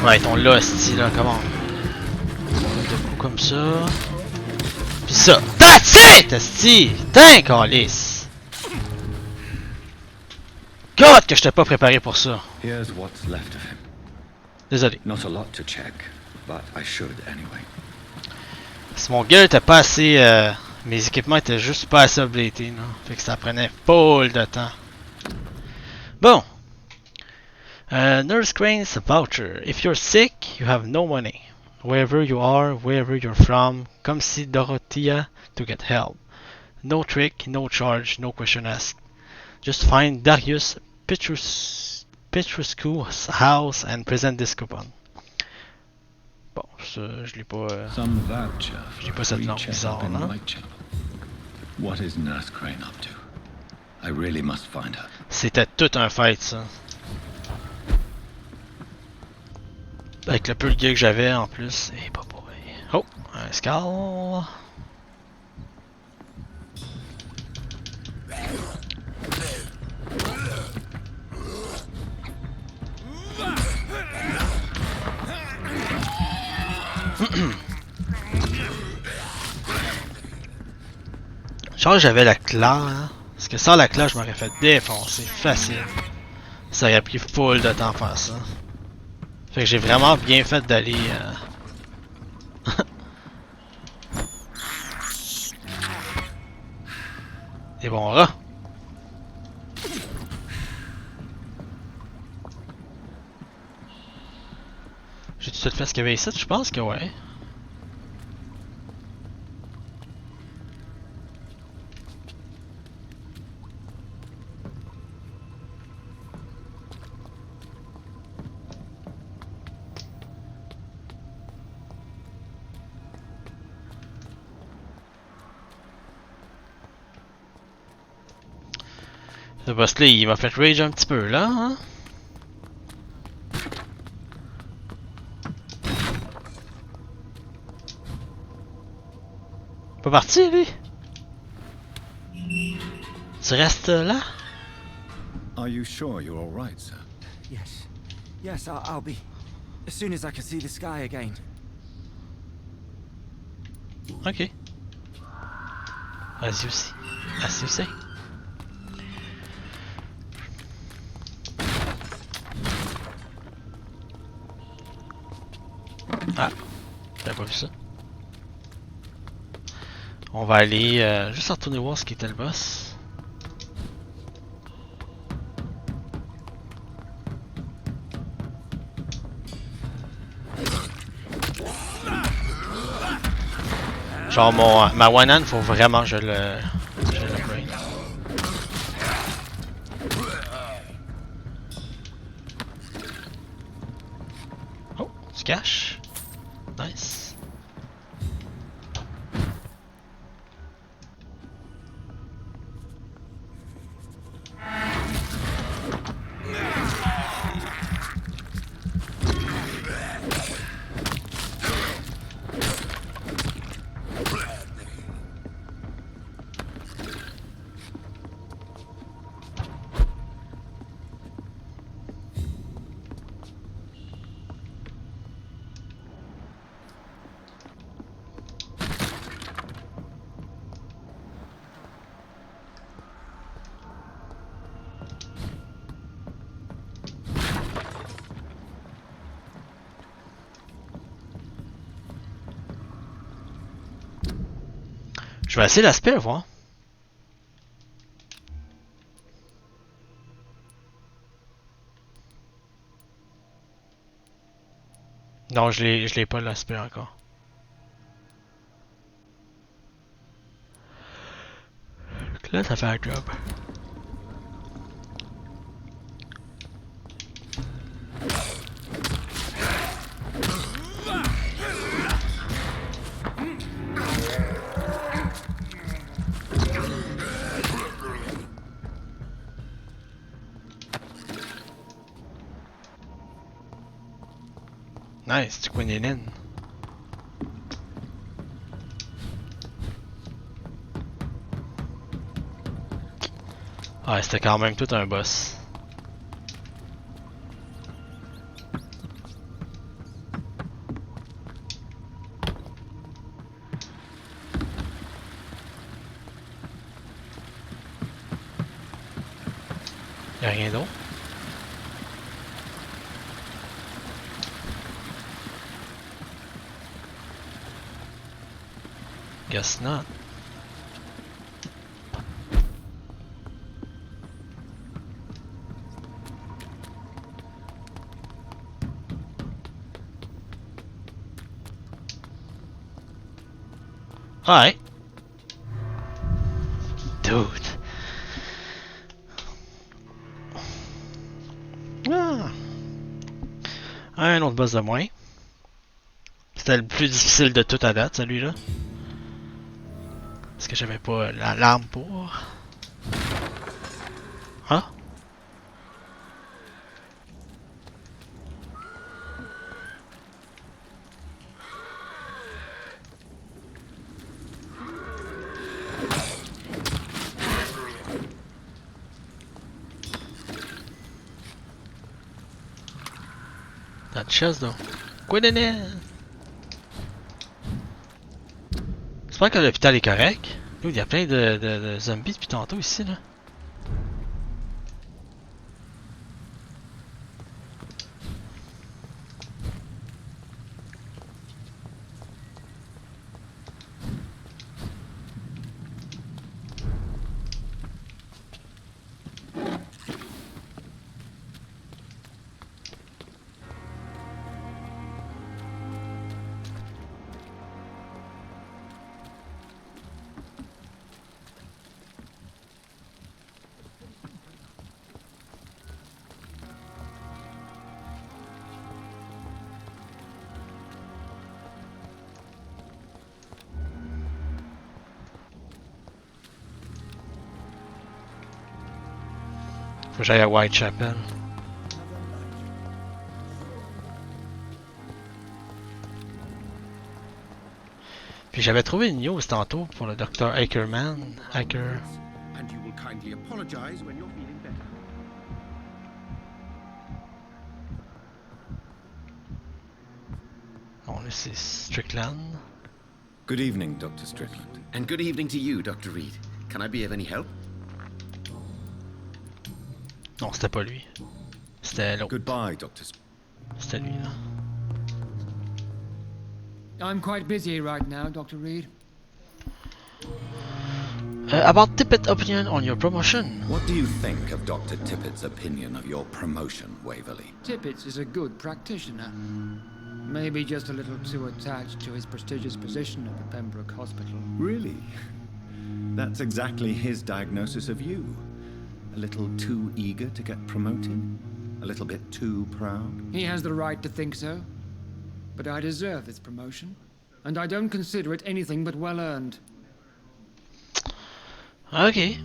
Ouais, ton là, style là, comment? Comme ça. Pis ça. That's it! Asti! Tain, calice! God, que j'étais pas préparé pour ça. Here's what's left of him. Désolé. Not a lot to check, but I should anyway. Si mon gars était pas assez. Mes équipements étaient juste pas assez updatés, non? Fait que ça prenait full de temps. Bon. Nurse Crane's voucher. If you're sick, you have no money. Wherever you are, wherever you're from, come see Dorothea to get help. No trick, no charge, no question asked. Just find Darius Petruscu's house and present this coupon. Bon, ça, je l'ai pas. Je l'ai pas cette langue bizarre, non? What is Nurse Crane up to? I really must find her. C'était tout un fight, ça. Avec le peu de gear que j'avais en plus. Et pas pour. Oh, un skull. Je pense que j'avais la Claw, hein? Parce que sans la Claw, je m'aurais fait défoncer facile. Ça aurait pris full de temps à faire ça. Fait que j'ai vraiment bien fait d'aller... Des bons rats. J'ai tout de suite fait ce qu'il y avait ici, je pense que ouais. Ce boss là il m'a fait rage un petit peu là, hein? Pas parti, lui? Tu restes là? Are you sure you're all right, sir? Yes. Yes, I'll be. As soon as I can see the sky again. Ok. Vas-y aussi. Vas-y aussi. Ah, j'avais pas vu ça. On va aller juste retourner voir ce qui était le boss. Genre ma one-hand, faut vraiment que je le break. Oh, tu caches. Nice. Je vais essayer l'aspect, voir. Non, je l'ai pas l'aspect encore. Là, ça fait un job. Nice, tu connais l'in. Ouais, c'était quand même tout un boss. Y'a rien d'autre? Guess not. Alright. Dude. Ah. Un autre boss de moins. C'était le plus difficile de tout à date, celui-là. Parce que j'avais pas l'arme pour. Ah? That chest though. Quoi de nez? J'espère que l'hôpital est correct. Il y a plein de zombies depuis tantôt ici là. Faut que j'aille à Whitechapel. Puis j'avais trouvé une news tantôt pour le Dr. Ackerman. Hacker. And you will kindly apologize when you're feeling better. Bon, là c'est Strickland. Good evening, Dr. Strickland. And good evening to you, Dr. Reed. Can I be of any help? Non, c'était pas lui. C'était l'autre. Goodbye, Dr. C'était lui, là. I'm quite busy right now, Dr. Reed. About Tippet's opinion on your promotion. What do you think of Dr. Tippet's opinion of your promotion, Waverley? Tippet is a good practitioner. Maybe just a little too attached to his prestigious position at the Pembroke Hospital. Really? That's exactly his diagnosis of you. A little too eager to get promoted? A little bit too proud? He has the right to think so. But I deserve this promotion. And I don't consider it anything but well earned. Okay.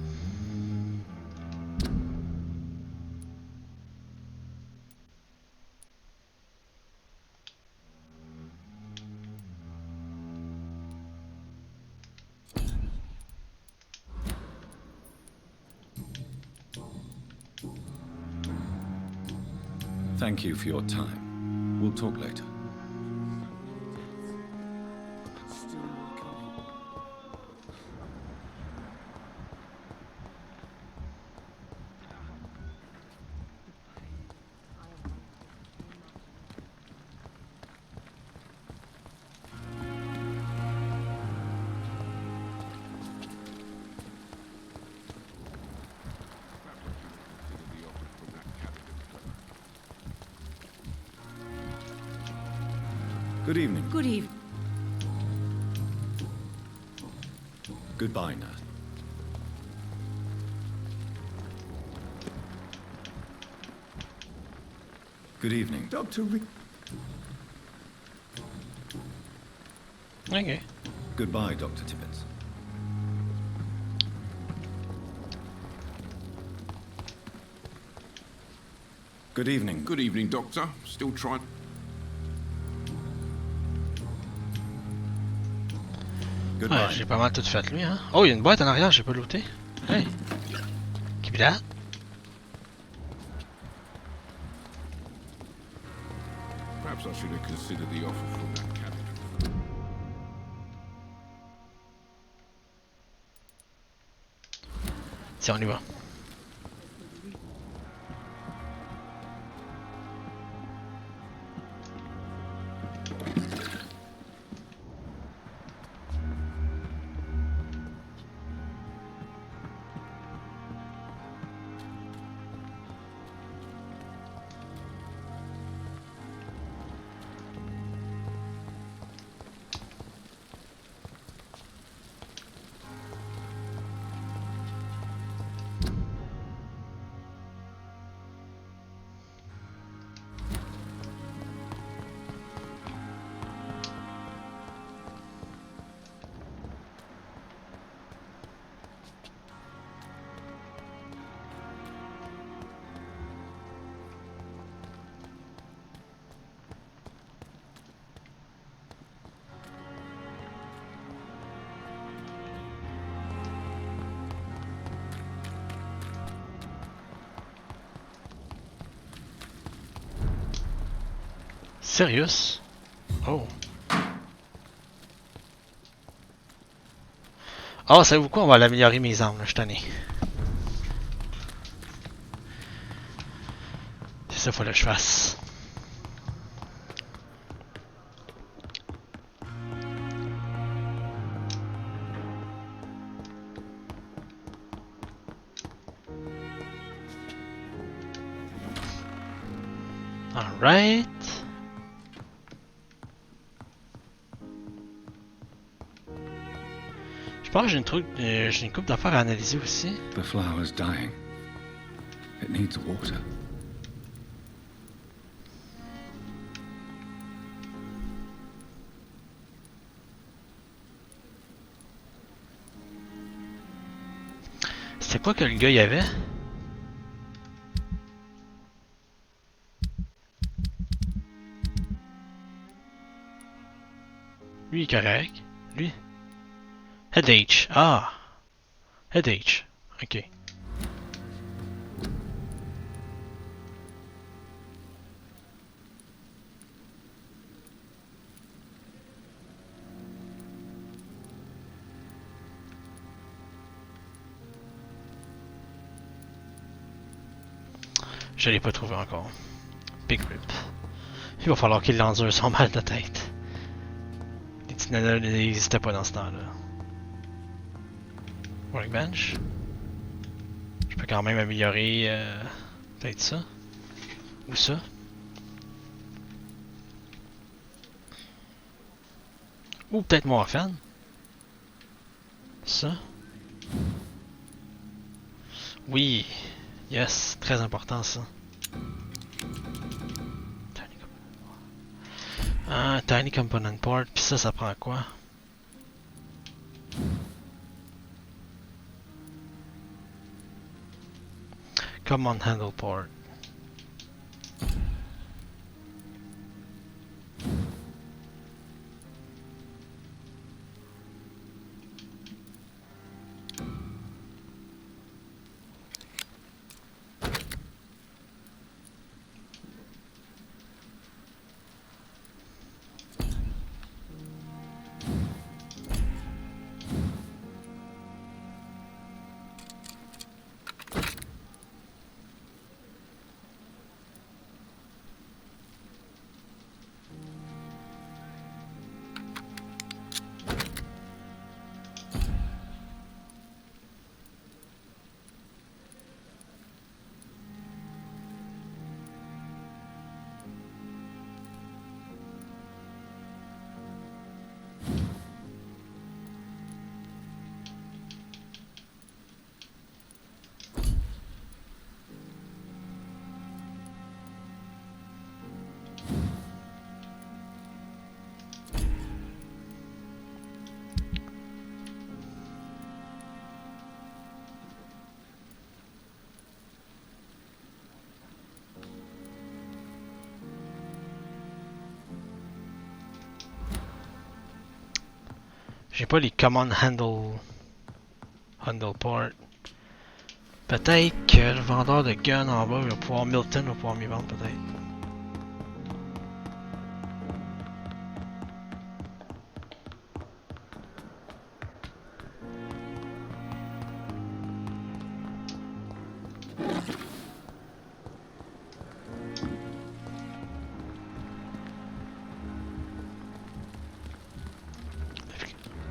Thank you for your time. We'll talk later. Good evening. Good evening. Goodbye, nurse. Good evening. Dr. Rick. Okay. Goodbye, Dr. Tippet. Good evening. Good evening, Doctor. Still trying. Ouais, j'ai pas mal tout fait lui, hein. Oh, il y a une boîte en arrière, j'ai pas looté. Hey. Keep that. Perhaps I should have considered the offer from that cabinet. Tiens, on y va. Serious? Oh. Oh, savez-vous quoi? On va l'améliorer mes armes, là, je suis tanné. C'est ça qu'il faut que je fasse. Alright. Je pense que j'ai une couple d'affaires à analyser aussi. The flower's dying. It needs water. C'était quoi que le gars y avait? Lui il est correct. Lui? Head H. Ah! Head H. Ok. Je l'ai pas trouvé encore. Big Rip. Il va falloir qu'il l'endure son mal de tête. Les petits nanas n'existaient pas dans ce temps-là. Workbench. Je peux quand même améliorer peut-être ça. Ou ça. Ou peut-être mon fan. Ça. Oui. Yes. Très important ça. Ah, Tiny Component Part. Puis ça prend quoi? Command Handle Part. J'ai pas les command handle part. Peut-être que le vendeur de gun en bas va pouvoir Milton va pouvoir m'y vendre peut-être.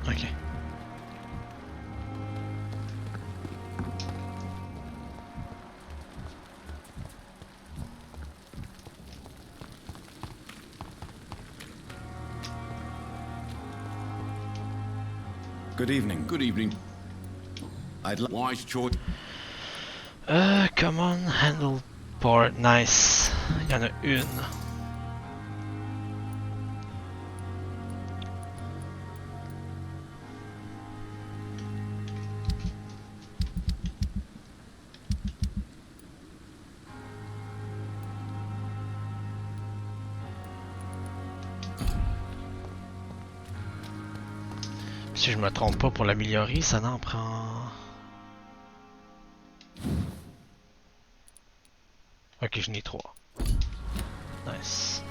Ok. Good evening. Good evening. I'd like Wise choice. Command handle part, nice. Il y en a une. Si je me trompe pas, pour l'améliorer, ça n'en prend... Ok, je n'ai 3. Nice.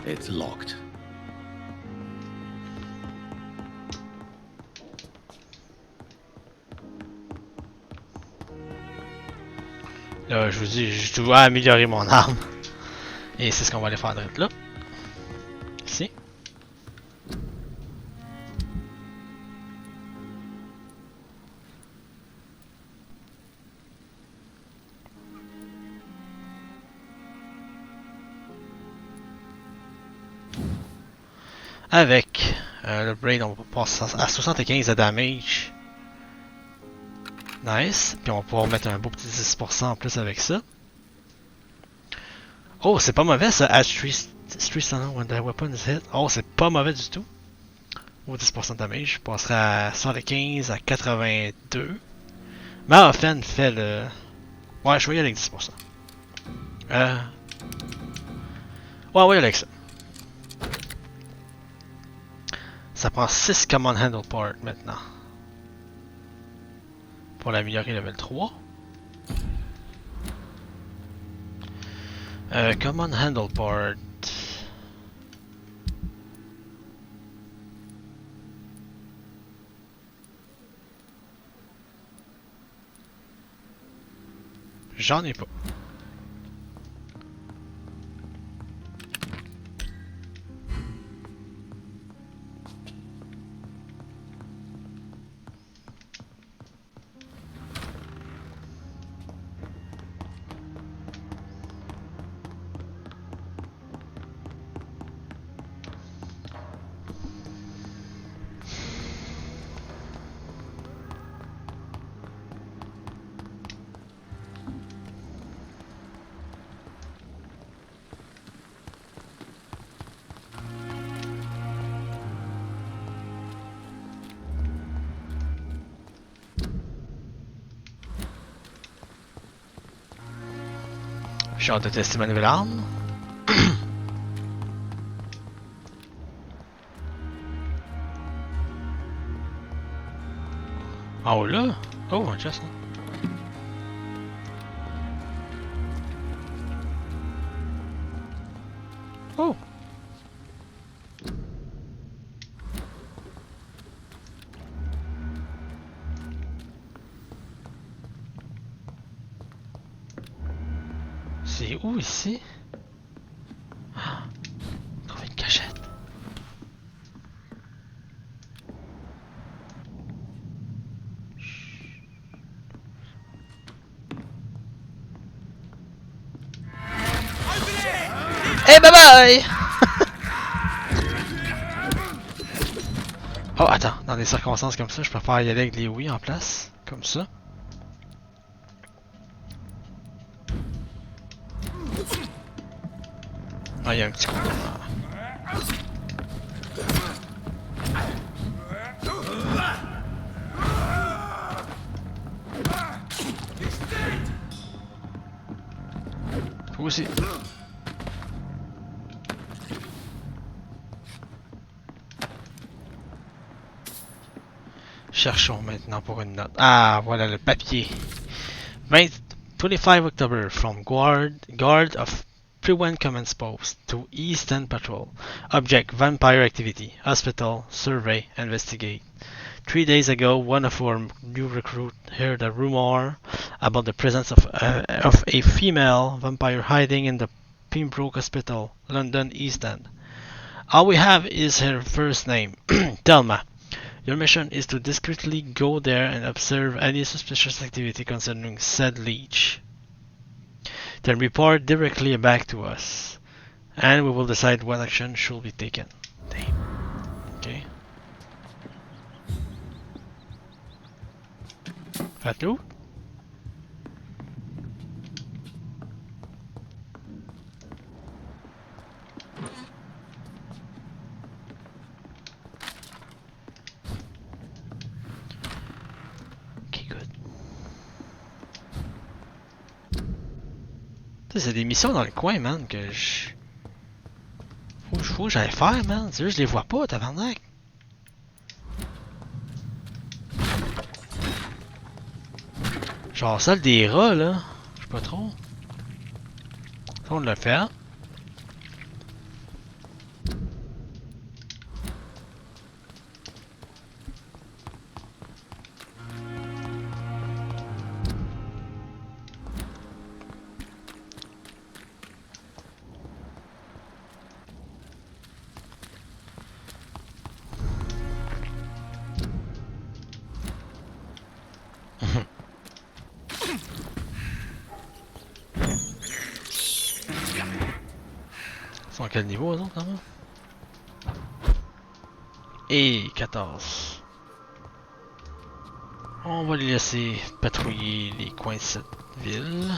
It's locked. Là, je vous dis, je dois améliorer mon arme. Et c'est ce qu'on va aller faire de là. Ici. Avec le braid, on va passer à 75 de damage. Nice. Puis on va pouvoir mettre un beau petit 10% en plus avec ça. Oh, c'est pas mauvais ça. Add 3 stun when the weapon is hit. Oh, c'est pas mauvais du tout. Ou 10% de damage. Je passerai à 115 à 82. Mais Offen fait le. Ouais, je vais y aller avec 10%. Ouais, ouais, avec ça. Ça prend 6 Common Handle Part maintenant. Pour l'améliorer level 3. Common Handle Part. J'en ai pas. J'ai hâte de tester ma nouvelle arme. Oh là! Oh, un chest. Oh! C'est où ici? Ah, trouver une cachette. Hey, bye bye! Oh, attends, dans des circonstances comme ça, je préfère y aller avec les oui en place, comme ça. Ah, il y a un petit coup. Toi aussi. Cherchons maintenant pour une note. Ah, voilà le papier. 25 October, from guard of Pre-One Command Post to East End Patrol. Object, Vampyr activity. Hospital, survey, investigate. 3 days ago, one of our new recruits heard a rumor about the presence of a female vampire hiding in the Pembroke Hospital, London East End. All we have is her first name, Thelma. Your mission is to discreetly go there and observe any suspicious activity concerning said leech. Then report directly back to us, and we will decide what action should be taken. Damn. Okay. Hello? C'est des missions dans le coin, man, que je... Faut que j'aille faire, man. C'est juste, je les vois pas, tabarnak. Genre celle des rats, là. Je sais pas trop. Ça, on l'a fait. À quel niveau, eux autres, là? Et 14. On va les laisser patrouiller les coins de cette ville.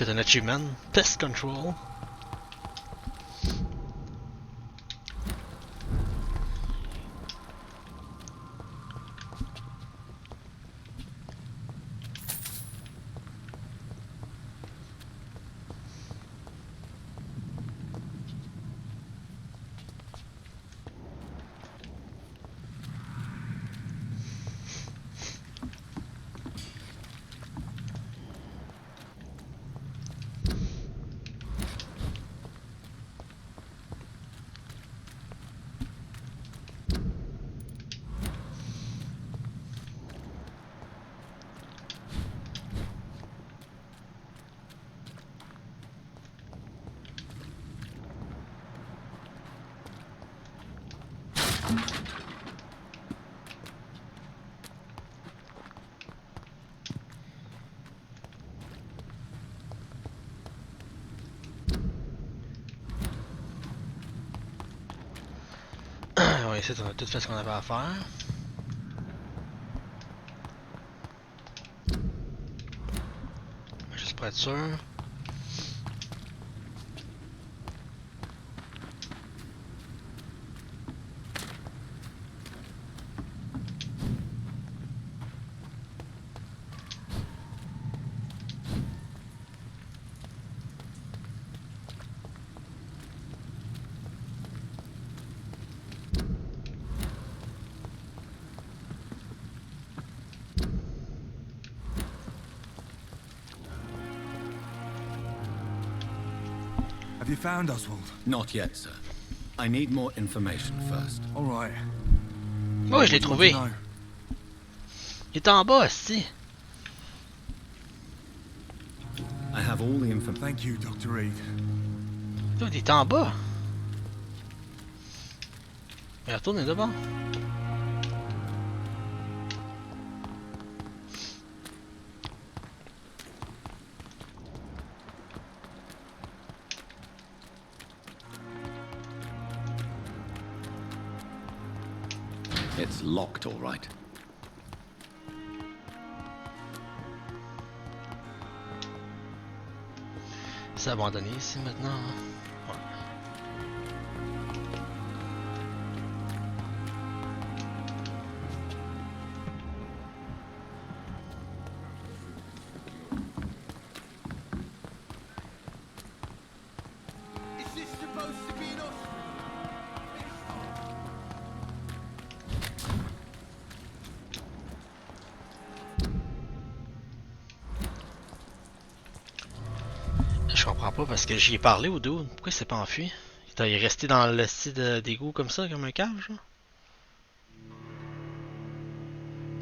fait un achievement. Pest Control. On va essayer de tout fait ce qu'on avait à faire. Juste pour être sûr. Have you found Oswald? Not yet, sir. I need more information first. All right. Oh, je l'ai trouvé. Il est en bas, si. I have all the information. Thank you, Dr. Reed. Il est en bas. Mais retourne d'abord. It's locked, all right. C'est abandonné ici maintenant. Ouais. Is this supposed to be an Je comprends pas parce que j'y ai parlé au dude. Pourquoi il s'est pas enfui? Il est resté dans le style d'égout comme ça, comme un cave, genre.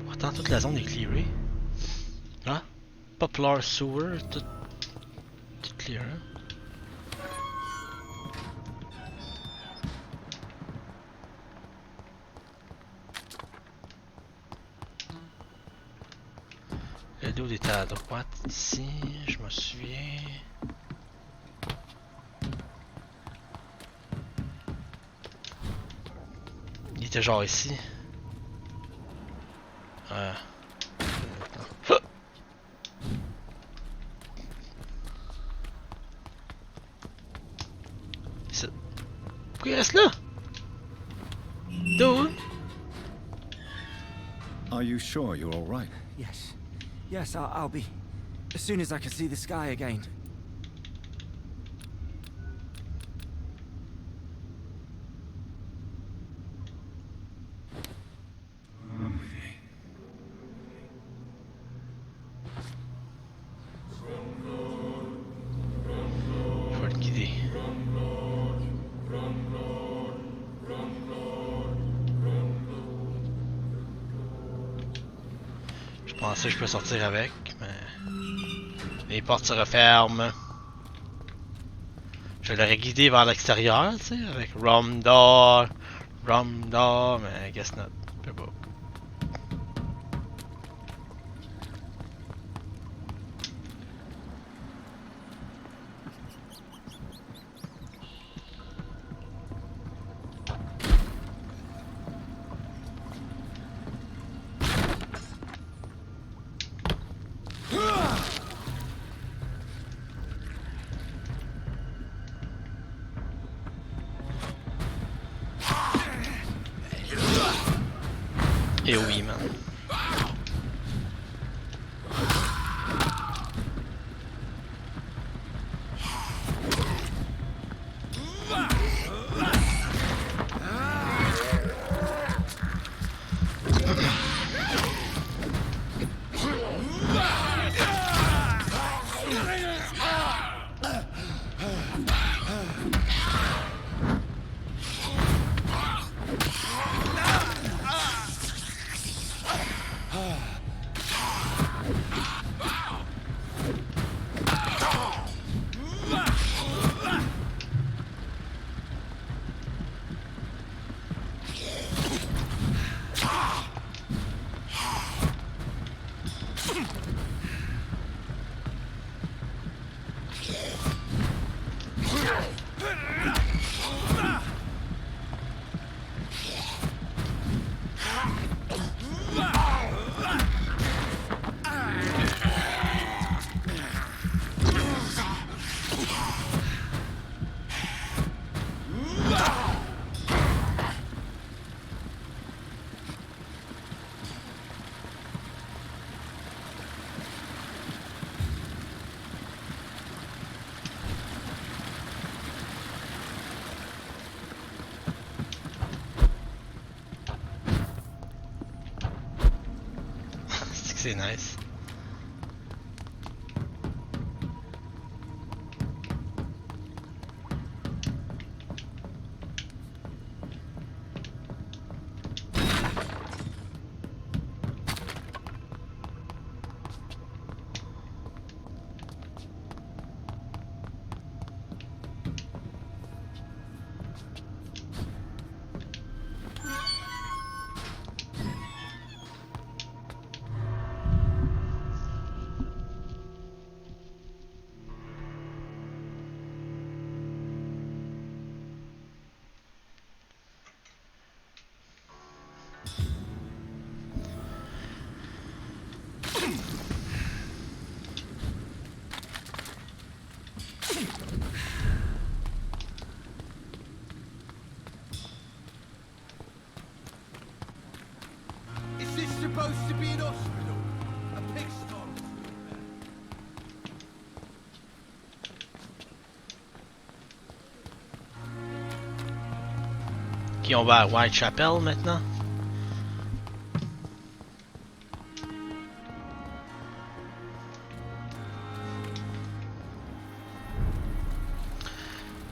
Pourtant, toute la zone est clearée. Hein? Poplar Sewers, tout clear. Le dude était à droite ici, je me souviens. Il était genre ici. Pourquoi il reste là? Dude? Are you sure you're all right? Yes. Yes, I'll be. As soon as I can see the sky again. Je vais le guider. Je pensais que je peux sortir avec, mais les portes se referment. Je l'aurais guidé vers l'extérieur, tu sais, avec Rum Door, mais I guess not. Je sais pas. Et oui, man. C'est nice. Supposed to be an hospital, a pigsty. Qui on va à Whitechapel maintenant?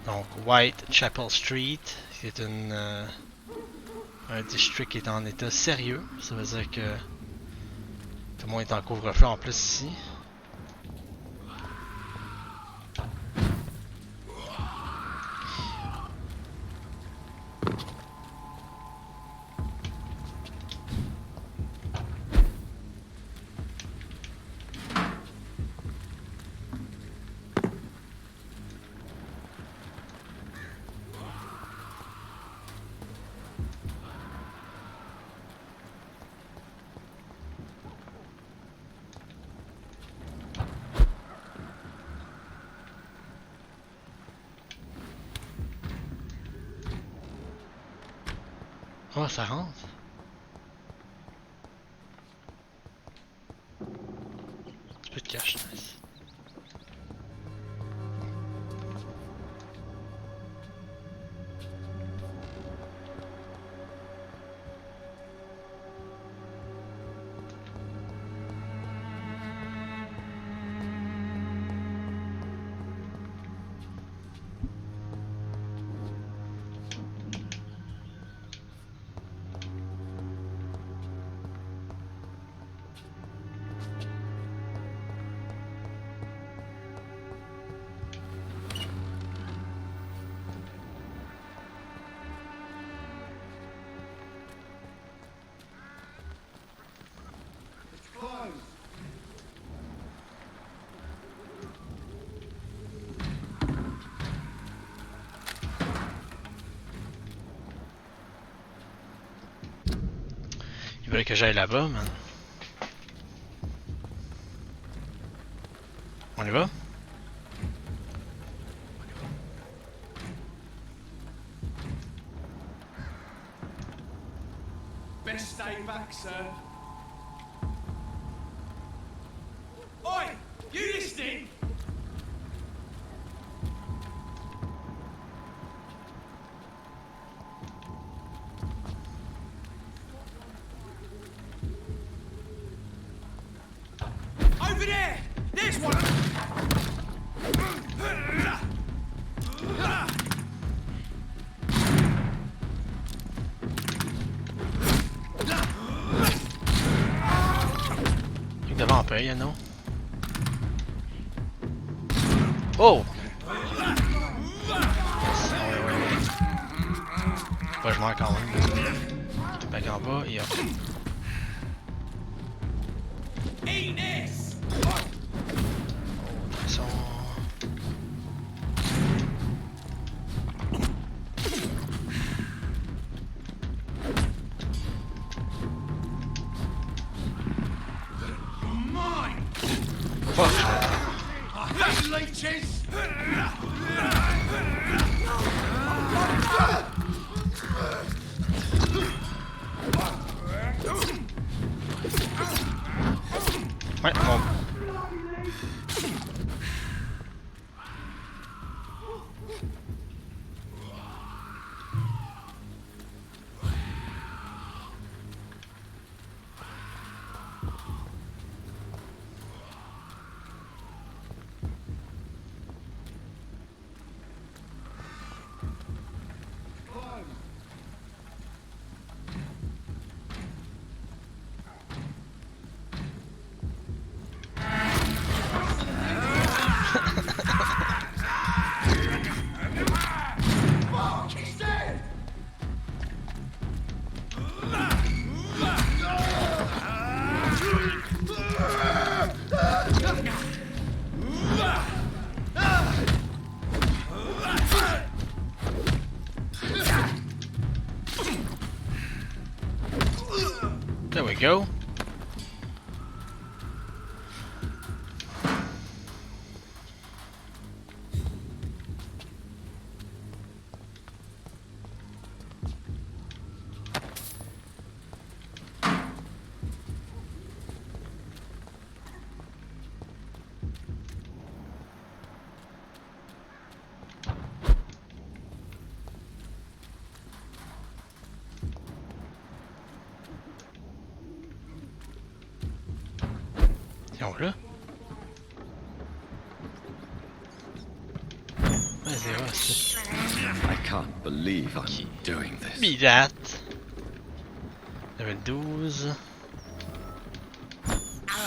Donc Whitechapel Street, c'est un district qui est en état sérieux. Ça veut dire que tout le monde est en couvre-feu en plus ici. Oh, ça rentre. Un peu de cash, nice. Il veut que j'aille là-bas, man. On y va? Best stay back, sir. Oi! You listening? Over there! There's one! Truc de vampire, non? Oh! Pas je meurs quand même. Back en bas et hop. Ouais, bon. There we go. Là. I can't believe I'm doing this. Be that. Level 12.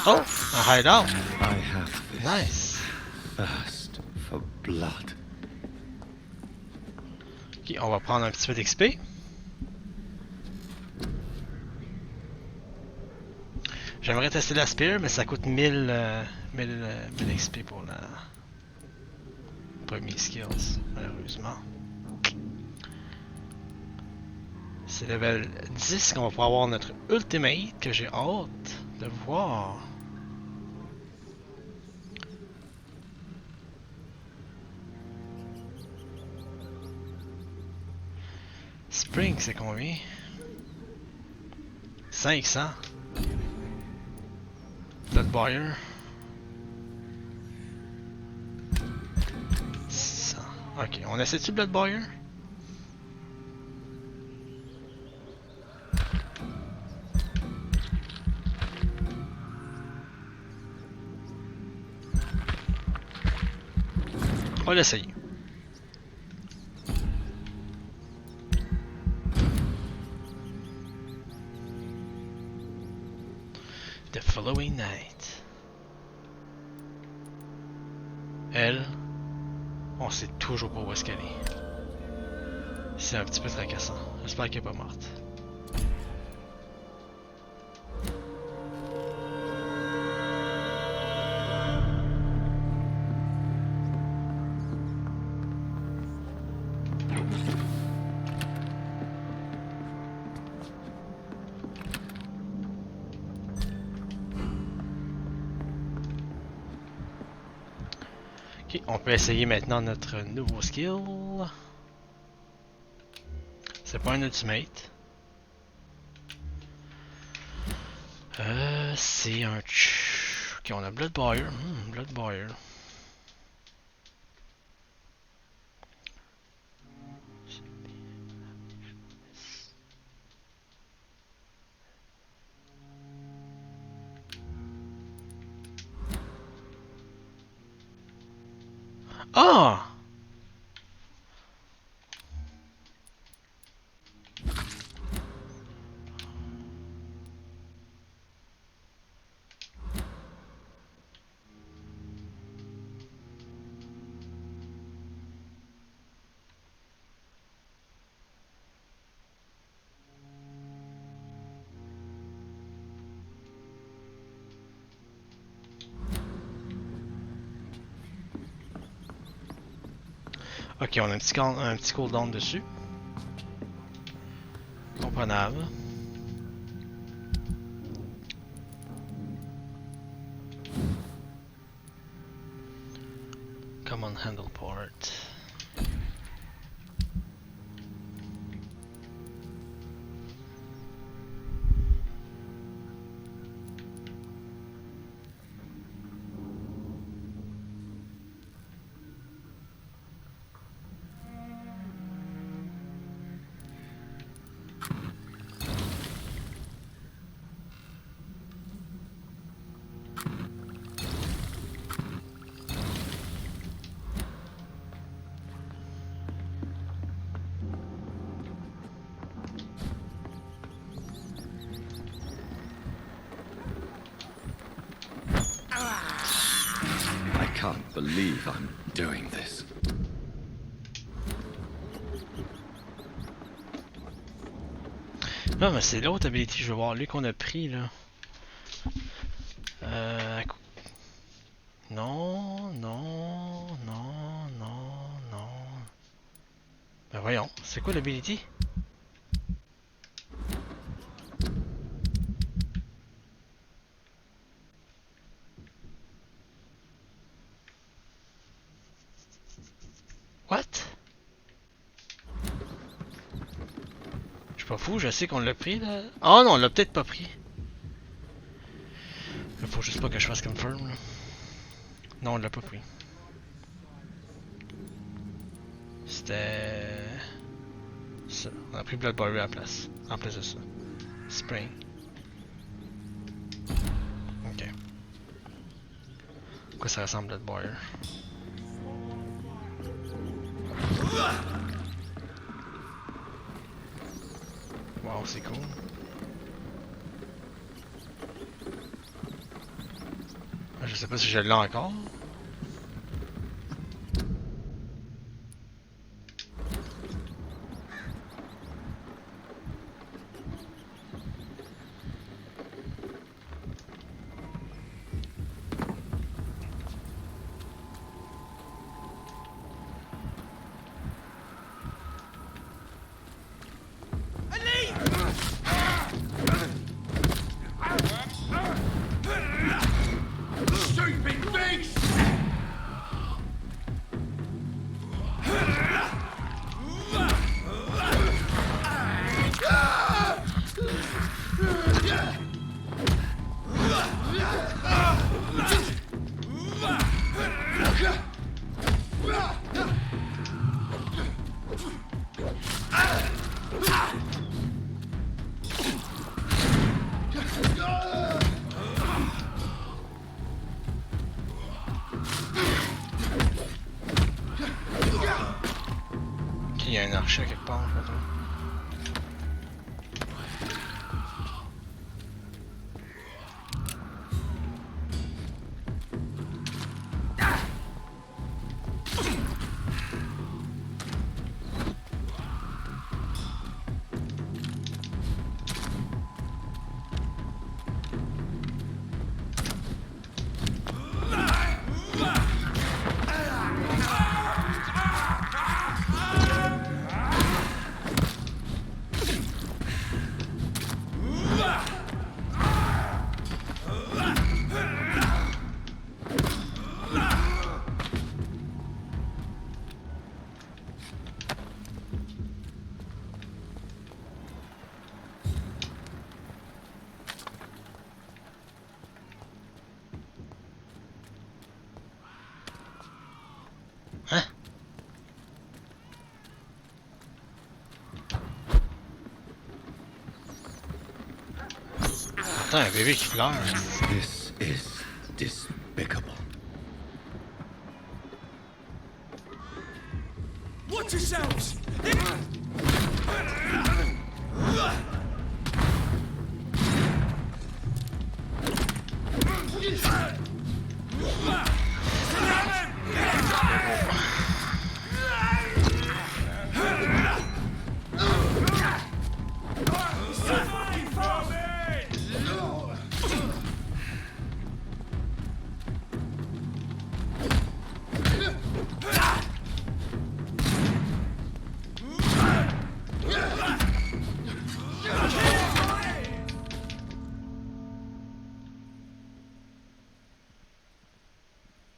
Oh, a hideout. I have this Nice. thirst for blood. Ok, on va prendre un petit peu d'XP. J'aimerais tester la spear, mais ça coûte 1000 XP pour la premier skills, malheureusement. C'est level 10 qu'on va pouvoir avoir notre ultimate que j'ai hâte de voir. Spring, c'est combien? 500. Bloodbuyer. 100. Ok, on essaie-tu Bloodbuyer? On va l'essayer. The following night. Elle, on sait toujours pas où est-ce qu'elle est. C'est un petit peu tracassant. J'espère qu'elle est pas morte. On peut essayer maintenant notre nouveau skill. C'est pas un ultimate. c'est un... Ok, on a Bloodboyer. Bloodboyer. Ah! Ok, on a un petit cooldown dessus. Comprenable. Common handle port. I can't believe I'm doing this. Non, mais c'est l'autre habilité, je veux voir, lui qu'on a pris là. Non, non, non, non, non. Ben voyons, c'est quoi l'habilité? What? Je suis pas fou, je sais qu'on l'a pris là. Ah non, on l'a peut-être pas pris. Il faut juste pas que je fasse confirm là. Non, on l'a pas pris. C'était... ça. On a pris Bloodboyer à la place. En place de ça. Spring. Ok. Pourquoi ça ressemble à Bloodboyer? Wow, c'est cool. Je sais pas si je l'ai encore. Il y a un archer quelque part, je crois. J'entends un bébé qui pleure. This is despicable. Watch yourselves!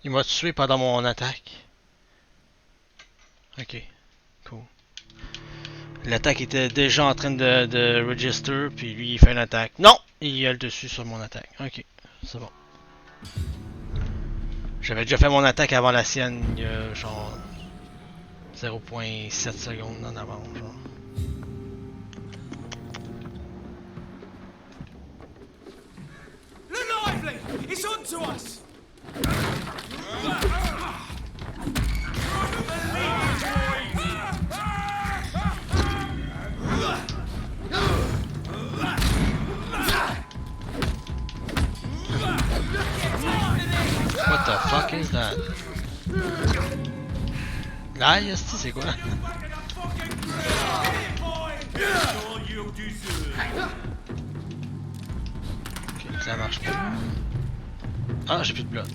Il m'a tué pendant mon attaque. Ok, cool. L'attaque était déjà en train de register, puis lui il fait l'attaque. Non! Il a le dessus sur mon attaque. Ok, c'est bon. J'avais déjà fait mon attaque avant la sienne, il y a genre 0.7 secondes en avant. Genre. Look lively! It's on to us! What the fuck is that? Là, c'est quoi? Ok, ça marche pas. Ah, j'ai plus de blood.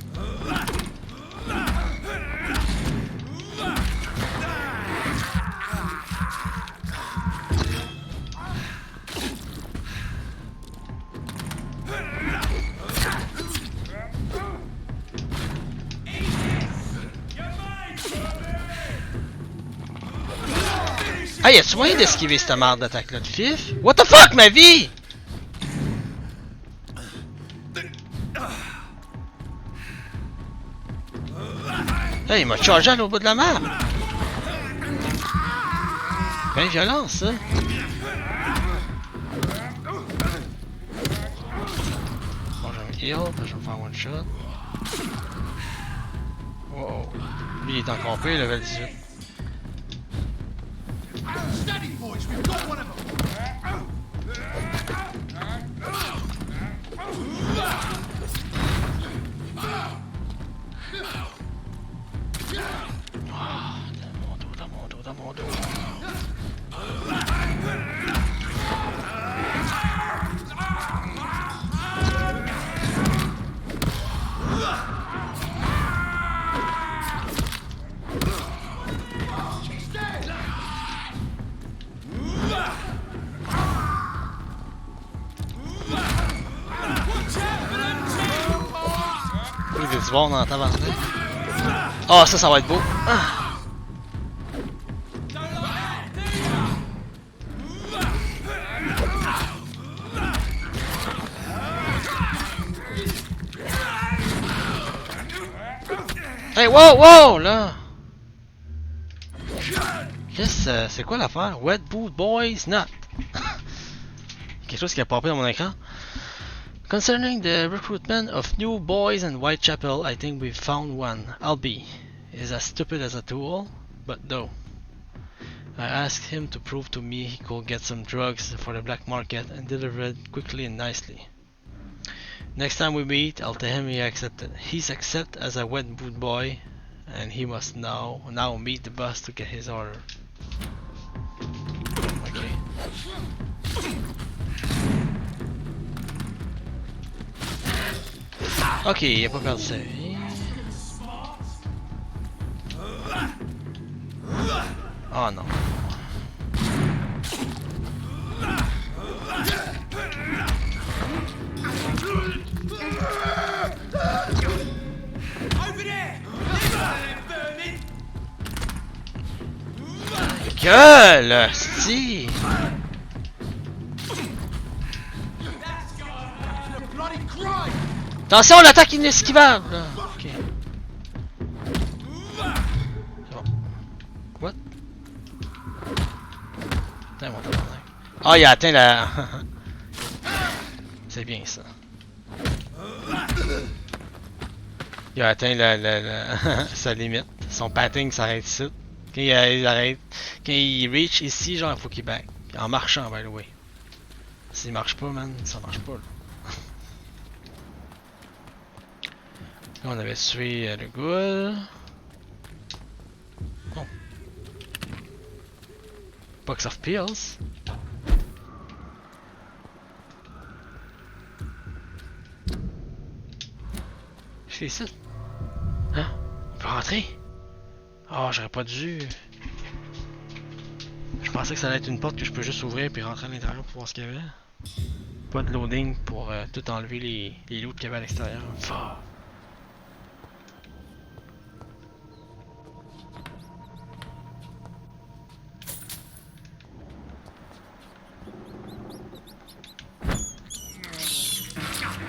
Ah, y'a-tu moyen d'esquiver cette merde d'attaque-là de fif? What the fuck, ma vie? Hey, il m'a chargé à l'autre bout de la map! Ben violent, ça! Bon, je vais me heal, je vais me faire one shot. Wow. Lui, il est encore pire, level 18. Steady, boys, we've got one of them! Dans mon dos. Il y a du bon dans la tabarnak. Oh, ça va être beau. Ah. Hey, wow, wow, là! Qu'est-ce c'est quoi l'affaire? Wet Boot Boys Not! Quelque chose qui a popé dans mon écran. Concerning the recruitment of new boys in Whitechapel, I think we've found one. Albie is as stupid as a tool, but no. I asked him to prove to me he could get some drugs for the black market and deliver it quickly and nicely. Next time we meet, I'll tell him he's accepted as a wet boot boy, and he must now meet the boss to get his order. Okay. Ok, il a pas perdu sa vie. Oh non. Gueule, si. Attention, l'attaque inesquivable. Ok. C'est bon. What? Putain, mon tabarnak. Ah, il a atteint la... C'est bien ça. Il a atteint sa limite. Son padding s'arrête ici. Quand il arrête, quand il reach ici, genre, il faut qu'il back. En marchant, by the way. S'il marche pas, man, ça marche pas, là. Là, on avait tué le ghoul. Oh. Box of pills. Je fais ici. Hein? On peut rentrer? Oh, j'aurais pas dû. Je pensais que ça allait être une porte que je peux juste ouvrir puis rentrer à l'intérieur pour voir ce qu'il y avait. Pas de loading pour tout enlever les loots qu'il y avait à l'extérieur. Oh.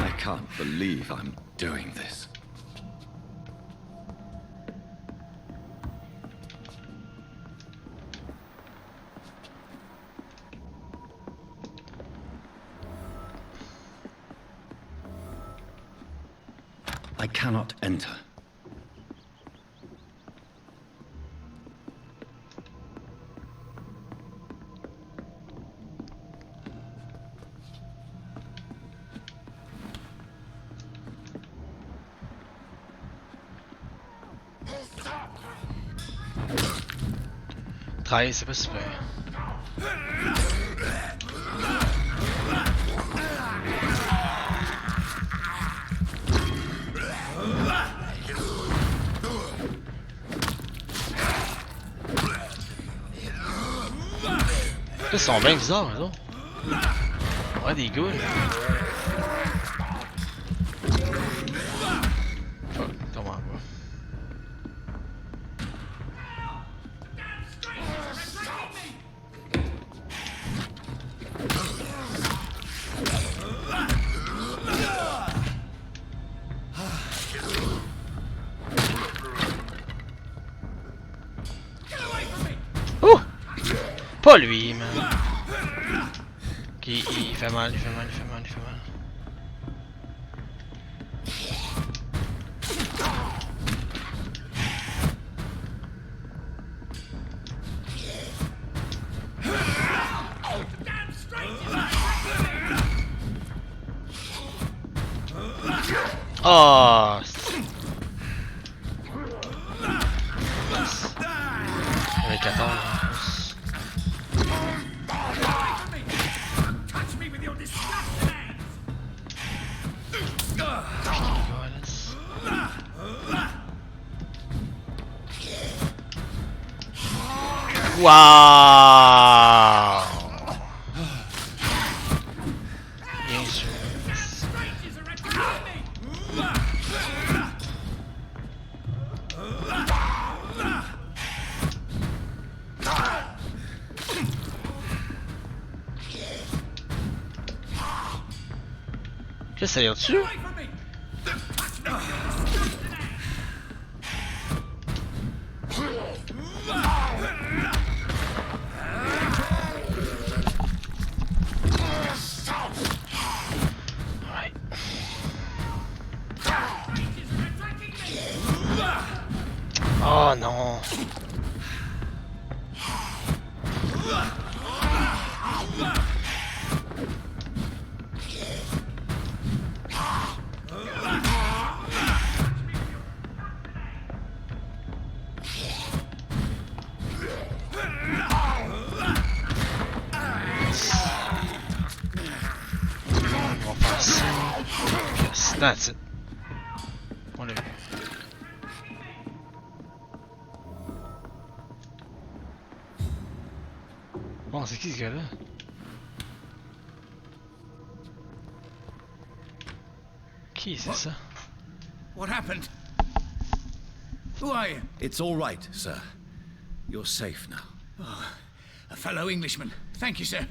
I can't believe I'm doing this. I cannot enter. Travailler, c'est pas super. Ils sont bien bizarres, eux autres. Ouais, des ghouls. Fuck, tombe en bas. Oh! Pas lui, man. Il fait mal, il fait mal, il fait mal, il fait mal. Oh! Avec 14 en plus. Wow! Bien sûr. Qu'est-ce que ça y a dessus? Oh non. On va faire ça. Yes, that's it. On l'a vu. Bon, c'est qui ce gars-là? Qui c'est ça? What happened? Who are you? It's all right, sir. You're safe now. Oh, a fellow Englishman. Thank you, sir.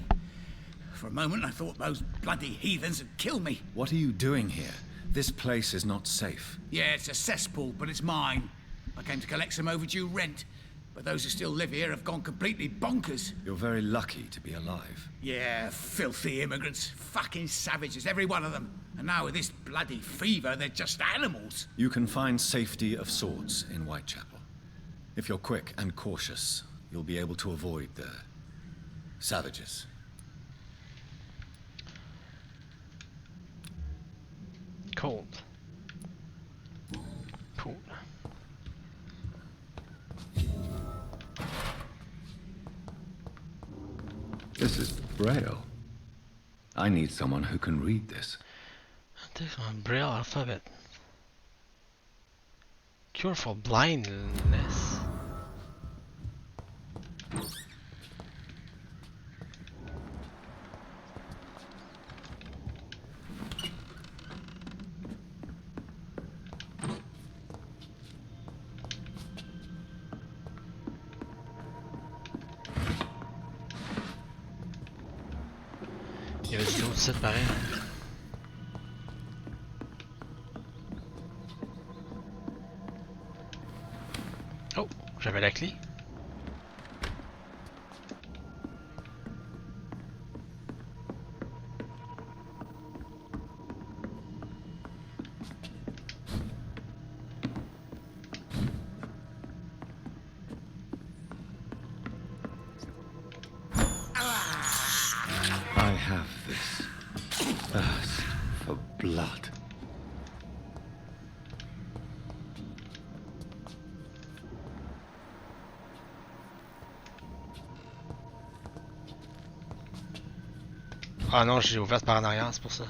For a moment, I thought those bloody heathens had killed me. What are you doing here? This place is not safe. Yeah, it's a cesspool, but it's mine. I came to collect some overdue rent. But those who still live here have gone completely bonkers. You're very lucky to be alive. Yeah, filthy immigrants. Fucking savages, every one of them. And now with this bloody fever, they're just animals. You can find safety of sorts in Whitechapel. If you're quick and cautious, you'll be able to avoid the savages. Cold. Cool. This is Braille. I need someone who can read this. This one, Braille alphabet. Cure for blindness. Il y avait des autres sites pareils. Oh, j'avais la clé. I have this thirst for blood. Ah non, j'ai ouvert par en arrière, c'est pour ça.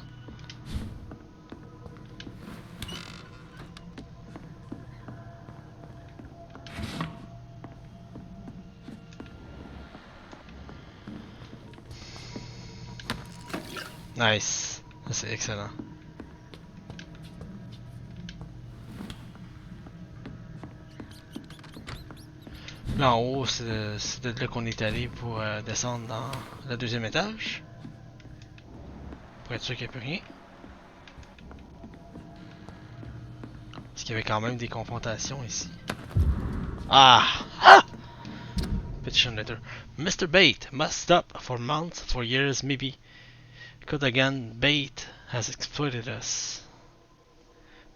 Nice, c'est excellent. Là en haut, c'est de là qu'on est allé pour descendre dans le deuxième étage. Pour être sûr qu'il n'y a plus rien. Parce qu'il y avait quand même des confrontations ici. Ah! Ah! Petition letter. Mr. Bate must stop for months, for years maybe. Because again, Bate has exploited us.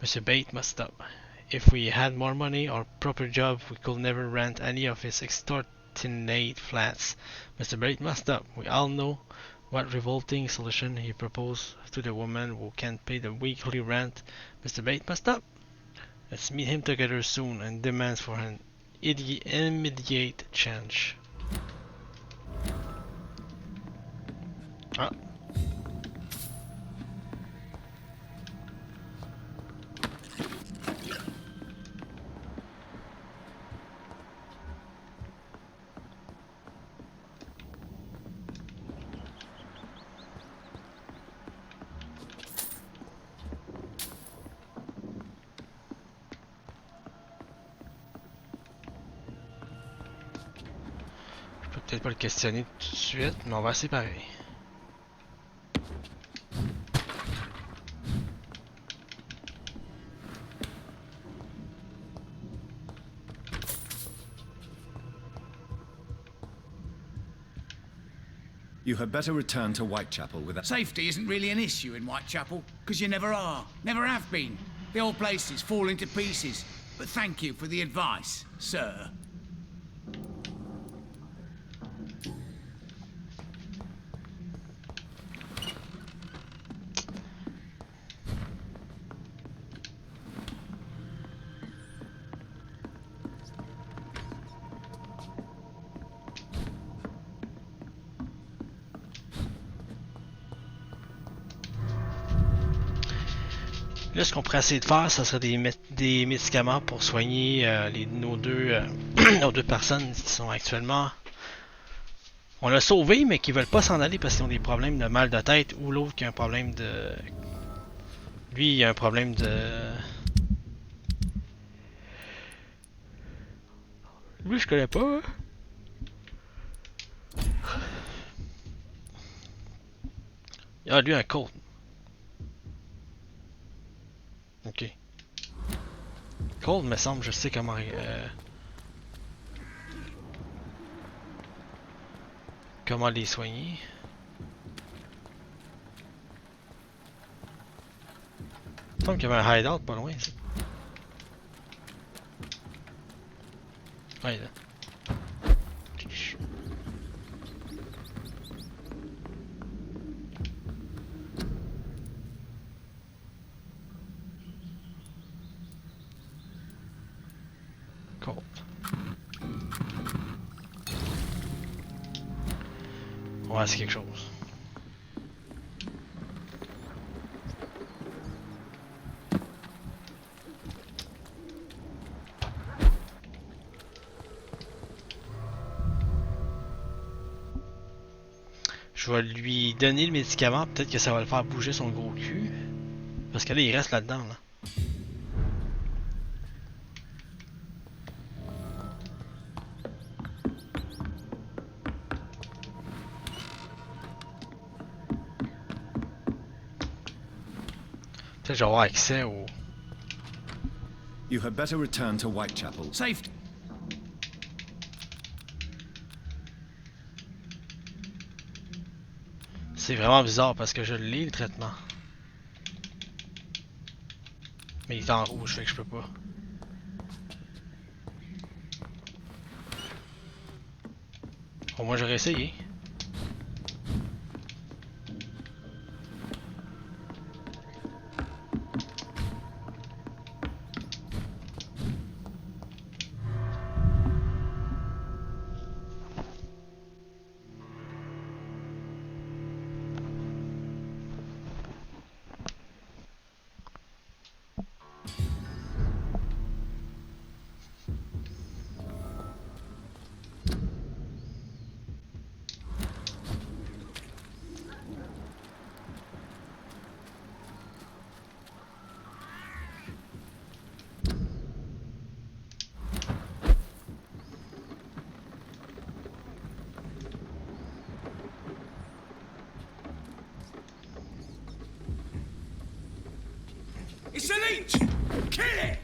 Mr. Bate must stop. If we had more money or proper job, we could never rent any of his extortionate flats. Mr. Bate must stop. We all know what revolting solution he proposed to the woman who can't pay the weekly rent. Mr. Bate must stop. Let's meet him together soon and demand for an immediate change. Ah. Peut-être pas le questionner tout de suite, mais on va essayer pareil. You had better return to Whitechapel without... Safety isn't really an issue in Whitechapel, because you never are. Never have been. The old place is falling to pieces. But thank you for the advice, sir. Là, ce qu'on pourrait essayer de faire, ça serait des médicaments pour soigner nos deux personnes qui sont actuellement... On l'a sauvé, mais qui veulent pas s'en aller parce qu'ils ont des problèmes de mal de tête, ou l'autre qui a un problème de... Lui, il a un problème de... Lui, je connais pas. Il a lui un code. Ok. Cold me semble, je sais comment... Comment les soigner? Il me semble qu'il y avait un hideout pas loin ici. Ouais, là. Cool. Ouais, c'est quelque chose. Je vais lui donner le médicament, peut-être que ça va le faire bouger son gros cul. Parce que là, il reste là-dedans, là. Peut-être que je vais avoir accès au... You had better return to Whitechapel. Safe. C'est vraiment bizarre parce que je lis le traitement. Mais il est en rouge, fait que je peux pas. Au moins j'aurais essayé. It's a leech! Kill it!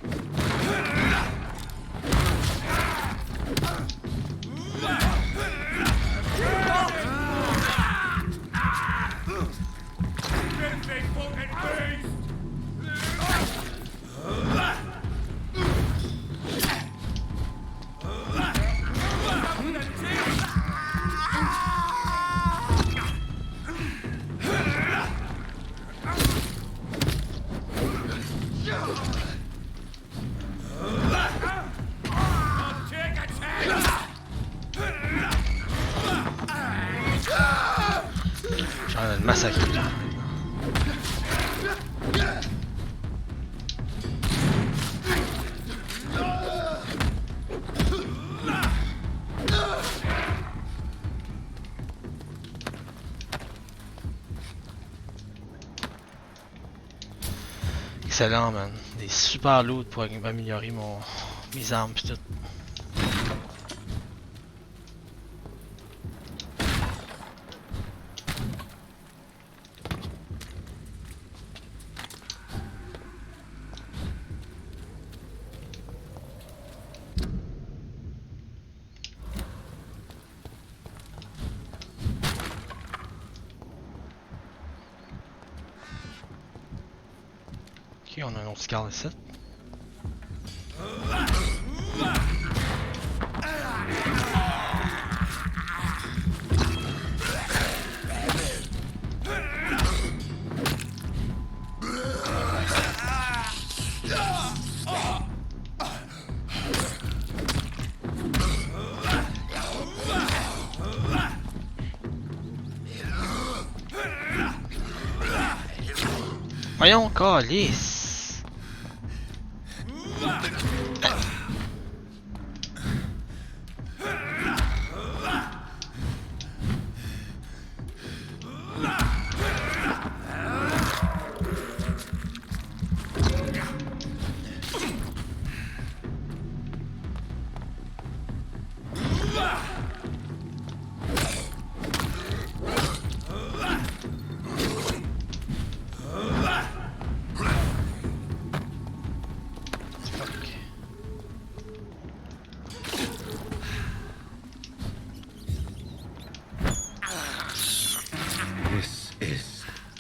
J'en ai le massacre. Excellent, man. Des super loot pour améliorer mes armes pis tout. Ok, on a un autre scar ici. Voyons, calice!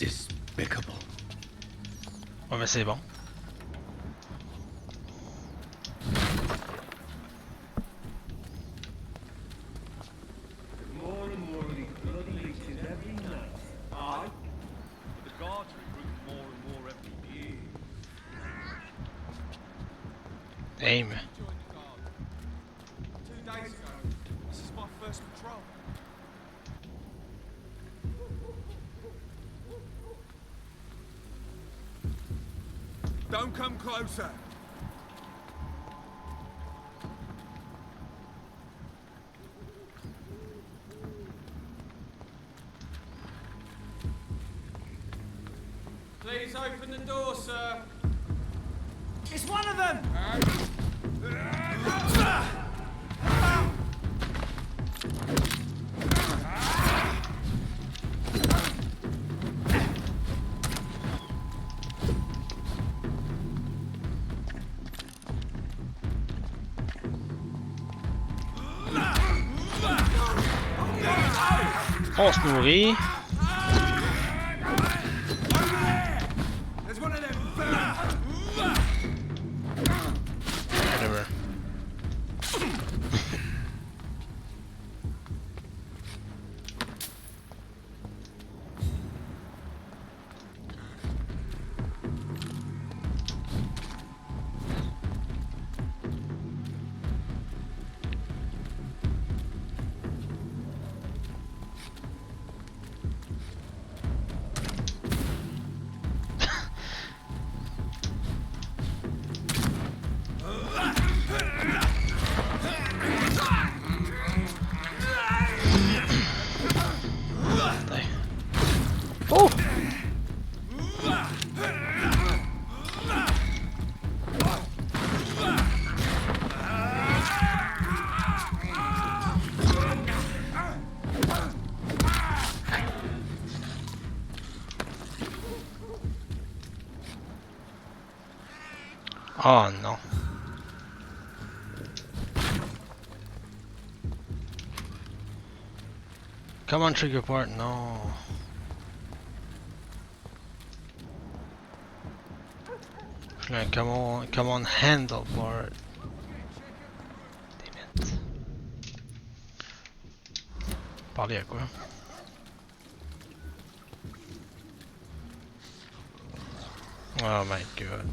Despicable. Ouais, mais c'est bon. More and more of these bloody leeches every night. Aye. But the guards recruit more and more every year. Aim. 2 days ago. This is my first patrol. Don't come closer. Please open the door, sir. It's one of them! On se nourrit. Whatever. Oh! Oh non. Come on, trigger part, no. Come on, handle part. Damn it. Parler à quoi? Oh my god.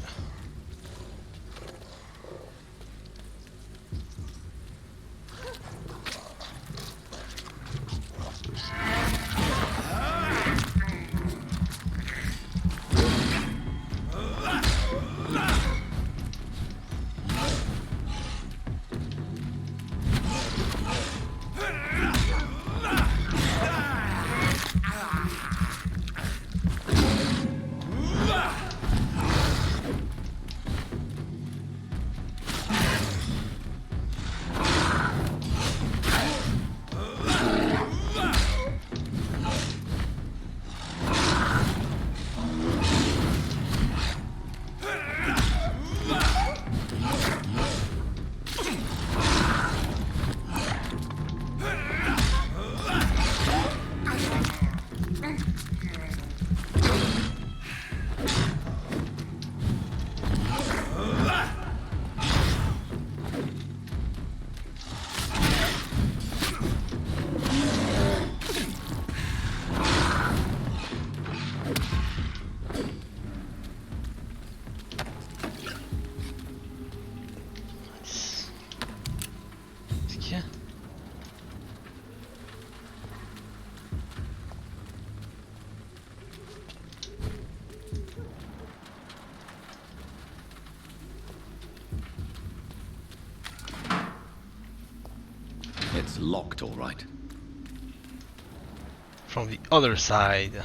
It's locked, all right. From the other side.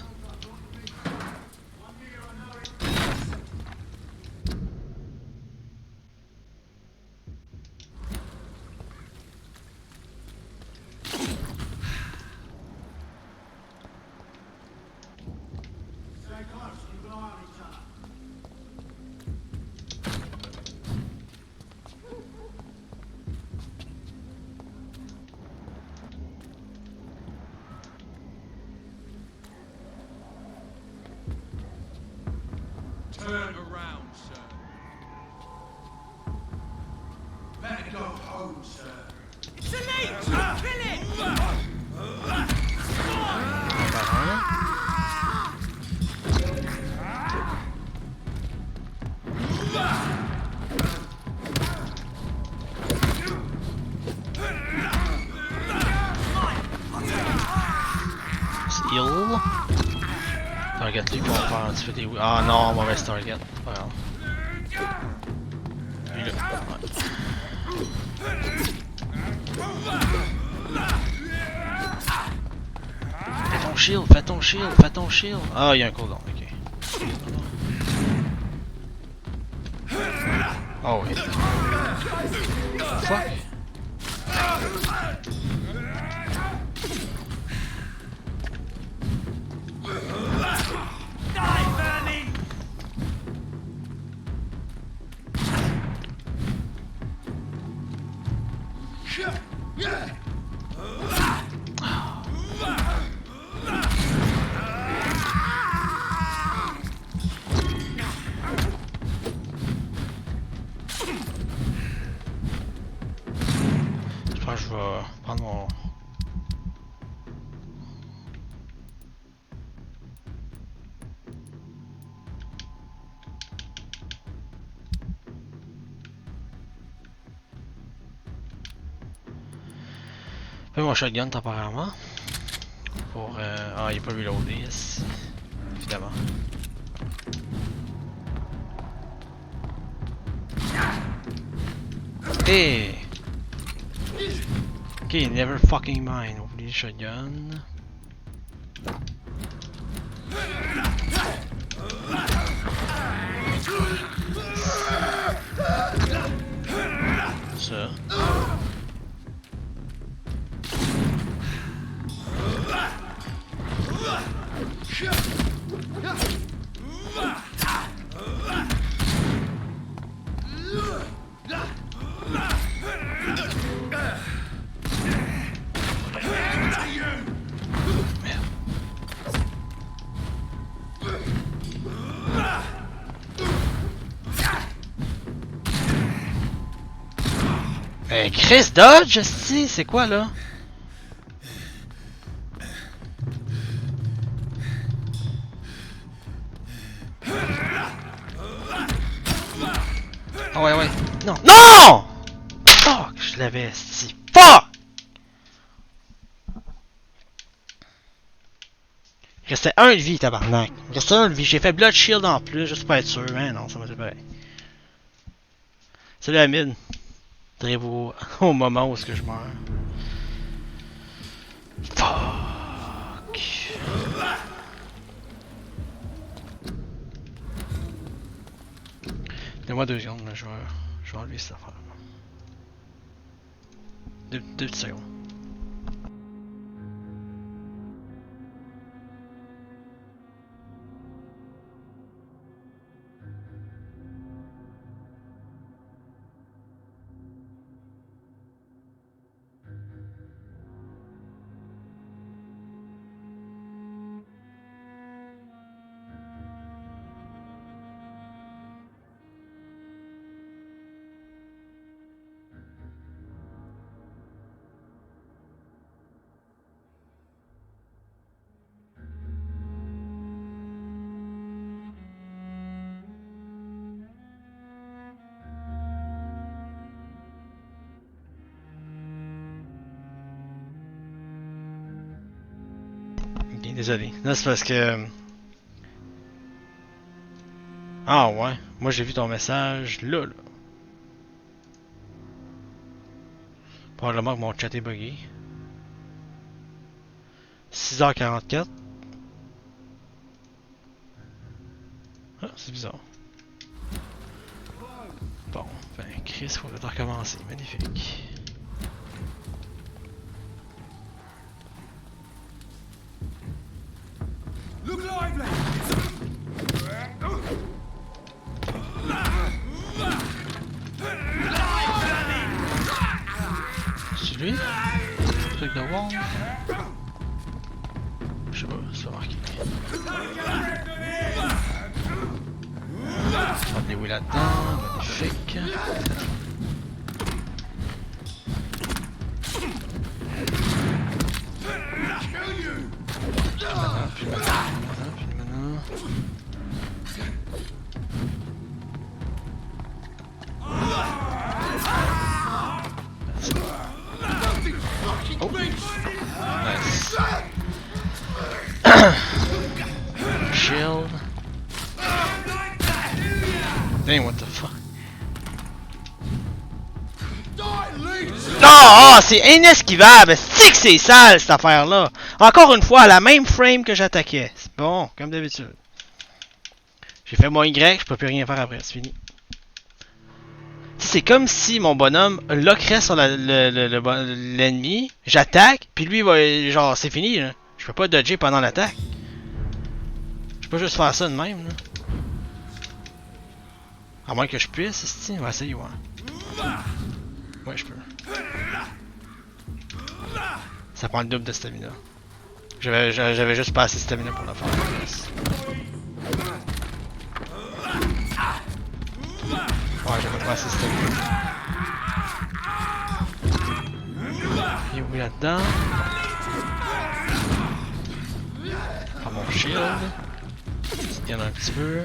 Turn around, sir. Let it go home, sir. Delete! Kill it! Heal. Target lui pour faire un petit peu des... Ah non, mauvaise target. Voilà. Lui là. Ouais. Fais ton shield, fais ton shield, fais ton shield. Ah, il y a un cooldown, ok. Oh oui. Fuck. Je vais prendre mon... Fais mon shotgun temporairement. Pour... Ah, il est pas reloadé ici. Évidemment. Hey! Ok, never fucking mind. Oublie le shotgun. Ça. Hey, Chris Dodge, si, c'est quoi là? Ah ouais, ouais. Non. Non! Fuck, je l'avais, si. Fuck! Il restait un de vie, tabarnak. Il restait un de vie. J'ai fait Blood Shield en plus, juste pour être sûr. Mais non, ça m'a fait pareil. Salut Amid. Drez-vous au moment où est-ce que je meurs. Fuck. Donne-moi 2 secondes, là, je vais enlever cette affaire. Deux petites secondes. Désolé. Là, c'est parce que... Ah ouais. Moi, j'ai vu ton message là, là. Probablement que mon chat est buggé. 6h44. Ah, c'est bizarre. Bon, ben, Chris, faut peut-être recommencer. Magnifique. Look lively! C'est lui? Truc de wall? Je sais pas, c'est marqué. oui là-dedans, magnifique. Puis maintenant. Oh. Nice. Shield. Dang, what the fuck? Non! Oh, c'est inesquivable! C'est que c'est sale cette affaire-là! Encore une fois, à la même frame que j'attaquais. C'est bon, comme d'habitude. J'ai fait mon Y, je peux plus rien faire après, c'est fini. C'est comme si mon bonhomme lockerait sur l'ennemi, j'attaque, puis lui, va, genre, c'est fini, là. Je peux pas dodger pendant l'attaque. Je peux juste faire ça de même, là. À moins que je puisse, on va essayer, ouais. Ouais, je peux. Ça prend le double de stamina. J'avais juste pas assez de stamina pour le faire. Ouais, j'avais pas assez de stamina. Et oui, là-dedans. Prends mon shield. Il y en a un petit peu.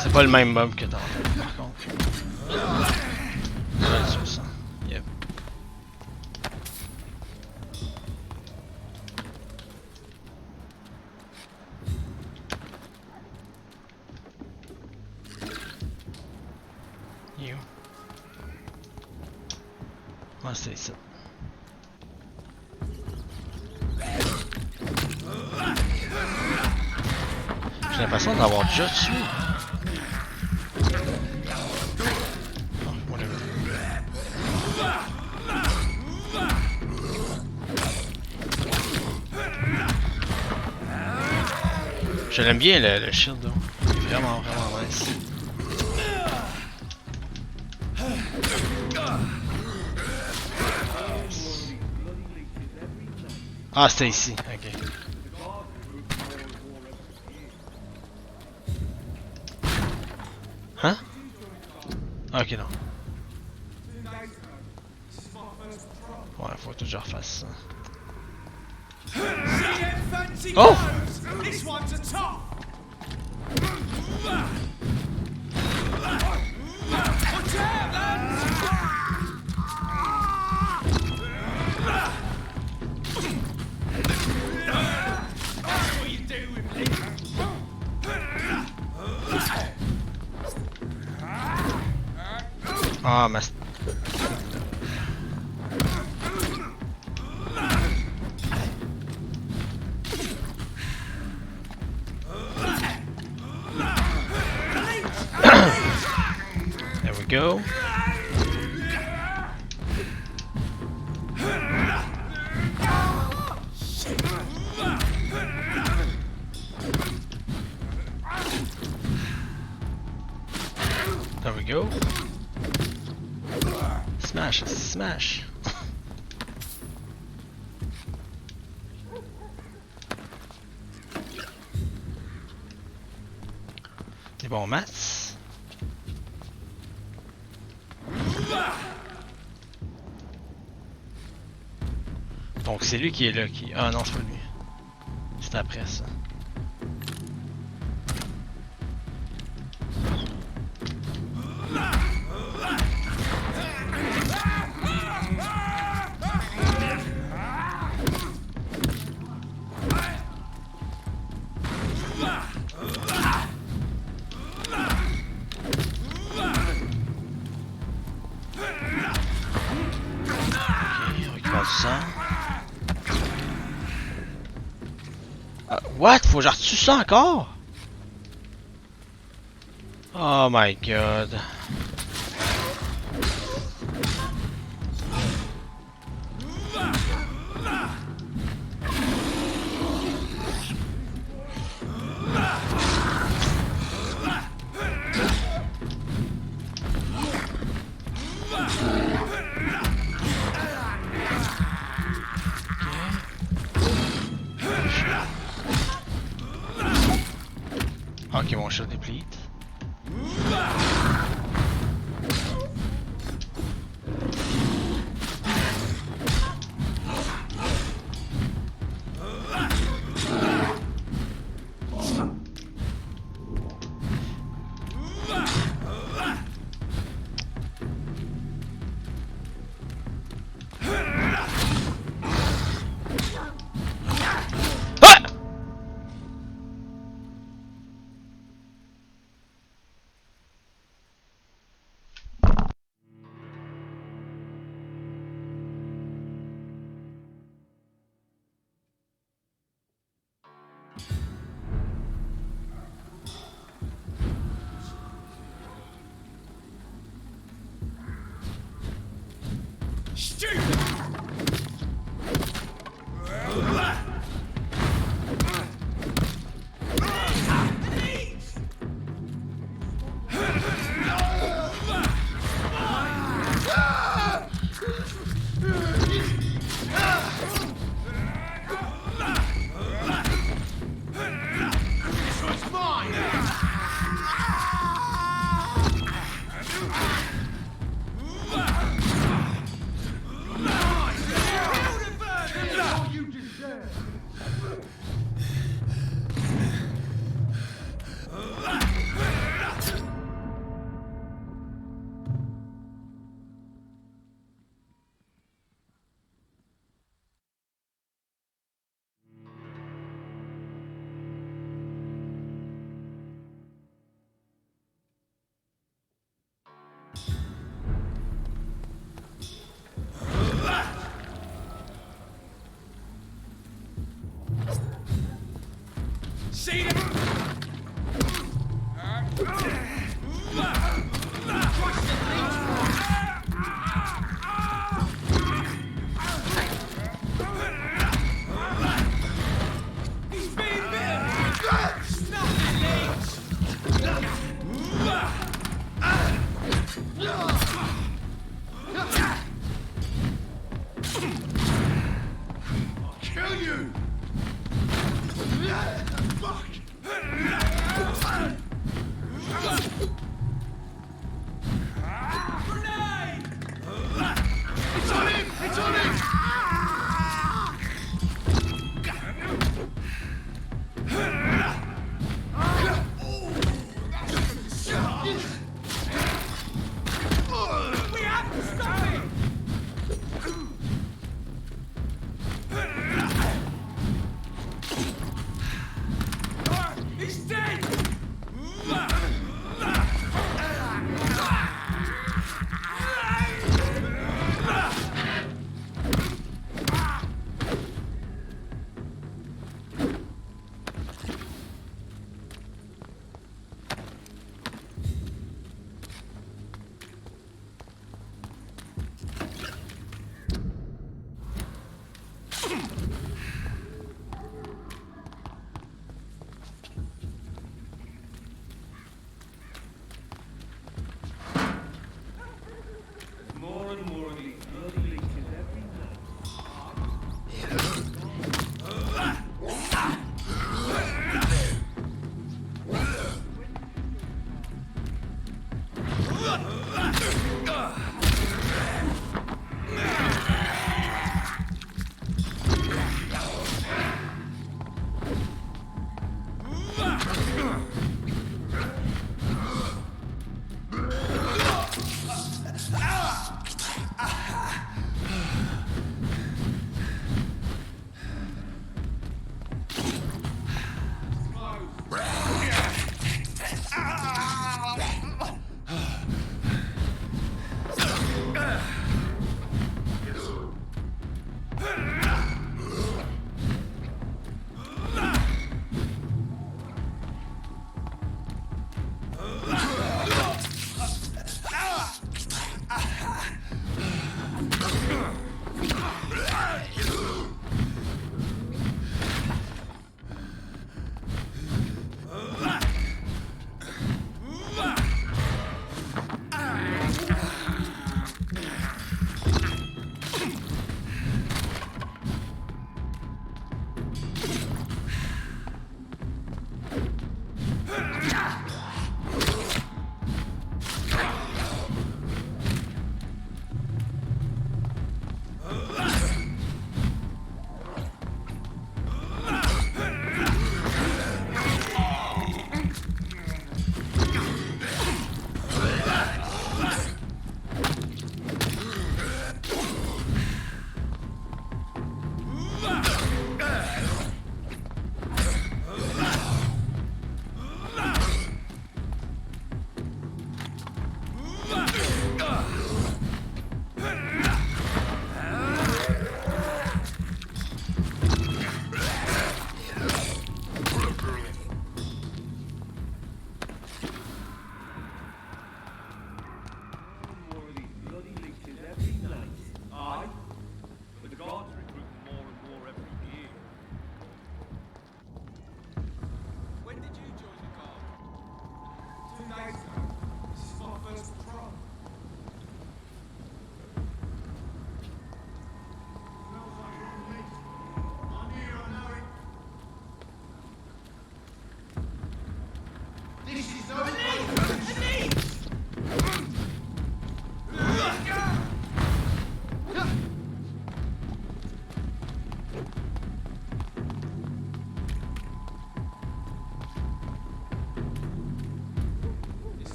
C'est pas le même mob que dans par contre. Ouais, sur ça. Yep. You. Ouais, c'est ça. J'ai l'impression d'avoir déjà tué. Je l'aime bien le shield là. Il est vraiment nice. Ah, c'était ici, ok. Hein? Ok, non. Ouais, faut que je refasse ça. Oh! Ah, ma... There we go. There we go. Smash, smash. Des bons mats. Donc c'est lui qui est là qui... Ah non, c'est pas lui. C'est après ça. sang. What? Faut que je retue ça encore? Oh my god. Ok, mon chat déplete.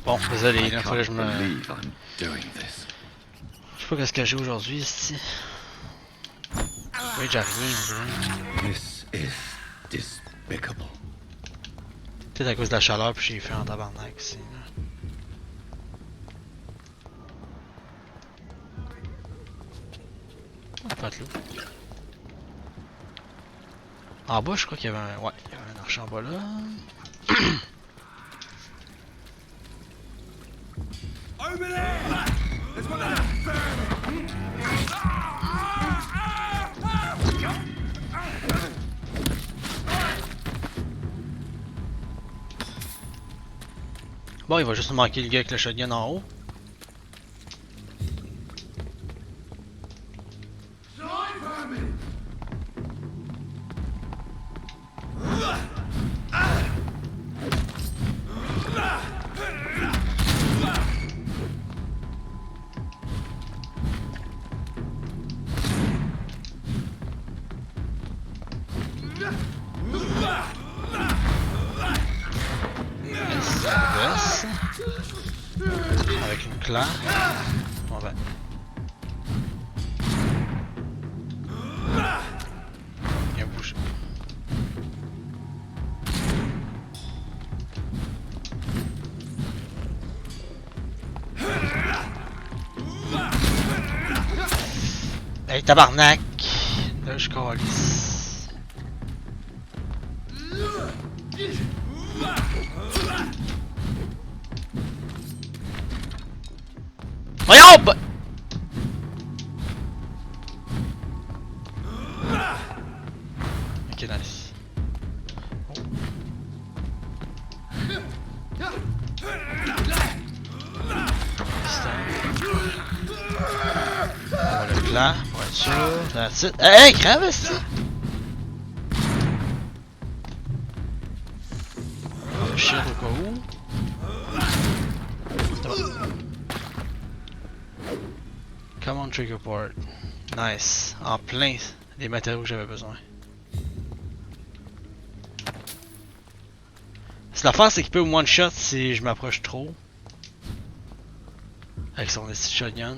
Bon, désolé, là, fallait que je me... believe I'm doing this. Je sais pas qu'est-ce que j'ai aujourd'hui, ici. Oui, j'arrive. This is despicable. Peut-être à cause de la chaleur, puis j'ai fait en tabarnak ici. Pas de l'eau. En bas, je crois qu'il y avait un... Ouais, il y avait un archer en bas là. Over there! There's one of Bon, il va juste manquer le gars avec le shotgun en haut. Avec une claque. Bon ben. Il a bougé. Hey tabarnak! Là je calisse. Voyons! Ok, nice. Oh. On le plan pour être sûr. That's it. Hey, crève ça! Oh shit, au cas où. Command trigger port. Nice. En plein des matériaux que j'avais besoin. L'affaire c'est qu'il peut one shot si je m'approche trop. Avec son petit shotgun.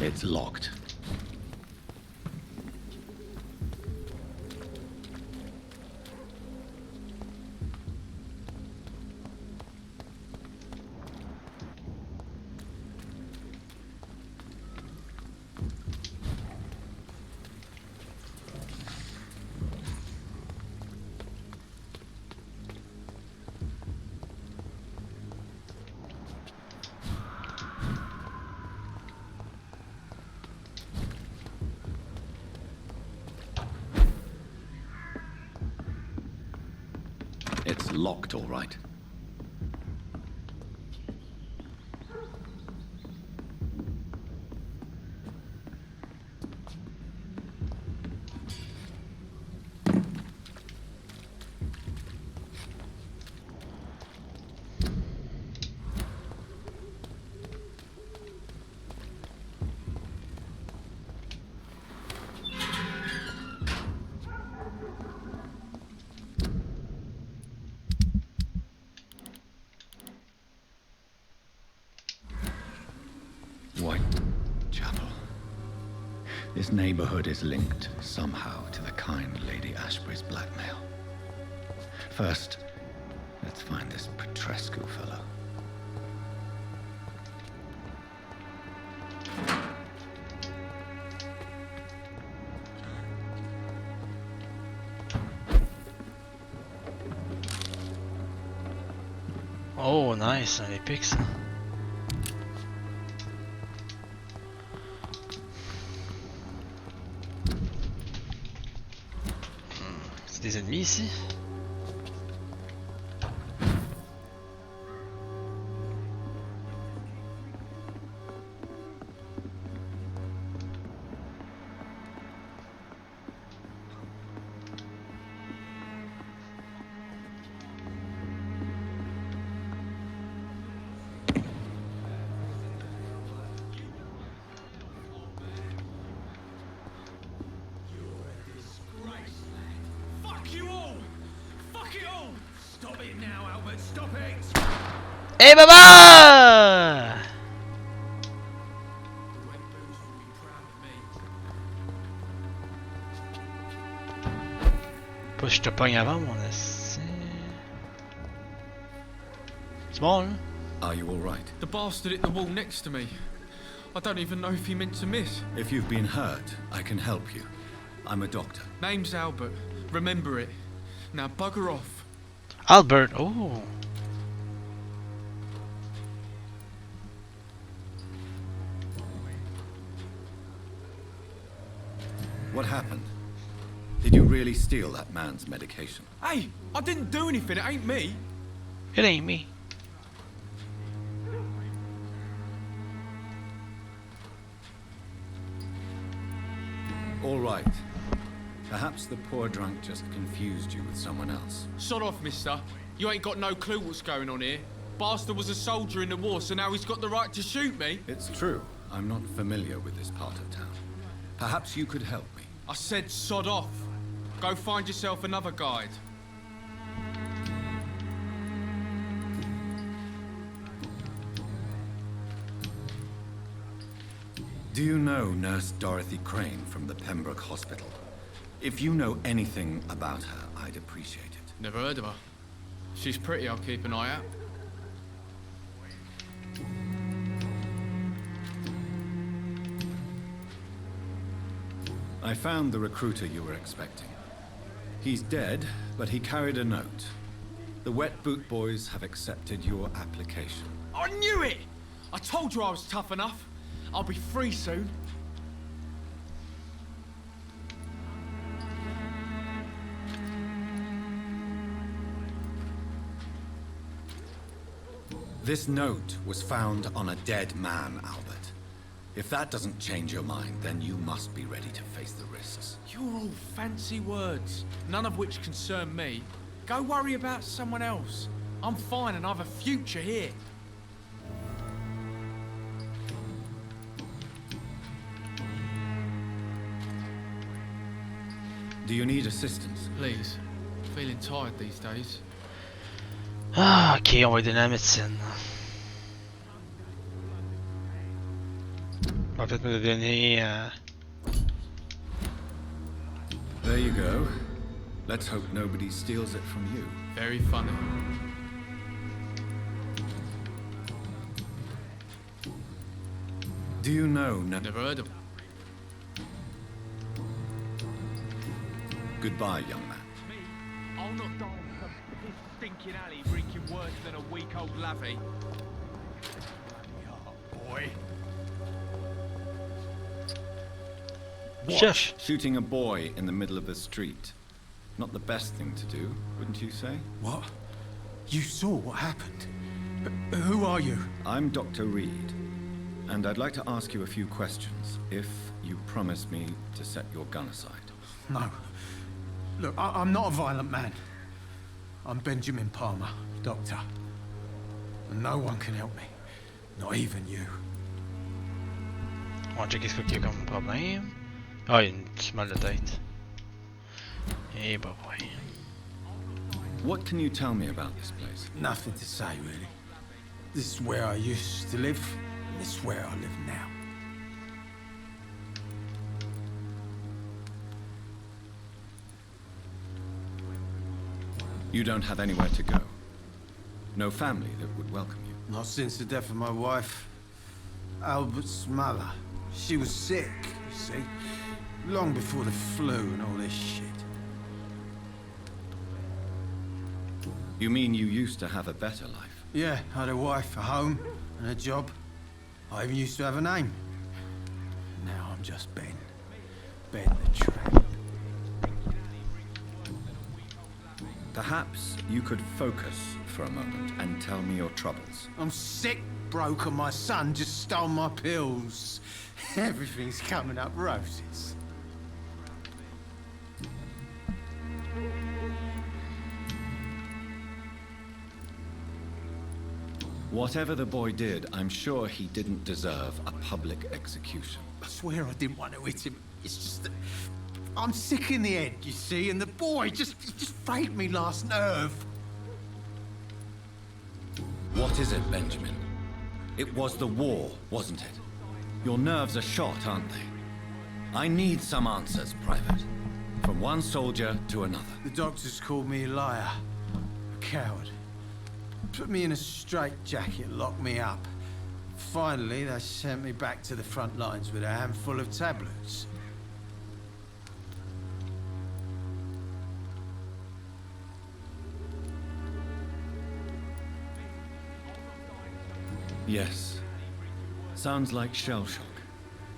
It's locked. It's locked, all right. Whitechapel. This neighborhood is linked somehow to the kind Lady Ashbury's blackmail. First, let's find this Petrescu fellow. Oh, nice, un épique ça. C'est des ennemis ici? Stop it now, Albert. Stop it. Et baba! Pas que je te pogne avant, mon essai. C'est bon, là? Are you all right? The bastard hit the wall next to me. I don't even know if he meant to miss. If you've been hurt, I can help you. I'm a doctor. Name's Albert. Remember it. Now bugger off. Albert, oh. What happened? Did you really steal that man's medication? Hey, I didn't do anything. It ain't me. It ain't me. All right. Perhaps the poor drunk just confused you with someone else. Sod off, mister. You ain't got no clue what's going on here. Bastard was a soldier in the war, so now he's got the right to shoot me. It's true. I'm not familiar with this part of town. Perhaps you could help me. I said sod off. Go find yourself another guide. Do you know Nurse Dorothy Crane from the Pembroke Hospital? If you know anything about her, I'd appreciate it. Never heard of her. She's pretty, I'll keep an eye out. I found the recruiter you were expecting. He's dead, but he carried a note. The Wet Boot Boys have accepted your application. I knew it! I told you I was tough enough. I'll be free soon. This note was found on a dead man, Albert. If that doesn't change your mind, then you must be ready to face the risks. You're all fancy words, none of which concern me. Go worry about someone else. I'm fine and I've a future here. Do you need assistance? Please. Feeling tired these days. Ah, ok, on va lui donner la médecine. On va peut-être me le donner. There you go. Let's hope nobody steals it from you. Very funny. Do you know Never heard of him. Goodbye, young man. I'll not die in some stinking alley reeking worse than a week-old lavvy. Boy. What? Shooting a boy in the middle of the street. Not the best thing to do, wouldn't you say? What? You saw what happened? Who are you? I'm Dr. Reed, and I'd like to ask you a few questions, if you promise me to set your gun aside. No. Look, I'm not a violent man. I'm Benjamin Palmer, doctor. And no one can help me. Not even you. On va checker ce qu'il y a comme problème. Ah, il y a une petite mal de tête. Eh bah ouais. What can you tell me about this place? Nothing to say, really. This is where I used to live, and this is where I live now. You don't have anywhere to go? No family that would welcome you? Not since the death of my wife, Albert's mother. She was sick, you see. Long before the flu and all this shit. You mean you used to have a better life? Yeah, I had a wife, a home, and a job. I even used to have a name. Now I'm just Ben. Ben the Tramp. Perhaps you could focus for a moment and tell me your troubles. I'm sick, broke, and my son just stole my pills. Everything's coming up roses. Whatever the boy did, I'm sure he didn't deserve a public execution. I swear I didn't want to hit him. It's just that I'm sick in the head, you see, and the boy just frayed me last nerve. What is it, Benjamin? It was the war, wasn't it? Your nerves are shot, aren't they? I need some answers, Private. From one soldier to another. The doctors called me a liar. A coward. Put me in a straitjacket and locked me up. Finally, they sent me back to the front lines with a handful of tablets. Yes. Sounds like shell shock.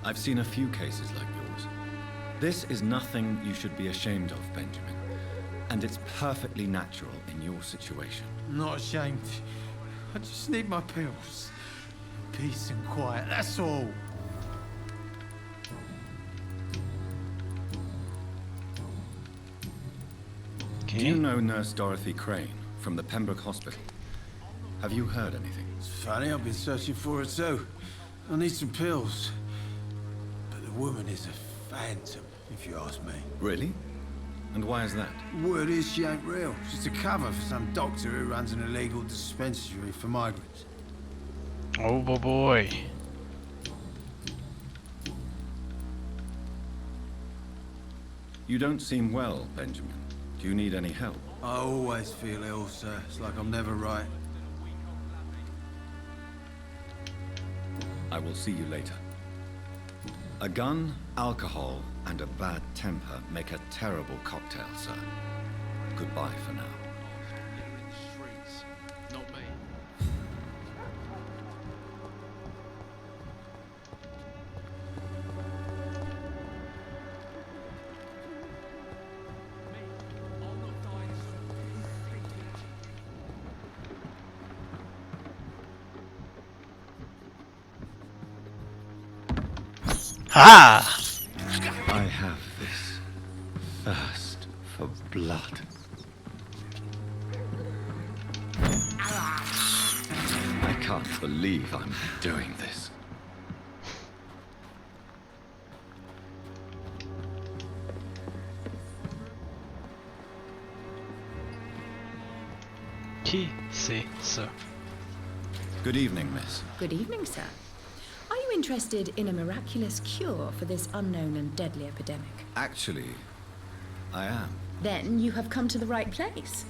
I've seen a few cases like yours. This is nothing you should be ashamed of, Benjamin. And it's perfectly natural in your situation. I'm not ashamed. I just need my pills. Peace and quiet, that's all. Do you know Nurse Dorothy Crane from the Pembroke Hospital? Have you heard anything? It's funny, I've been searching for her too. I need some pills. But the woman is a phantom, if you ask me. Really? And why is that? Word is she ain't real. She's a cover for some doctor who runs an illegal dispensary for migrants. Oh boy. You don't seem well, Benjamin. Do you need any help? I always feel ill, sir. It's like I'm never right. I will see you later. A gun, alcohol, and a bad temper make a terrible cocktail, sir. Goodbye for now. Not me. Ah! I have this thirst for blood. I can't believe I'm doing this. Qui c'est ça? Good evening, miss. Good evening, sir. Are you interested in a miraculous cure for this unknown and deadly epidemic? Actually, I am. Then you have come to the right place.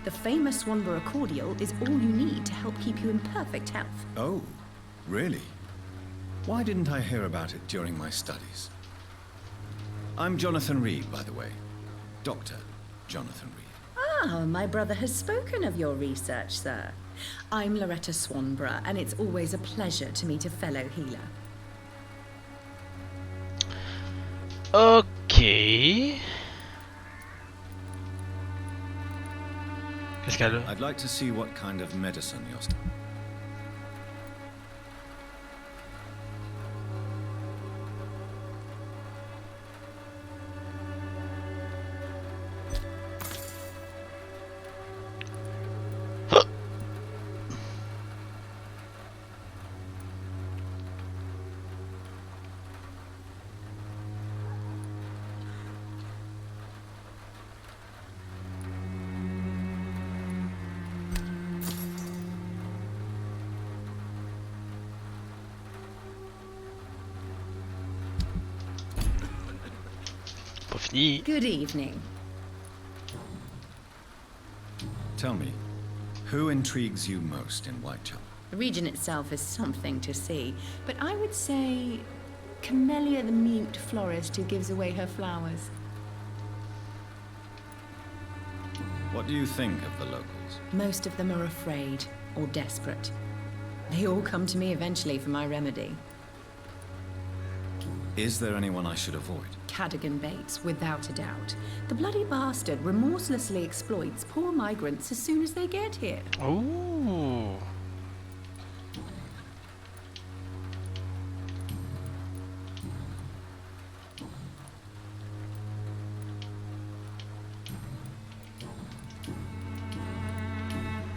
The famous Swanborough cordial is all you need to help keep you in perfect health. Oh, really? Why didn't I hear about it during my studies? I'm Jonathan Reed, by the way. Dr. Jonathan Reed. Ah, my brother has spoken of your research, sir. I'm Loretta Swanborough, and it's always a pleasure to meet a fellow healer. Okay. Qu'est-ce qu'elle a? I'd like to see what kind of medicine you're studying. Good evening. Tell me, who intrigues you most in Whitechapel? The region itself is something to see, but I would say Camellia the mute florist who gives away her flowers. What do you think of the locals? Most of them are afraid or desperate. They all come to me eventually for my remedy. Is there anyone I should avoid? Cadogan Bates, without a doubt. The bloody bastard remorselessly exploits poor migrants as soon as they get here. Oh.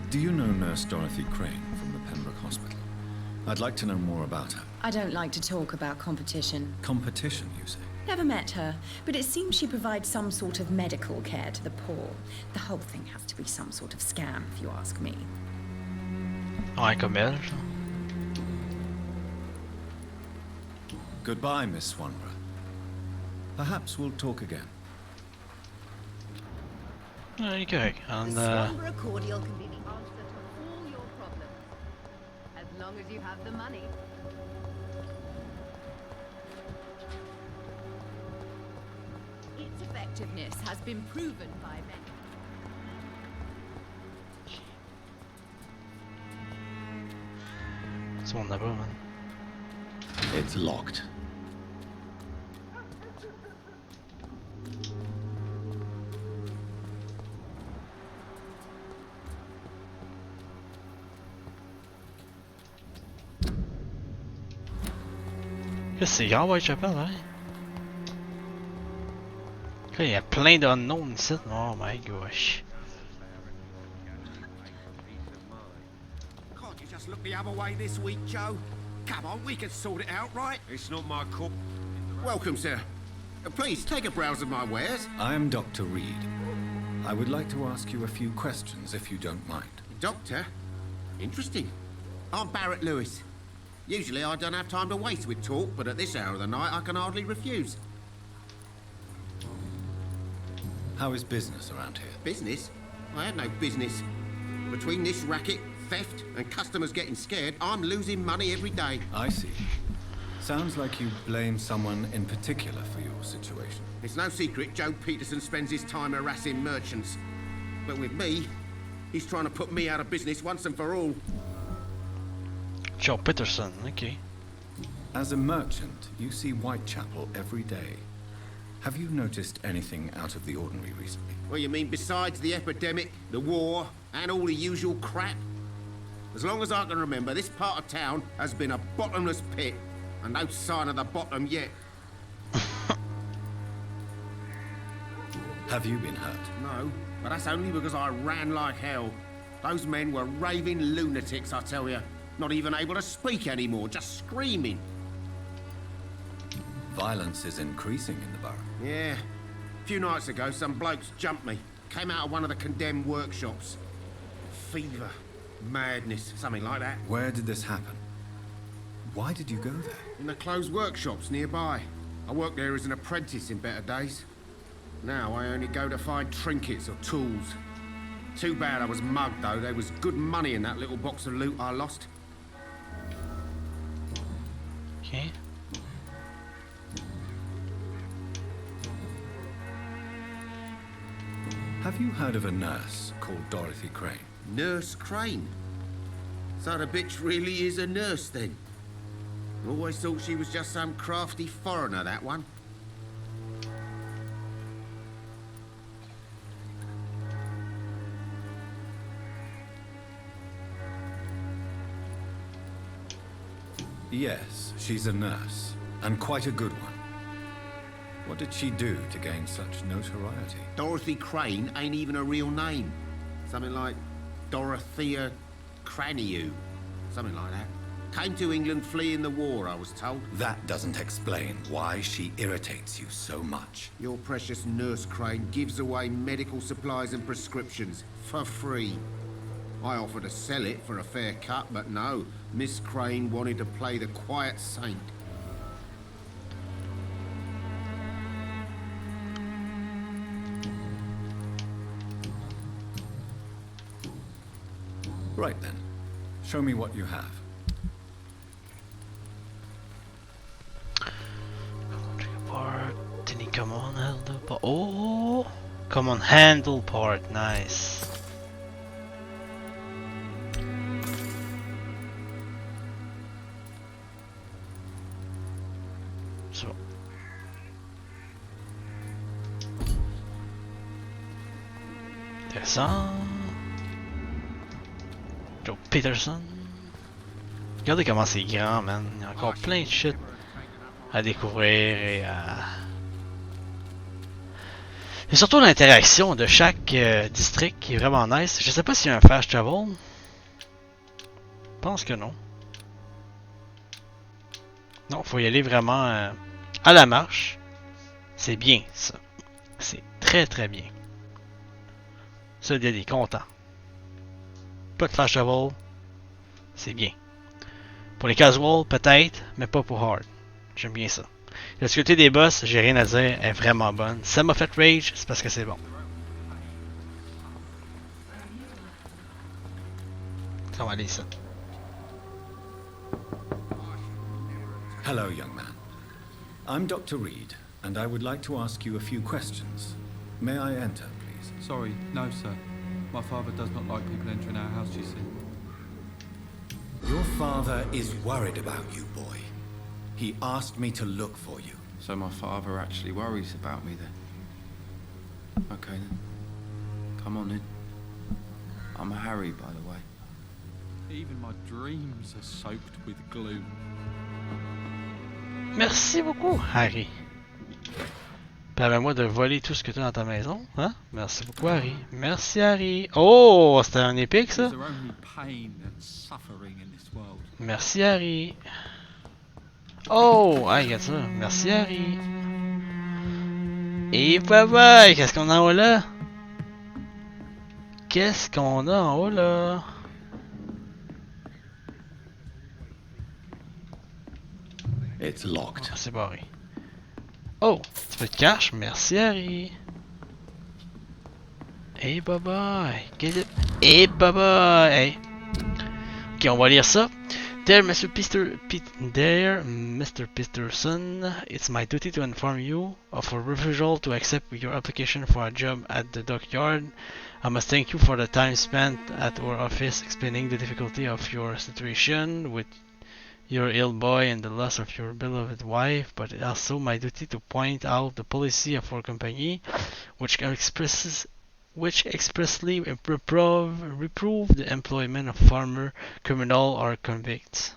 Do you know Nurse Dorothy Crane from the Pembroke Hospital? I'd like to know more about her. I don't like to talk about competition. Competition, you say? Never met her, but it seems she provides some sort of medical care to the poor. The whole thing has to be some sort of scam, if you ask me. Ouais, comme elle, genre. Goodbye, Miss Swanborough. Perhaps we'll talk again. Ouais, il est correct. The Swanborough cordial can be the answer to all your problems, as long as you have the money. Its effectiveness has been proven by many. C'est mon là-bas, man. It's locked. Qu'est-ce que c'est grand, Whitechapel, hein? Il y a plein d'unknowns ici. Oh my gosh. Can't you just look the other way this week, Joe? Come on, we can sort it out, right? It's not my cup. Welcome, sir. Please, take a browse of my wares. I am Dr. Reed. I would like to ask you a few questions, if you don't mind. Doctor? Interesting. I'm Barrett Lewis. Usually I don't have time to waste with talk, but at this hour of the night I can hardly refuse. How is business around here? Business? I had no business. Between this racket, theft, and customers getting scared, I'm losing money every day. I see. Sounds like you blame someone in particular for your situation. It's no secret Joe Peterson spends his time harassing merchants. But with me, he's trying to put me out of business once and for all. Joe Peterson, okay. As a merchant, you see Whitechapel every day. Have you noticed anything out of the ordinary recently? Well, you mean besides the epidemic, the war, and all the usual crap? As long as I can remember, this part of town has been a bottomless pit, and no sign of the bottom yet. Have you been hurt? No, but that's only because I ran like hell. Those men were raving lunatics, I tell you. Not even able to speak anymore, just screaming. Violence is increasing in the borough. Yeah. A few nights ago, some blokes jumped me. Came out of one of the condemned workshops. Fever, madness, something like that. Where did this happen? Why did you go there? In the closed workshops nearby. I worked there as an apprentice in better days. Now I only go to find trinkets or tools. Too bad I was mugged, though. There was good money in that little box of loot I lost. Okay. Have you heard of a nurse called Dorothy Crane? Nurse Crane? So the bitch really is a nurse, then? Always thought she was just some crafty foreigner, that one. Yes, she's a nurse, and quite a good one. What did she do to gain such notoriety? Dorothy Crane ain't even a real name. Something like Dorothea Craniu. Something like that. Came to England fleeing the war, I was told. That doesn't explain why she irritates you so much. Your precious Nurse Crane gives away medical supplies and prescriptions for free. I offered to sell it for a fair cut, but no. Miss Crane wanted to play the quiet saint. Right then. Show me what you have. Part, come on, handle part. Oh, come on, handle part, nice. So. Intéressant. Joe Peterson. Regardez comment c'est grand, man. Il y a encore plein de shit à découvrir et à... Et surtout l'interaction de chaque district qui est vraiment nice. Je sais pas s'il y a un fast travel. Je pense que non. Non, faut y aller vraiment à la marche. C'est bien ça. C'est très très bien. Ça, il y a des contents. Pas de fast travel. C'est bien. Pour les casuals, peut-être, mais pas pour hard. J'aime bien ça. La difficulté des boss, j'ai rien à dire, est vraiment bonne. Ça m'a fait rage, c'est parce que c'est bon. On va aller ici. Hello, young man. I'm Dr. Reed, and I would like to ask you a few questions. May I enter, please? Sorry, no, sir. My father does not like people entering our house, you see. Your father is worried about you, boy. He asked me to look for you. So my father actually worries about me then? Okay then. Come on in. I'm Harry, by the way. Even my dreams are soaked with gloom. Merci beaucoup, Harry. Permets-moi de voler tout ce que tu as dans ta maison, hein? Merci beaucoup, Harry. Merci, Harry. Oh, c'était un épique, ça? Merci, Harry. Oh, hey, regarde ça. Merci, Harry. Et bye bye! Qu'est-ce qu'on a en haut là? Qu'est-ce qu'on a en haut là? It's locked. C'est barré. Oh, tu peux de cash? Merci, Harry. Et bye bye. Et bye bye. Hey. Ok, on va lire ça. Dear Mr. Peterson, it's my duty to inform you of a refusal to accept your application for a job at the dockyard. I must thank you for the time spent at our office explaining the difficulty of your situation with your ill boy and the loss of your beloved wife, but it's also my duty to point out the policy of our company, which expressly reprove the employment of former criminal or convicts.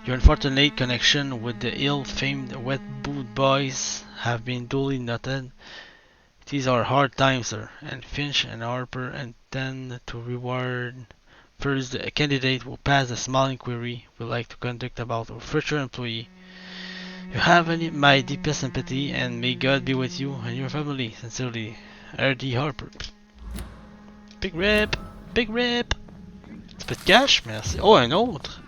Your unfortunate connection with the ill-famed Wet Boot Boys have been duly noted. These are hard times, sir, and Finch and Harper intend to reward first the candidate who passed a small inquiry we like to conduct about our future employee. You have my deepest sympathy, and may God be with you and your family. Sincerely, R.D. Harper. Big rip! Big rip! Un peu de cash, merci. Oh, un autre!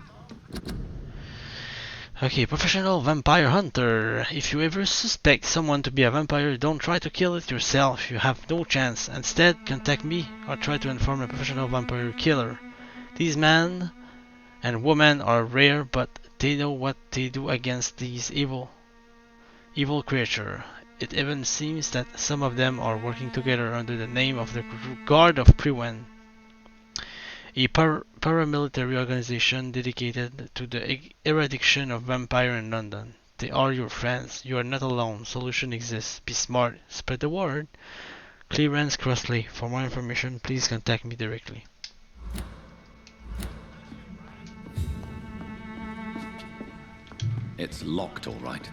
Okay, professional vampire hunter. If you ever suspect someone to be a vampire, don't try to kill it yourself. You have no chance. Instead, contact me or try to inform a professional vampire killer. These men and women are rare, but they know what they do against these evil creatures. It even seems that some of them are working together under the name of the Guard of Prewen, a paramilitary organization dedicated to the eradication of vampires in London. They are your friends. You are not alone. Solution exists. Be smart. Spread the word. Clarence Crossley. For more information, please contact me directly. It's locked, all right.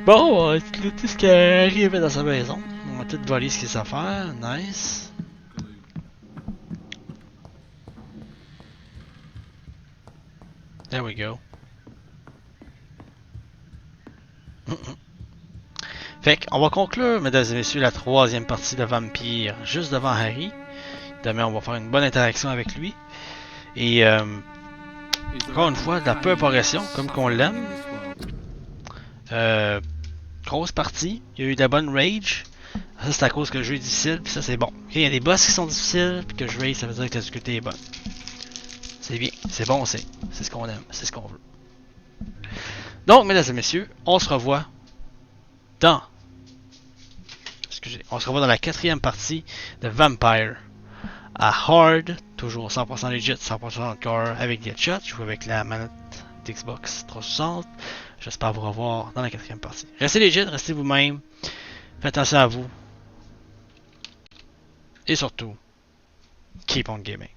Bon, on va écouter tout ce qui est arrivé dans sa maison. On va tout voler ce qu'il sait faire. Nice. There we go. Fait qu'on va conclure, mesdames et messieurs, la troisième partie de Vampyr juste devant Harry. Demain, on va faire une bonne interaction avec lui. Et encore une fois, de la pure progression, comme qu'on l'aime. Grosse partie. Il y a eu de la bonne rage. Ça, c'est à cause que le jeu est difficile, puis ça, c'est bon. Il y a des boss qui sont difficiles, puis que je rage, ça veut dire que la difficulté est bonne. C'est bien, c'est bon, c'est ce qu'on aime, c'est ce qu'on veut. Donc, mesdames et messieurs, on se revoit dans... on se revoit dans la quatrième partie de Vampyr. À Hard, toujours 100% legit, 100% hardcore, avec des headshots. Je joue avec la manette d'Xbox 360. J'espère vous revoir dans la quatrième partie. Restez legit, restez vous-même. Faites attention à vous. Et surtout, keep on gaming.